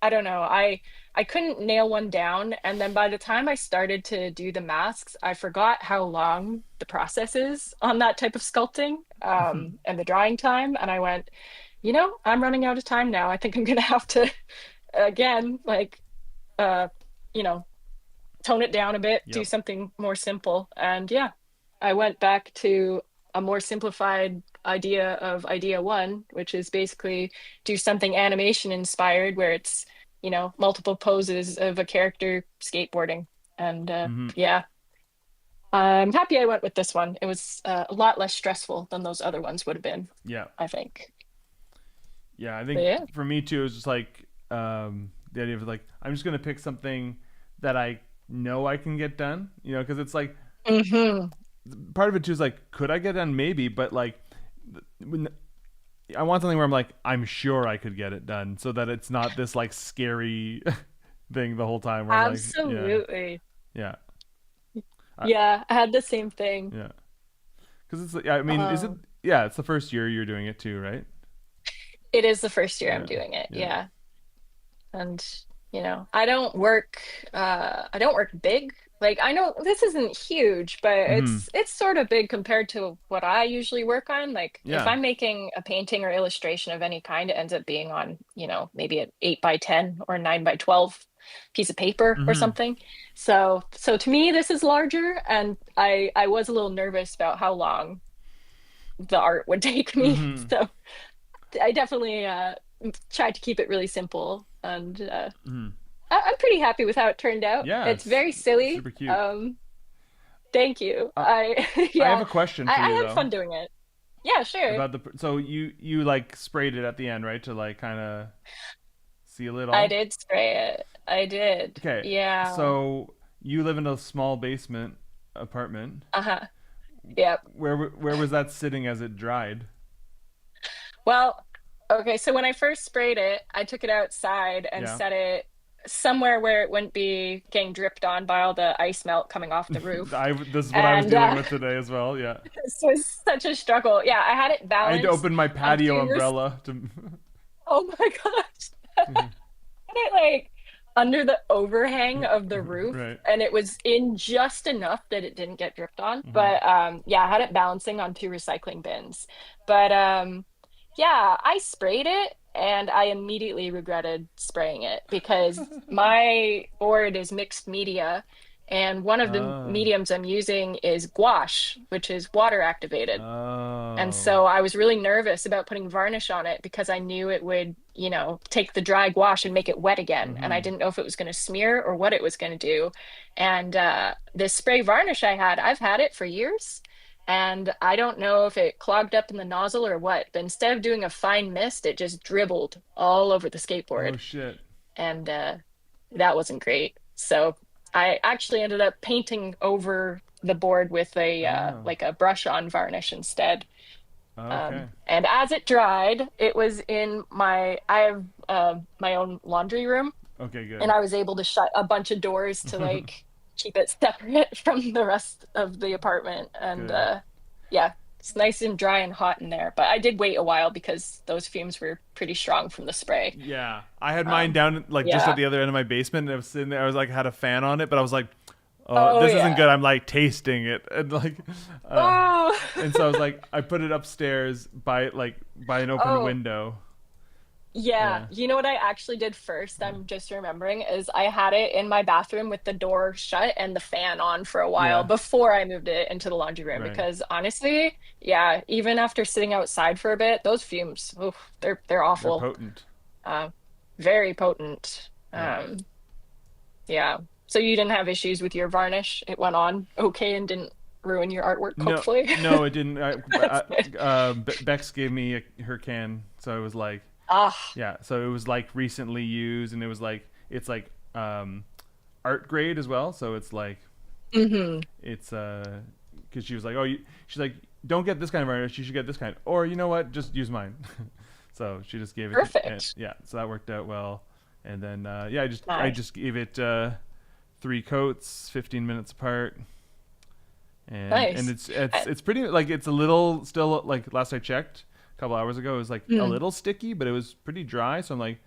I don't know. I couldn't nail one down, and then by the time I started to do the masks, I forgot how long the process is on that type of sculpting, and the drying time, and I went, I'm running out of time now. I think I'm gonna have to again, like, uh, you know, tone it down a bit, do Yep. something more simple, and yeah, I went back to a more simplified idea of idea one, which is basically do something animation inspired where it's, multiple poses of a character skateboarding. And hmm yeah, I'm happy I went with this one. It was a lot less stressful than those other ones would have been, Yeah. I think. Yeah. I But think yeah. for me too, it was just like the idea of like I'm just gonna pick something that I know I can get done. You know, because it's like Hmm. part of it too is like, could I get done? Maybe, but like, when I want something where I'm like, I'm sure I could get it done, so that it's not this like scary thing the whole time where I'm like, yeah, Absolutely. yeah, I, Yeah, I had the same thing. yeah, because it's. I mean, is it? Um, Yeah, it's the first year you're doing it too, right? it is the first year I'm Yeah, doing it. yeah. Yeah. And I don't work big. Like I know this isn't huge, but Hmm. it's sort of big compared to what I usually work on. Like if Yeah. I'm making a painting or illustration of any kind, it ends up being on, maybe an 8 by 10 or 9 by 12 piece of paper or Hmm. something. So to me this is larger, and I was a little nervous about how long the art would take me. Hmm. So I definitely tried to keep it really simple, and Hmm. I'm pretty happy with how it turned out. Yeah, It's it's very silly. super cute. Thank you. Uh, I I have yeah, a question for I you had though fun doing it. Yeah, sure. about the. So you like sprayed it at the end, right, to like kind of seal it I all. did spray it. I did. Okay, Yeah. so you live in a small basement apartment. Uh-huh. Yep. Where was that sitting as it dried? Well, okay, so when I first sprayed it, I took it outside and Yeah. set it somewhere where it wouldn't be getting dripped on by all the ice melt coming off the roof. I this is what I was And dealing with today as well. Yeah. this was such a struggle. Yeah, I had it I had to balanced open my on patio two. umbrella to. Oh my gosh. Had it like under the overhang of the roof, Right. and it was in just enough that it didn't get dripped on. Hmm. But yeah, I had it balancing on two recycling bins. But yeah, I sprayed it and I immediately regretted spraying it because my board is mixed media, and one of the Oh. mediums I'm using is gouache, which is water activated. And Oh. so I was really nervous about putting varnish on it because I knew it would, take the dry gouache and make it wet again. And I Hmm. didn't know if it was going to smear or what it was going to do. And this spray varnish I had, I've had it for years. And I don't know if it clogged up in the nozzle or what, but instead of doing a fine mist, it just dribbled all over the Oh skateboard. shit. And that wasn't great. So I actually ended up painting over the board with a Oh. like a brush on varnish instead. Okay. And as it dried, it was in I have my own laundry room, Okay. and Good. I was able to shut a bunch of doors to like keep it separate from the rest of the apartment. And Good. yeah, it's nice and dry and hot in there. But I did wait a while because those fumes were pretty strong from the spray. Yeah, I had mine Um, down like just at yeah. the other end of my basement, and I was sitting there. I was like, had a fan on it, but I was like, "Oh, Oh this isn't yeah. good." I'm like tasting it, and like, uh, Oh. and so I was like, I put it upstairs by an open Oh. window. Yeah, Yeah, you know what I actually did first, I'm just remembering, is I had it in my bathroom with the door shut and the fan on for a while yeah, before I moved it into the laundry room right. because honestly, yeah, even after sitting outside for a bit, those fumes, oof, they're They're awful. potent. Uh, very potent. Yeah. Yeah. So you didn't have issues with your varnish. It went on okay and didn't ruin your artwork, No, hopefully. no, it didn't. That's good. Bex gave me her can, so it was like, Ah, yeah, so it was like recently used, and it was like it's like art grade as well, so it's like mm-hmm. it's because she was like, she's like, don't get this kind of varnish, you should get this kind, or you know what, just use mine. So she just gave it to, and Perfect. yeah, so that worked out well. And then yeah, I Nice. just gave it 3 coats, 15 minutes apart, and Nice. it's Uh, it's pretty like it's a little still like last I checked a couple hours ago it was like a mm, little sticky, but it was pretty dry. So I'm like,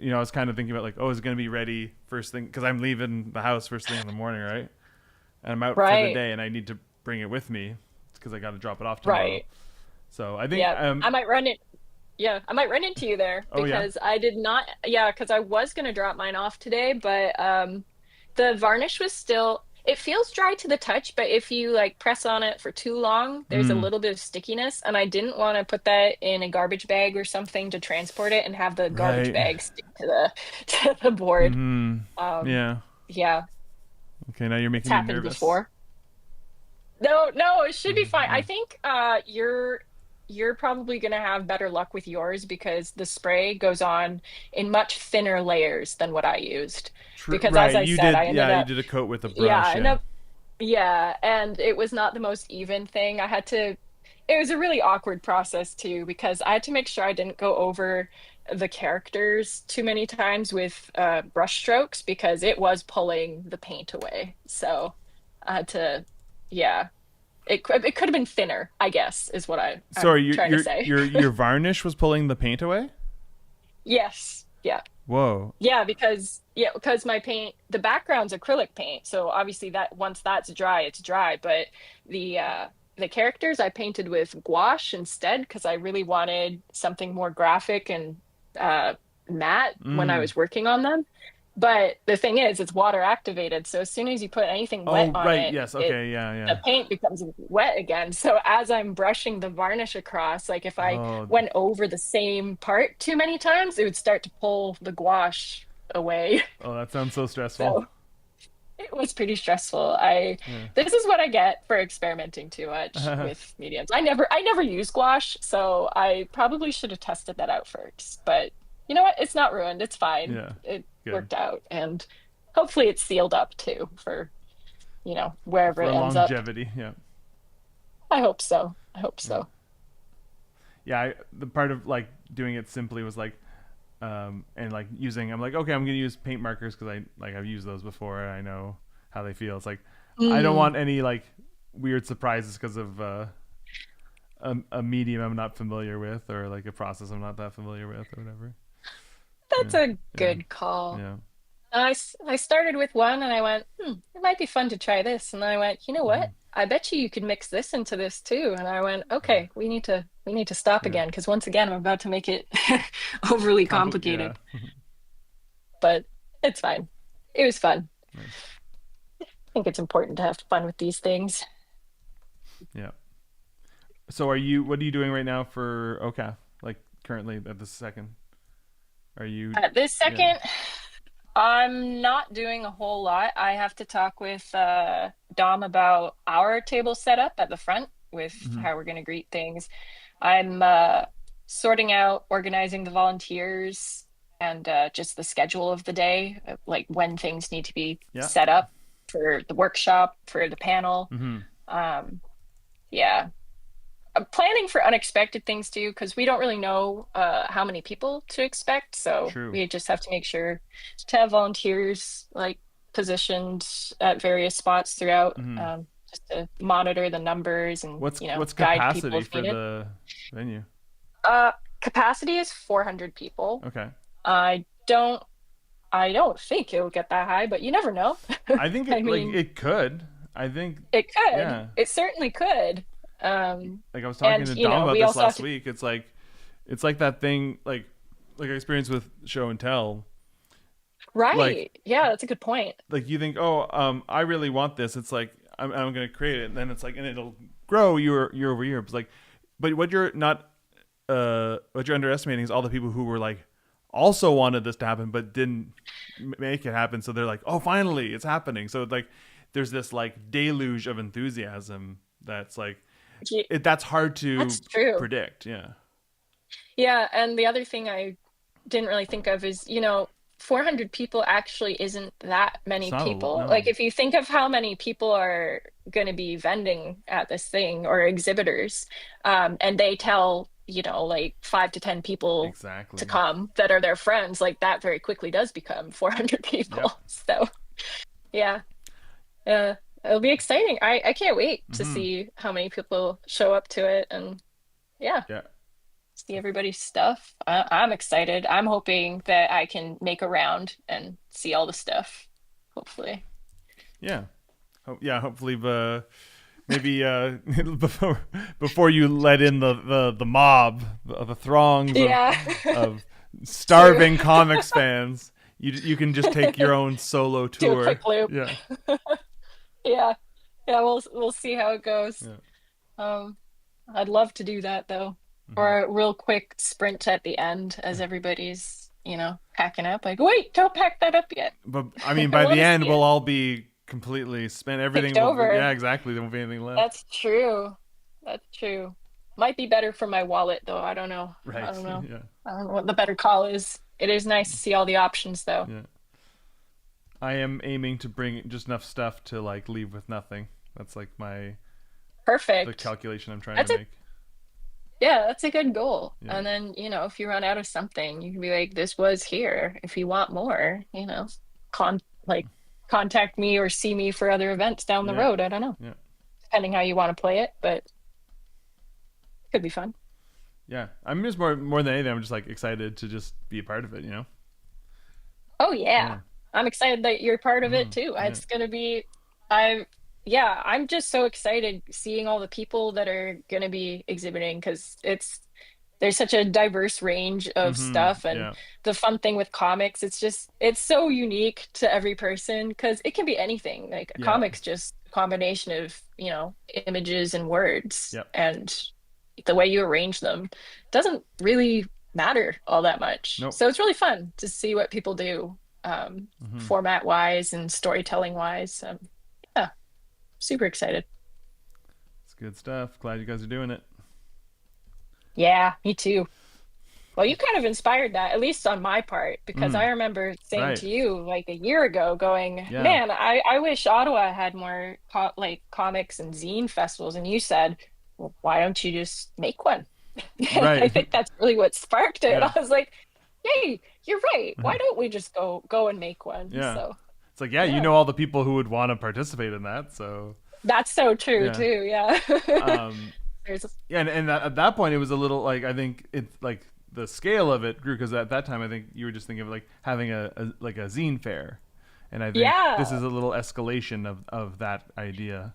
I was kind of thinking about like, oh, is it gonna be ready first thing, because I'm leaving the house first thing in the morning, right? And I'm out for the right. day, and I need to bring it with me because I got to drop it off tomorrow. Right. So I think Yeah, I might run it. Yeah, I might run into you there oh yeah, because I did not. Yeah, because I was gonna drop mine off today, but the varnish was still. It feels dry to the touch, but if you like press on it for too long, there's a mm, little bit of stickiness, and I didn't want to put that in a garbage bag or something to transport it and have the garbage right, bag stick to the to the board. mm, Um, yeah. yeah, Okay, now you're it's making me happened nervous. before. No, no, it should be fine. I Mm-hmm. think you're. you're probably going to have better luck with yours because the spray goes on in much thinner layers than what I used. True. Because as Right. I You said, did. I ended Yeah. You up, did a coat with a yeah, brush. Yeah. yeah, and it was not the most even thing. It was a really awkward process too, because I had to make sure I didn't go over the characters too many times with brush strokes because it was pulling the paint away. So I had to, yeah, it could have been thinner, I guess, is what I'm Sorry. Your trying to your say. your your varnish was pulling the paint away. Yes, yeah. Whoa. Because my paint, the background's acrylic paint, so obviously that once that's dry, it's dry. But the characters I painted with gouache instead because I really wanted something more graphic and uh, matte when I Mm. was working on them. But the thing is, it's water activated, so as soon as you put anything wet Oh, on right. it, Yes. it Okay. Yeah. the Yeah. paint becomes wet again. So as I'm brushing the varnish across, like if I Oh. went over the same part too many times, it would start to pull the gouache away. Oh, that sounds so stressful. So it was pretty stressful. I Yeah. This is what I get for experimenting too much with mediums. I never use gouache, so I probably should have tested that out first. But you know what? It's not ruined. It's fine. Yeah. It Good. worked out, and hopefully it's sealed up too for, wherever For it ends up. longevity. Yeah. I hope so. I hope Yeah. so. Yeah. The part of like doing it simply was like, and like using. I'm like, okay, I'm gonna use paint markers because I've used those before. And I know how they feel. It's like I don't Mm. want any like weird surprises because of a medium I'm not familiar with or like a process I'm not that familiar with or whatever. That's Yeah. a Yeah. good call. Yeah. I started with one and I went, it might be fun to try this. And then I went, you know Hmm. what? I bet you could mix this into this too. And I went, okay, we need to stop Yeah. again because once again I'm about to make it overly Yeah. complicated. But it's fine. It was fun. Nice. I think it's important to have fun with these things. Yeah. So are you? What are you doing right now for OCAF? Like currently at this second? Are you? At this Yeah. second, I'm not doing a whole lot. I have to talk with Dom about our table setup at the front with Hmm. how we're going to greet things. I'm sorting out, organizing the volunteers and just the schedule of the day, like when things need to be Yeah. set up for the workshop, for the panel. Hmm. Um, yeah, I'm planning for unexpected things too, because we don't really know how many people to expect. So True. we just have to make sure to have volunteers like positioned at various spots throughout, Hmm. just to monitor the numbers and, What's guide people capacity if for needed. the venue? Uh, Capacity is 400 people. Okay. I don't, I don't think it'll get that high, but you never know. I think I like mean, it could. I think it could. yeah. It certainly could. Um, Like I was talking and to Dom about we this also have last to. week. It's like that thing like I experienced with show and tell. Like Right. Yeah, that's a good point. like you think, oh, I really want this. It's like I'm gonna create it, and then it's like, and it'll grow year over year. It's like, but what you're underestimating is all the people who were like also wanted this to happen but didn't make it happen. So they're like, oh, finally, it's happening. So like, there's this like deluge of enthusiasm that's like Ye- that's hard to That's true. predict. Yeah, Yeah, and the other thing I didn't really think of is, 400 people actually isn't that it's many not a lot. people. No, Like, if you think of how many people are going to be vending at this thing or exhibitors, and they tell, like 5 to 10 people to exactly. come that are their friends, like that very quickly does become 400 Yep. people. So, yeah, it'll be exciting. I can't wait to Hmm. see how many people show up to it and yeah, Yeah. see everybody's stuff. I'm excited. I'm hoping that I can make a round and see all the stuff. Hopefully. Yeah. Yeah. Hopefully, maybe before you let in the mob, the throngs Yeah, of true. starving comics fans, you can just take your own solo Do a tour. quick loop. Yeah. Yeah. Yeah, we'll see how it goes. Yeah. Um, I'd love to do that though. Hmm. Or a real quick sprint at the end as everybody's, packing up. Like, wait, don't pack that up yet. But I mean, I by want the to end, see we'll it. all be completely spent. Picked Everything will. Yeah, over. exactly. There won't be anything left. That's true. That's true. Might be better for my wallet though. I don't know. I Right. don't know. Yeah. I don't know what the better call is. It is nice to see all the options though. Yeah. I am aiming to bring just enough stuff to like leave with nothing. That's like the Perfect. calculation I'm trying to That's a make. Yeah, that's a good goal. Yeah. And then, if you run out of something, you can be like, this was here. If you want more, con like contact me or see me for other events down the Yeah. road. I don't know, Yeah. depending how you want to play it, but could be fun. Yeah. I'm just more than anything, I'm just like excited to just be a part of it. Oh yeah. Yeah. I'm excited that you're part of it Mm, too. yeah. It's gonna be I Yeah, I'm just so excited seeing all the people that are gonna be exhibiting because there's such a diverse range of Mm-hmm. stuff, and Yeah. the fun thing with comics, it's so unique to every person because it can be anything. Like a Yeah. comic's just a combination of, images and words, Yep. and the way you arrange them doesn't really matter all that much. Nope. So it's really fun to see what people do, Mm-hmm. format wise and storytelling wise. Yeah, super excited. It's good stuff. Glad you guys are doing it. Yeah, me too. Well, you kind of inspired that, at least on my part, because I Mm, remember saying right. to you like a year ago, going, Yeah. "Man, I wish Ottawa had more comics and zine festivals." And you said, "Well, why don't you just make one?" And I Right. think that's really what sparked it. Yeah. I was like, "Hey, you're right. Why don't we just go and make one?" Yeah. So, It's like, yeah, you yeah, know all the people who would want to participate in that, so that's so true yeah. too. Yeah. Um, There's yeah, and at that point, it was a little like I think it's like the scale of it grew because at that time I think you were just thinking of like having like a zine fair, and I think this Yeah. is a little escalation of that idea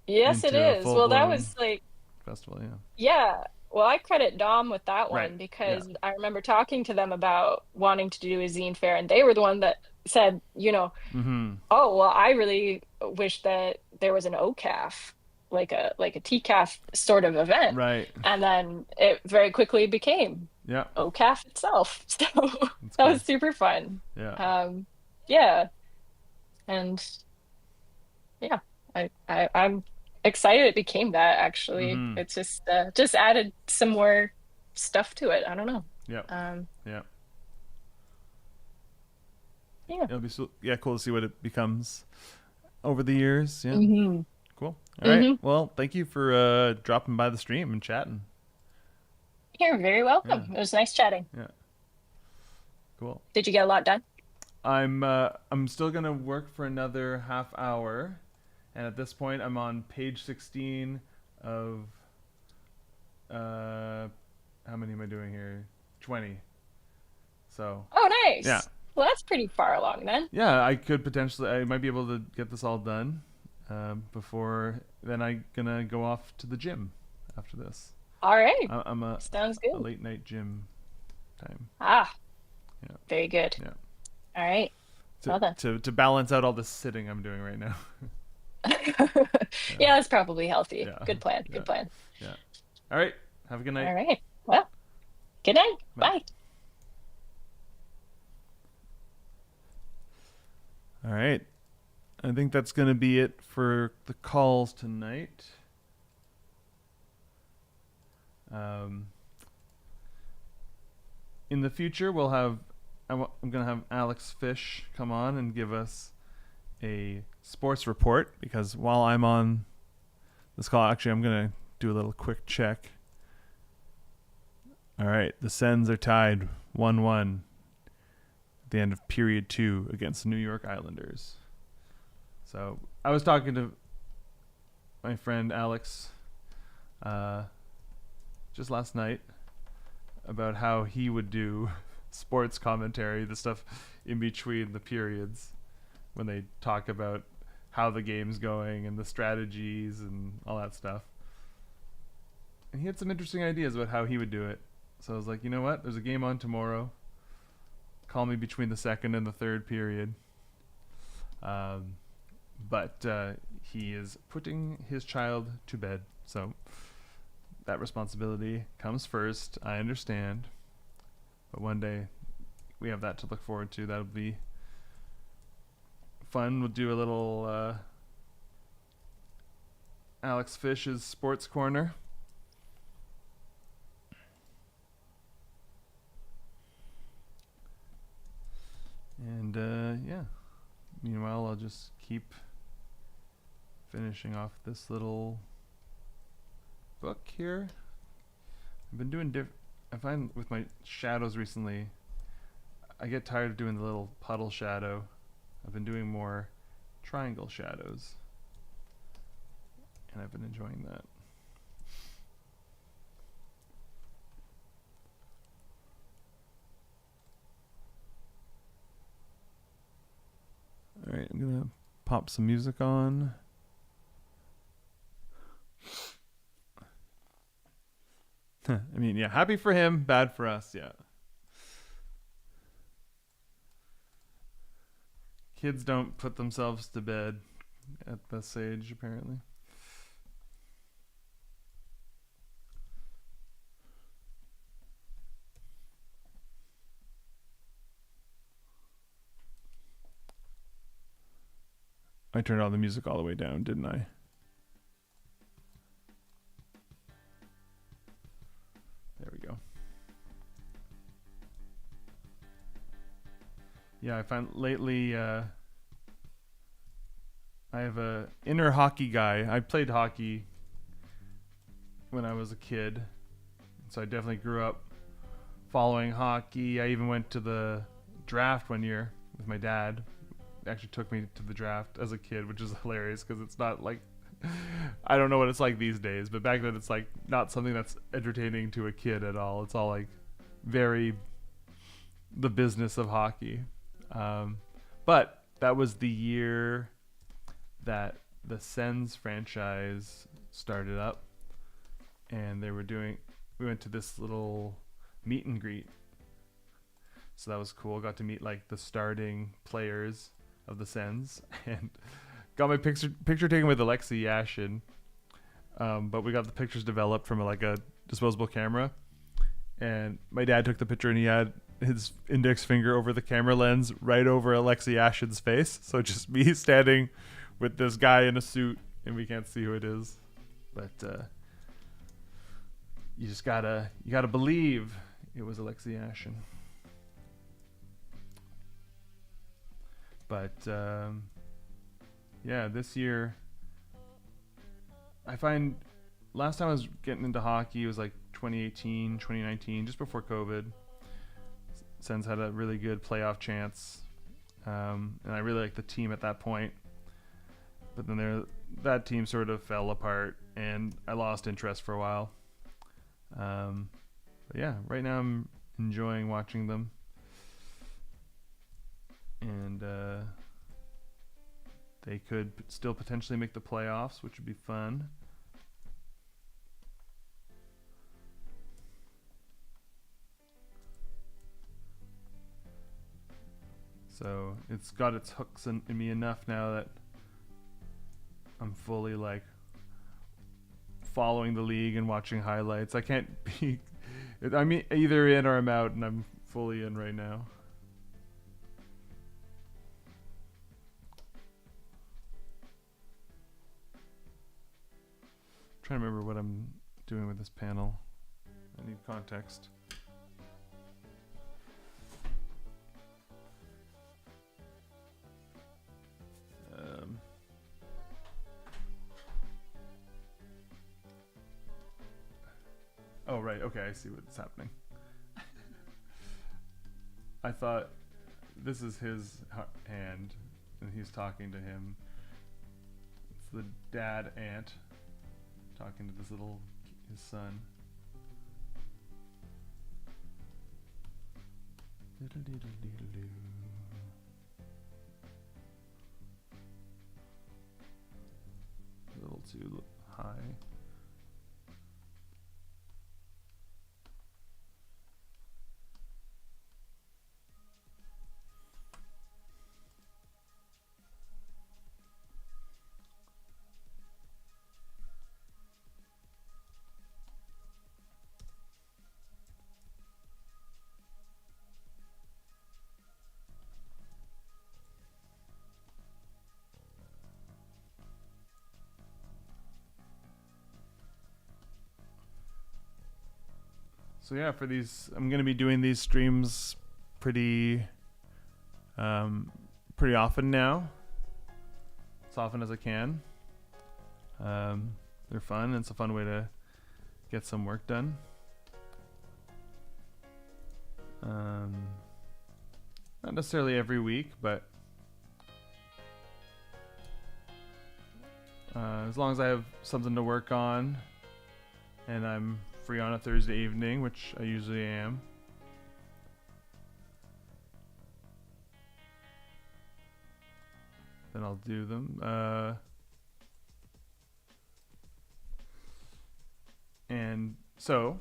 Yes, it into a is. full Well, that blown was like festival. Yeah. Yeah. Well, I credit Dom with that Right. one Yeah. because I remember talking to them about wanting to do a zine fair, and they were the one that said, Mm-hmm. oh, well, I really wish that there was an OCAF, like a TCAF sort of event. Right. And then it very quickly became Yeah. OCAF itself. So That's that cool. was super fun. Yeah. Yeah. And yeah, I'm excited it became that actually. Mm-hmm. It's just added some more stuff to it. I don't know. Yeah. Um, Yeah. yeah. It'll be cool to see what it becomes over the years. Yeah. Hmm. Cool. All right. Hmm. Well, thank you for dropping by the stream and chatting. You're very Yeah. welcome. It was nice chatting. Yeah. Cool. Did you get a lot done? I'm still gonna work for another half hour, and at this point I'm on page 16 of how many am I doing here? 20. So Oh, yeah, nice. Well, that's pretty far along then. yeah, I might be able to get this all done before then. I'm gonna go off to the gym after this. All right. I'm Sounds a good. late night gym time. Ah, Yeah, very good. yeah. All right. To Well then. to balance out all the sitting I'm doing right now. Yeah, Yeah, that's probably healthy. yeah, Good plan. yeah, Good plan. yeah. All right. Have a good night. All right. Well, good night. Bye. Bye. All right. I think that's going to be it for the calls tonight. Um, in the future, I'm going to have Alex Fish come on and give us a sports report because while I'm on this call, actually, I'm going to do a little quick check. All right. The Sens are tied 1-1 at the end of period 2 against the New York Islanders. So I was talking to my friend Alex just last night about how he would do sports commentary, the stuff in between the periods when they talk about how the game's going and the strategies and all that stuff. And he had some interesting ideas about how he would do it. So I was like, you know what? There's a game on tomorrow. Call me between the second and the third period. But he is putting his child to bed, so that responsibility comes first. I understand, but one day we have that to look forward to. That'll be fun. We'll do a little Alex Fish's Sports Corner. just keep finishing off this little book here. I've been doing I find with my shadows recently, I get tired of doing the little puddle shadow. I've been doing more triangle shadows, and I've been enjoying that. All right, I'm gonna pop some music on. I mean, yeah, happy for him, bad for us, yeah. Kids don't put themselves to bed at this age, apparently. I turned all the music all the way down, didn't I? There we go. Yeah, I find lately I have a inner hockey guy. I played hockey when I was a kid, so I definitely grew up following hockey. I even went to the draft one year with my dad. Actually took me to the draft as a kid, which is hilarious because it's not like I don't know what it's like these days, but back then it's like not something that's entertaining to a kid at all. It's all like very the business of hockey. But that was the year that the Sens franchise started up, and we went to this little meet and greet. So that was cool. Got to meet like the starting players of the Sens, and got my picture taken with Alexei Yashin. But we got the pictures developed from like a disposable camera, and my dad took the picture and he had his index finger over the camera lens right over Alexei Yashin's face. So just me standing with this guy in a suit, and we can't see who it is. But you gotta believe it was Alexei Yashin. But yeah, this year I find last time I was getting into hockey was like 2018, 2019, just before COVID. Sens had a really good playoff chance, and I really liked the team at that point. But then that team sort of fell apart, and I lost interest for a while. But yeah, right now I'm enjoying watching them. And they could still potentially make the playoffs, which would be fun. So it's got its hooks in me enough now that I'm fully like following the league and watching highlights. I can't be I'm either in or I'm out, and I'm fully in right now. Trying to remember what I'm doing with this panel. I need context. Oh, right. Okay, I see what's happening. I thought this is his hand, and he's talking to him. It's the dad ant talking to his son. A little too high. So yeah, for these, I'm gonna be doing these streams pretty often now. often as I can. They're fun, and it's a fun way to get some work done. Not necessarily every week, but as long as I have something to work on and I'm free on a Thursday evening, which I usually am, then I'll do them. And so,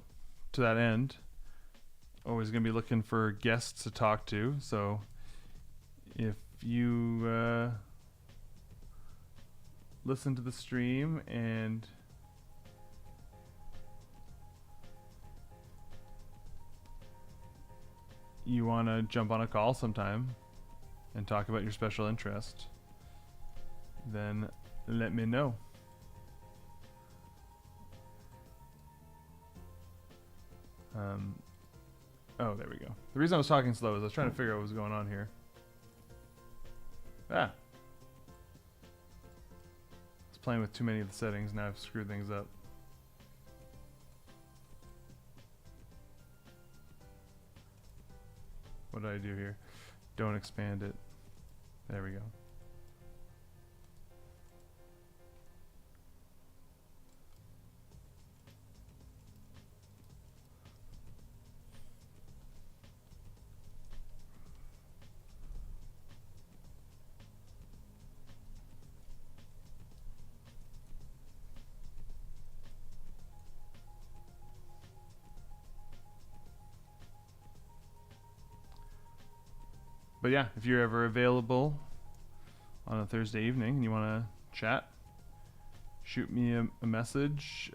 to that end, always going to be looking for guests to talk to. So, if you listen to the stream and you want to jump on a call sometime and talk about your special interest, then let me know. Oh, there we go. The reason I was talking slow is I was trying to figure out what was going on here. I was playing with too many of the settings, now I've screwed things up. What did I do here? Don't expand it. There we go. But yeah, if you're ever available on a Thursday evening and you want to chat, shoot me a message.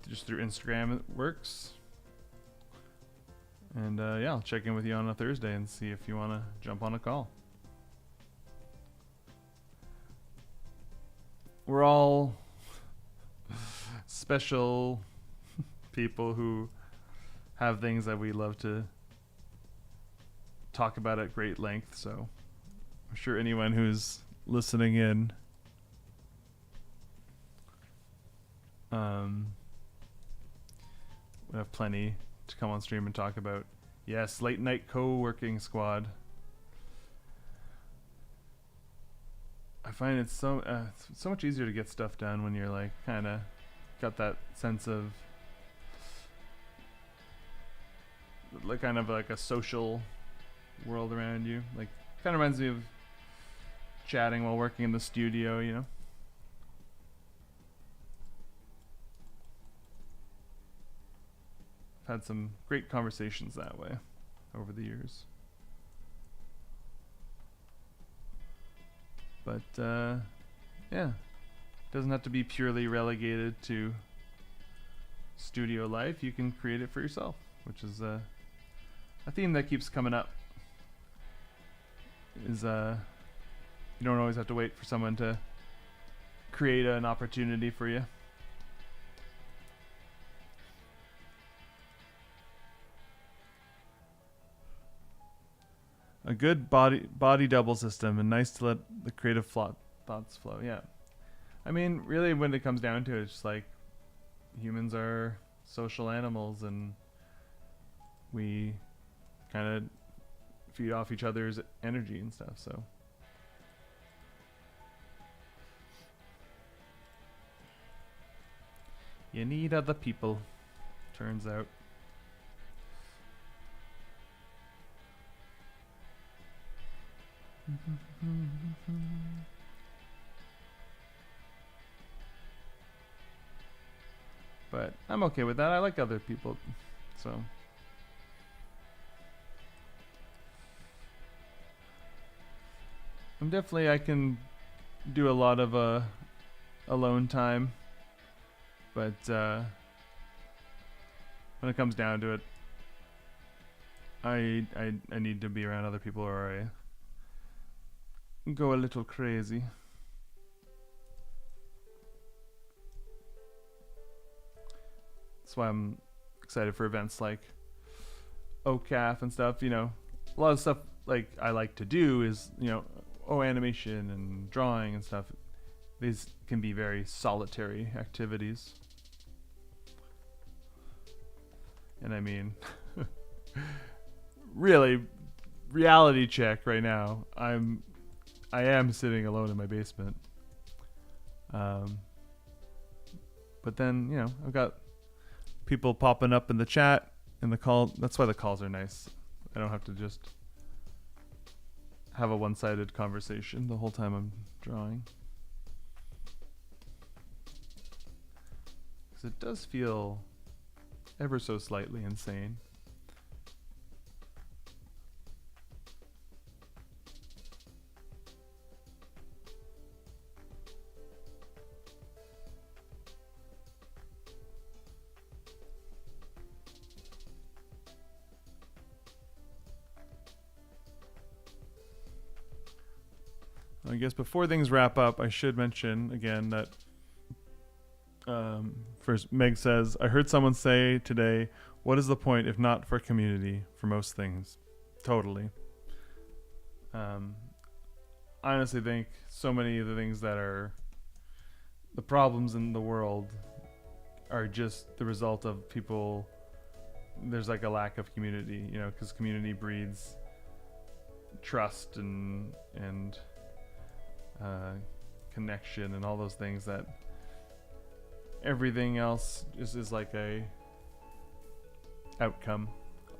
Just through Instagram it works. And yeah, I'll check in with you on a Thursday and see if you want to jump on a call. We're all special people who have things that we love to talk about at great length, so I'm sure anyone who's listening in would have plenty to come on stream and talk about. Yes, late night co-working squad. I find it's so much easier to get stuff done when you're like kind of got that sense of like kind of like a social world around you. Like kind of reminds me of chatting while working in the studio, you know. I've had some great conversations that way over the years. But yeah, doesn't have to be purely relegated to studio life. You can create it for yourself, which is a theme that keeps coming up. Is you don't always have to wait for someone to create an opportunity for you. A good body double system, and nice to let the creative thoughts flow. Yeah, I mean, really, when it comes down to it, it's just like humans are social animals, and we kind of feed off each other's energy and stuff. So you need other people, turns out. But I'm okay with that. I like other people, so I can do a lot of alone time, but when it comes down to it, I need to be around other people, or I go a little crazy. That's why I'm excited for events like OCAF and stuff, you know, a lot of stuff like I like to do is, you know, animation and drawing and stuff. These can be very solitary activities. And I mean, really, reality check right now. I am sitting alone in my basement. But then, you know, I've got people popping up in the chat and the call. That's why the calls are nice. I don't have to just have a one-sided conversation the whole time I'm drawing. Because it does feel ever so slightly insane. I guess before things wrap up, I should mention again that first Meg says, I heard someone say today, what is the point if not for community for most things? Totally. I honestly think so many of the things that are the problems in the world are just the result of people. There's like a lack of community, you know, because community breeds trust and connection and all those things that everything else is like a outcome.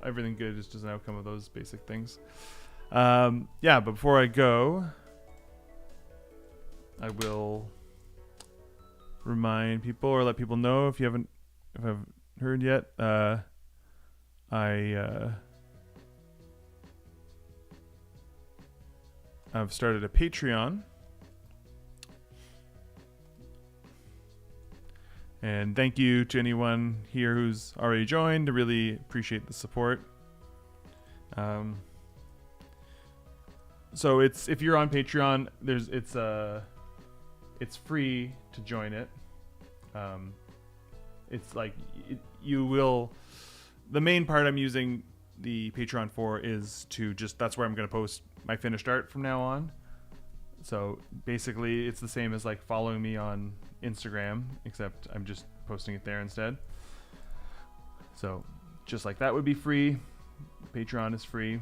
Everything good is just an outcome of those basic things. Yeah, but before I go, I will remind people or let people know if I've heard yet. I've started a Patreon. And thank you to anyone here who's already joined. I really appreciate the support. So if you're on Patreon, it's free to join it. It's like you will. The main part I'm using the Patreon for is to that's where I'm going to post my finished art from now on. So basically, it's the same as like following me on Instagram, except I'm just posting it there instead. So just like that would be free. Patreon is free.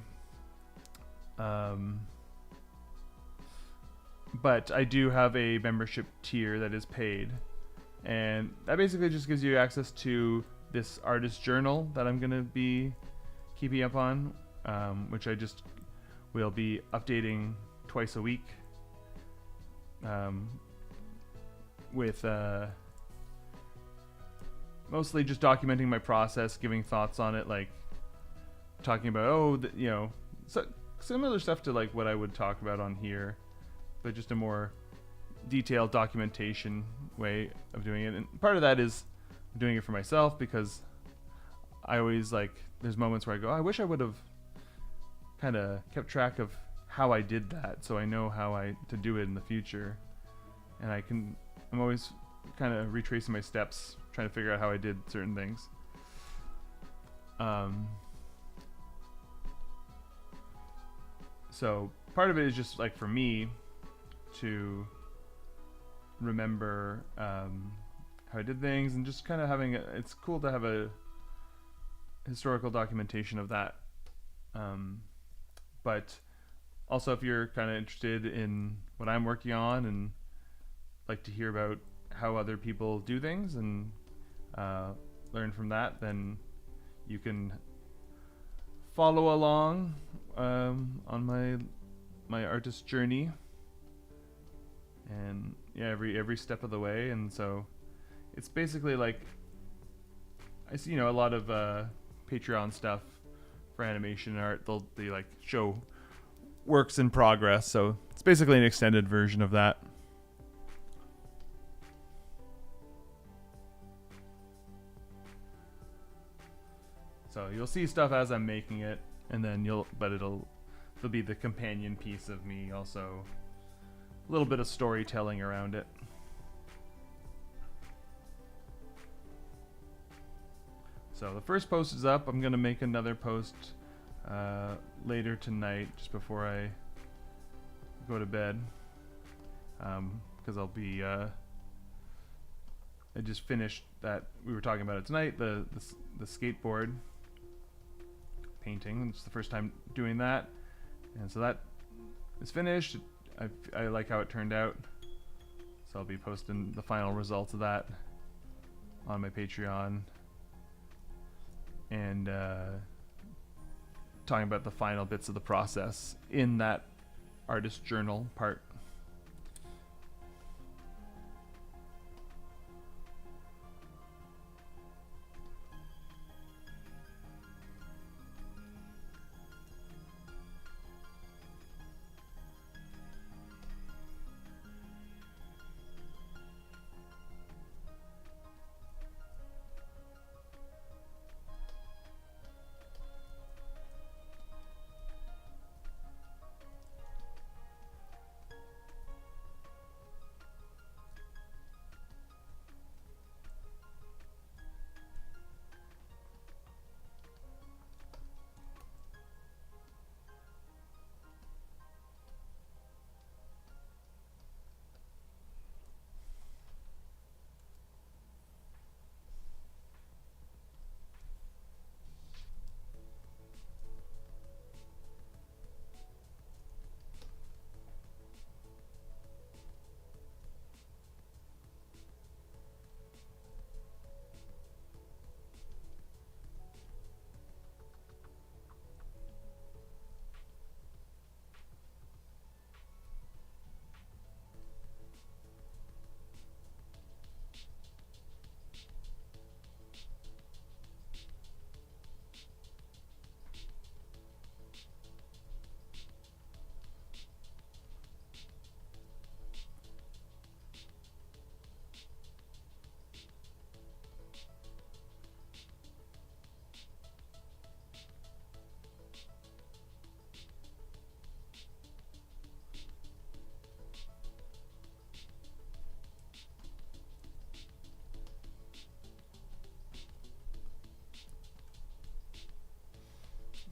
But I do have a membership tier that is paid, and that basically just gives you access to this artist journal that I'm gonna be keeping up on, which I just will be updating twice a week. With mostly just documenting my process, giving thoughts on it, like talking about similar stuff to like what I would talk about on here, but just a more detailed documentation way of doing it. And part of that is doing it for myself, because I always there's moments where I go, I wish I would have kind of kept track of how I did that, so I know to do it in the future. And I'm always kind of retracing my steps, trying to figure out how I did certain things. So part of it is just like for me to remember how I did things, and just kind of it's cool to have a historical documentation of that. But also, if you're kind of interested in what I'm working on and like to hear about how other people do things and learn from that, then you can follow along on my artist journey, and every step of the way. And so it's basically like I see a lot of Patreon stuff for animation and art. They like show works in progress, so it's basically an extended version of that. So you'll see stuff as I'm making it, and then there'll be the companion piece of me, also a little bit of storytelling around it. So the first post is up. I'm gonna make another post later tonight, just before I go to bed, because I'll be. I just finished that. We were talking about it tonight. The skateboard painting. It's the first time doing that, and so that is finished. I like how it turned out, so I'll be posting the final results of that on my Patreon, and talking about the final bits of the process in that artist journal part.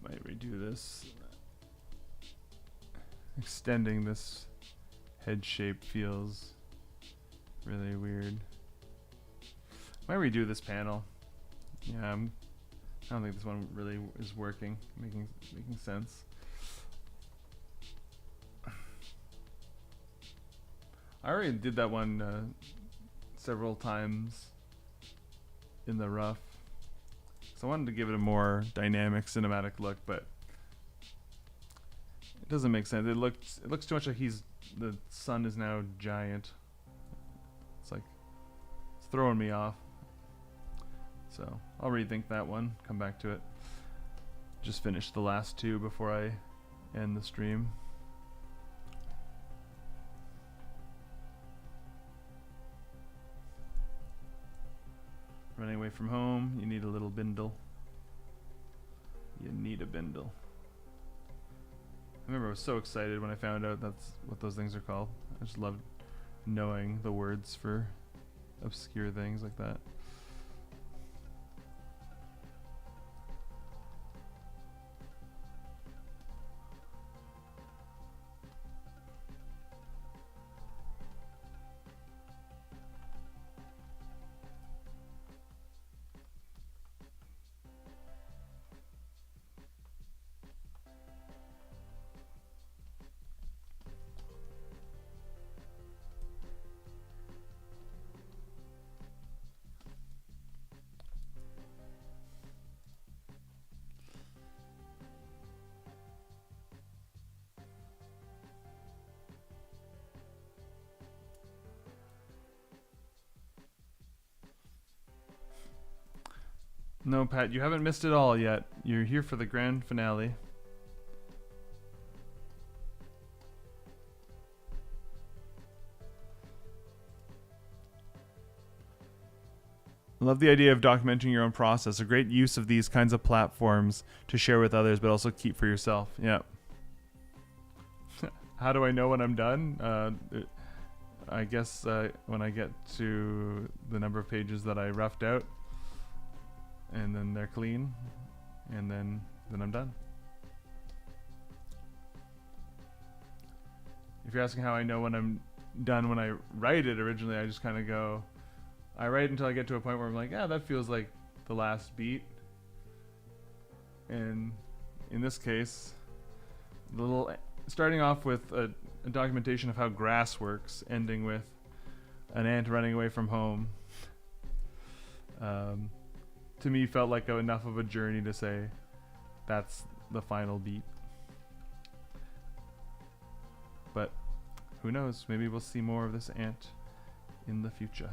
Might redo this. Extending this head shape feels really weird. Might redo this panel. Yeah, I don't think this one really is working, making sense. I already did that one several times in the rough. So I wanted to give it a more dynamic cinematic look, but it doesn't make sense. It looks too much like the sun is now giant. It's like it's throwing me off. So I'll rethink that one, come back to it. Just finish the last two before I end the stream. Running away from home, you need a little bindle. You need a bindle. I remember I was so excited when I found out that's what those things are called. I just loved knowing the words for obscure things like that. No, Pat, you haven't missed it all yet. You're here for the grand finale. I love the idea of documenting your own process. A great use of these kinds of platforms to share with others, but also keep for yourself. Yeah. How do I know when I'm done? I guess when I get to the number of pages that I roughed out, and then they're clean, and then I'm done. If you're asking how I know when I'm done when I write it originally, I just kind of go, I write until I get to a point where I'm like, yeah, that feels like the last beat. And in this case, starting off with a documentation of how grass works, ending with an ant running away from home, to me felt like enough of a journey to say that's the final beat. But who knows? Maybe we'll see more of this ant in the future.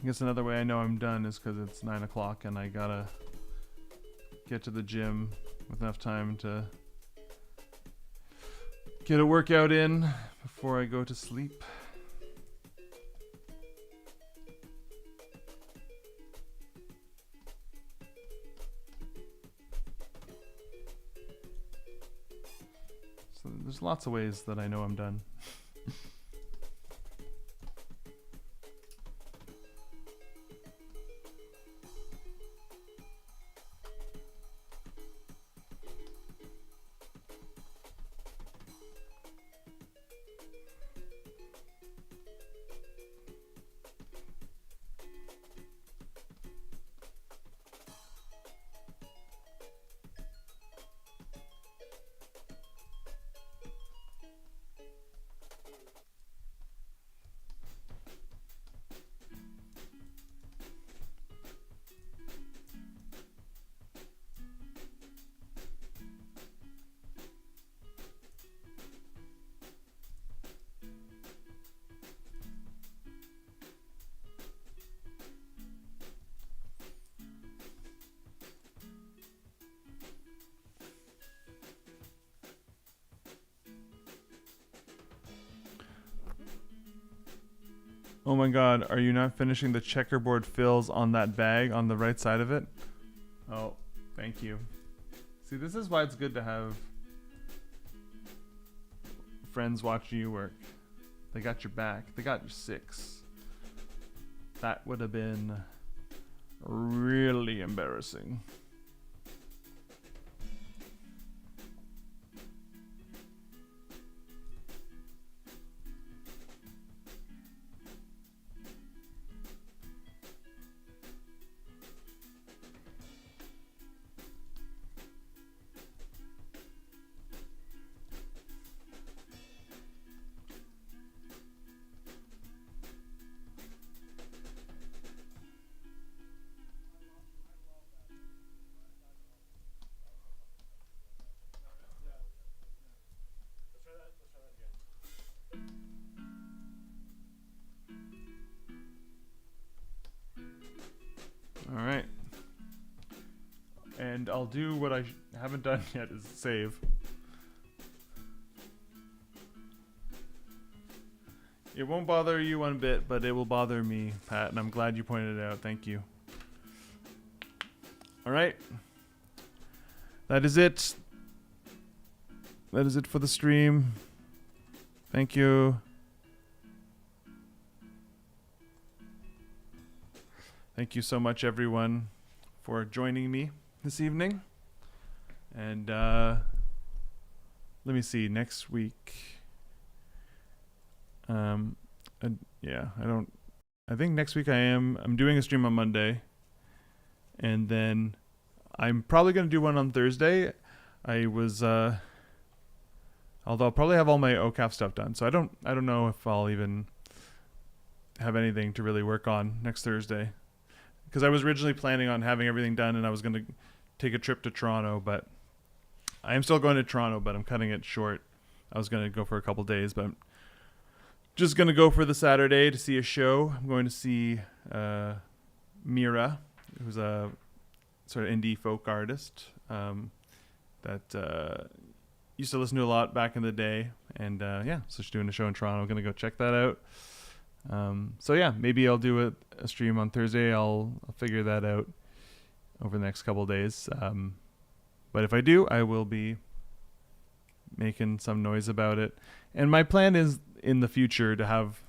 I guess another way I know I'm done is because it's 9 o'clock and I gotta get to the gym with enough time to get a workout in before I go to sleep. So there's lots of ways that I know I'm done. Oh my god, are you not finishing the checkerboard fills on that bag on the right side of it? Oh, thank you. See, this is why it's good to have friends watching you work. They got your back. They got your six. That would have been really embarrassing. All right. And I'll do what I haven't done yet is save. It won't bother you one bit, but it will bother me, Pat, and I'm glad you pointed it out. Thank you. All right. That is it. That is it for the stream. Thank you. Thank you so much, everyone, for joining me this evening. And let me see, next week. I think next week I'm doing a stream on Monday. And then I'm probably going to do one on Thursday. Although I'll probably have all my OCAF stuff done. So I don't know if I'll even have anything to really work on next Thursday. Because I was originally planning on having everything done and I was going to take a trip to Toronto, but I am still going to Toronto, but I'm cutting it short. I was going to go for a couple days, but I'm just gonna go for the Saturday to see a show. I'm going to see Mira, who's a sort of indie folk artist that used to listen to a lot back in the day, and yeah, so she's doing a show in Toronto. I'm gonna go check that out. So yeah, maybe I'll do a stream on Thursday. I'll figure that out over the next couple of days. But if I do, I will be making some noise about it. And my plan is in the future to have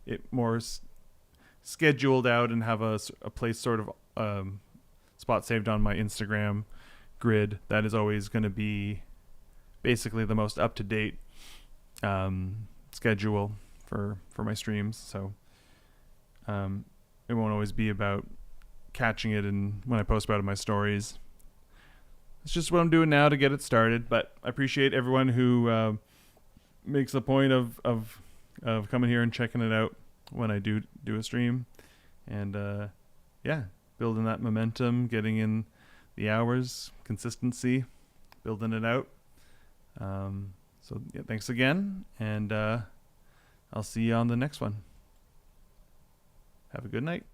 it more scheduled out and have a place sort of spot saved on my Instagram grid that is always going to be basically the most up-to-date schedule for my streams. So it won't always be about catching it and when I post about it in my stories. It's just what I'm doing now to get it started. But I appreciate everyone who makes a point of coming here and checking it out when I do a stream. And yeah, building that momentum, getting in the hours, consistency, building it out. So yeah, thanks again, and I'll see you on the next one. Have a good night.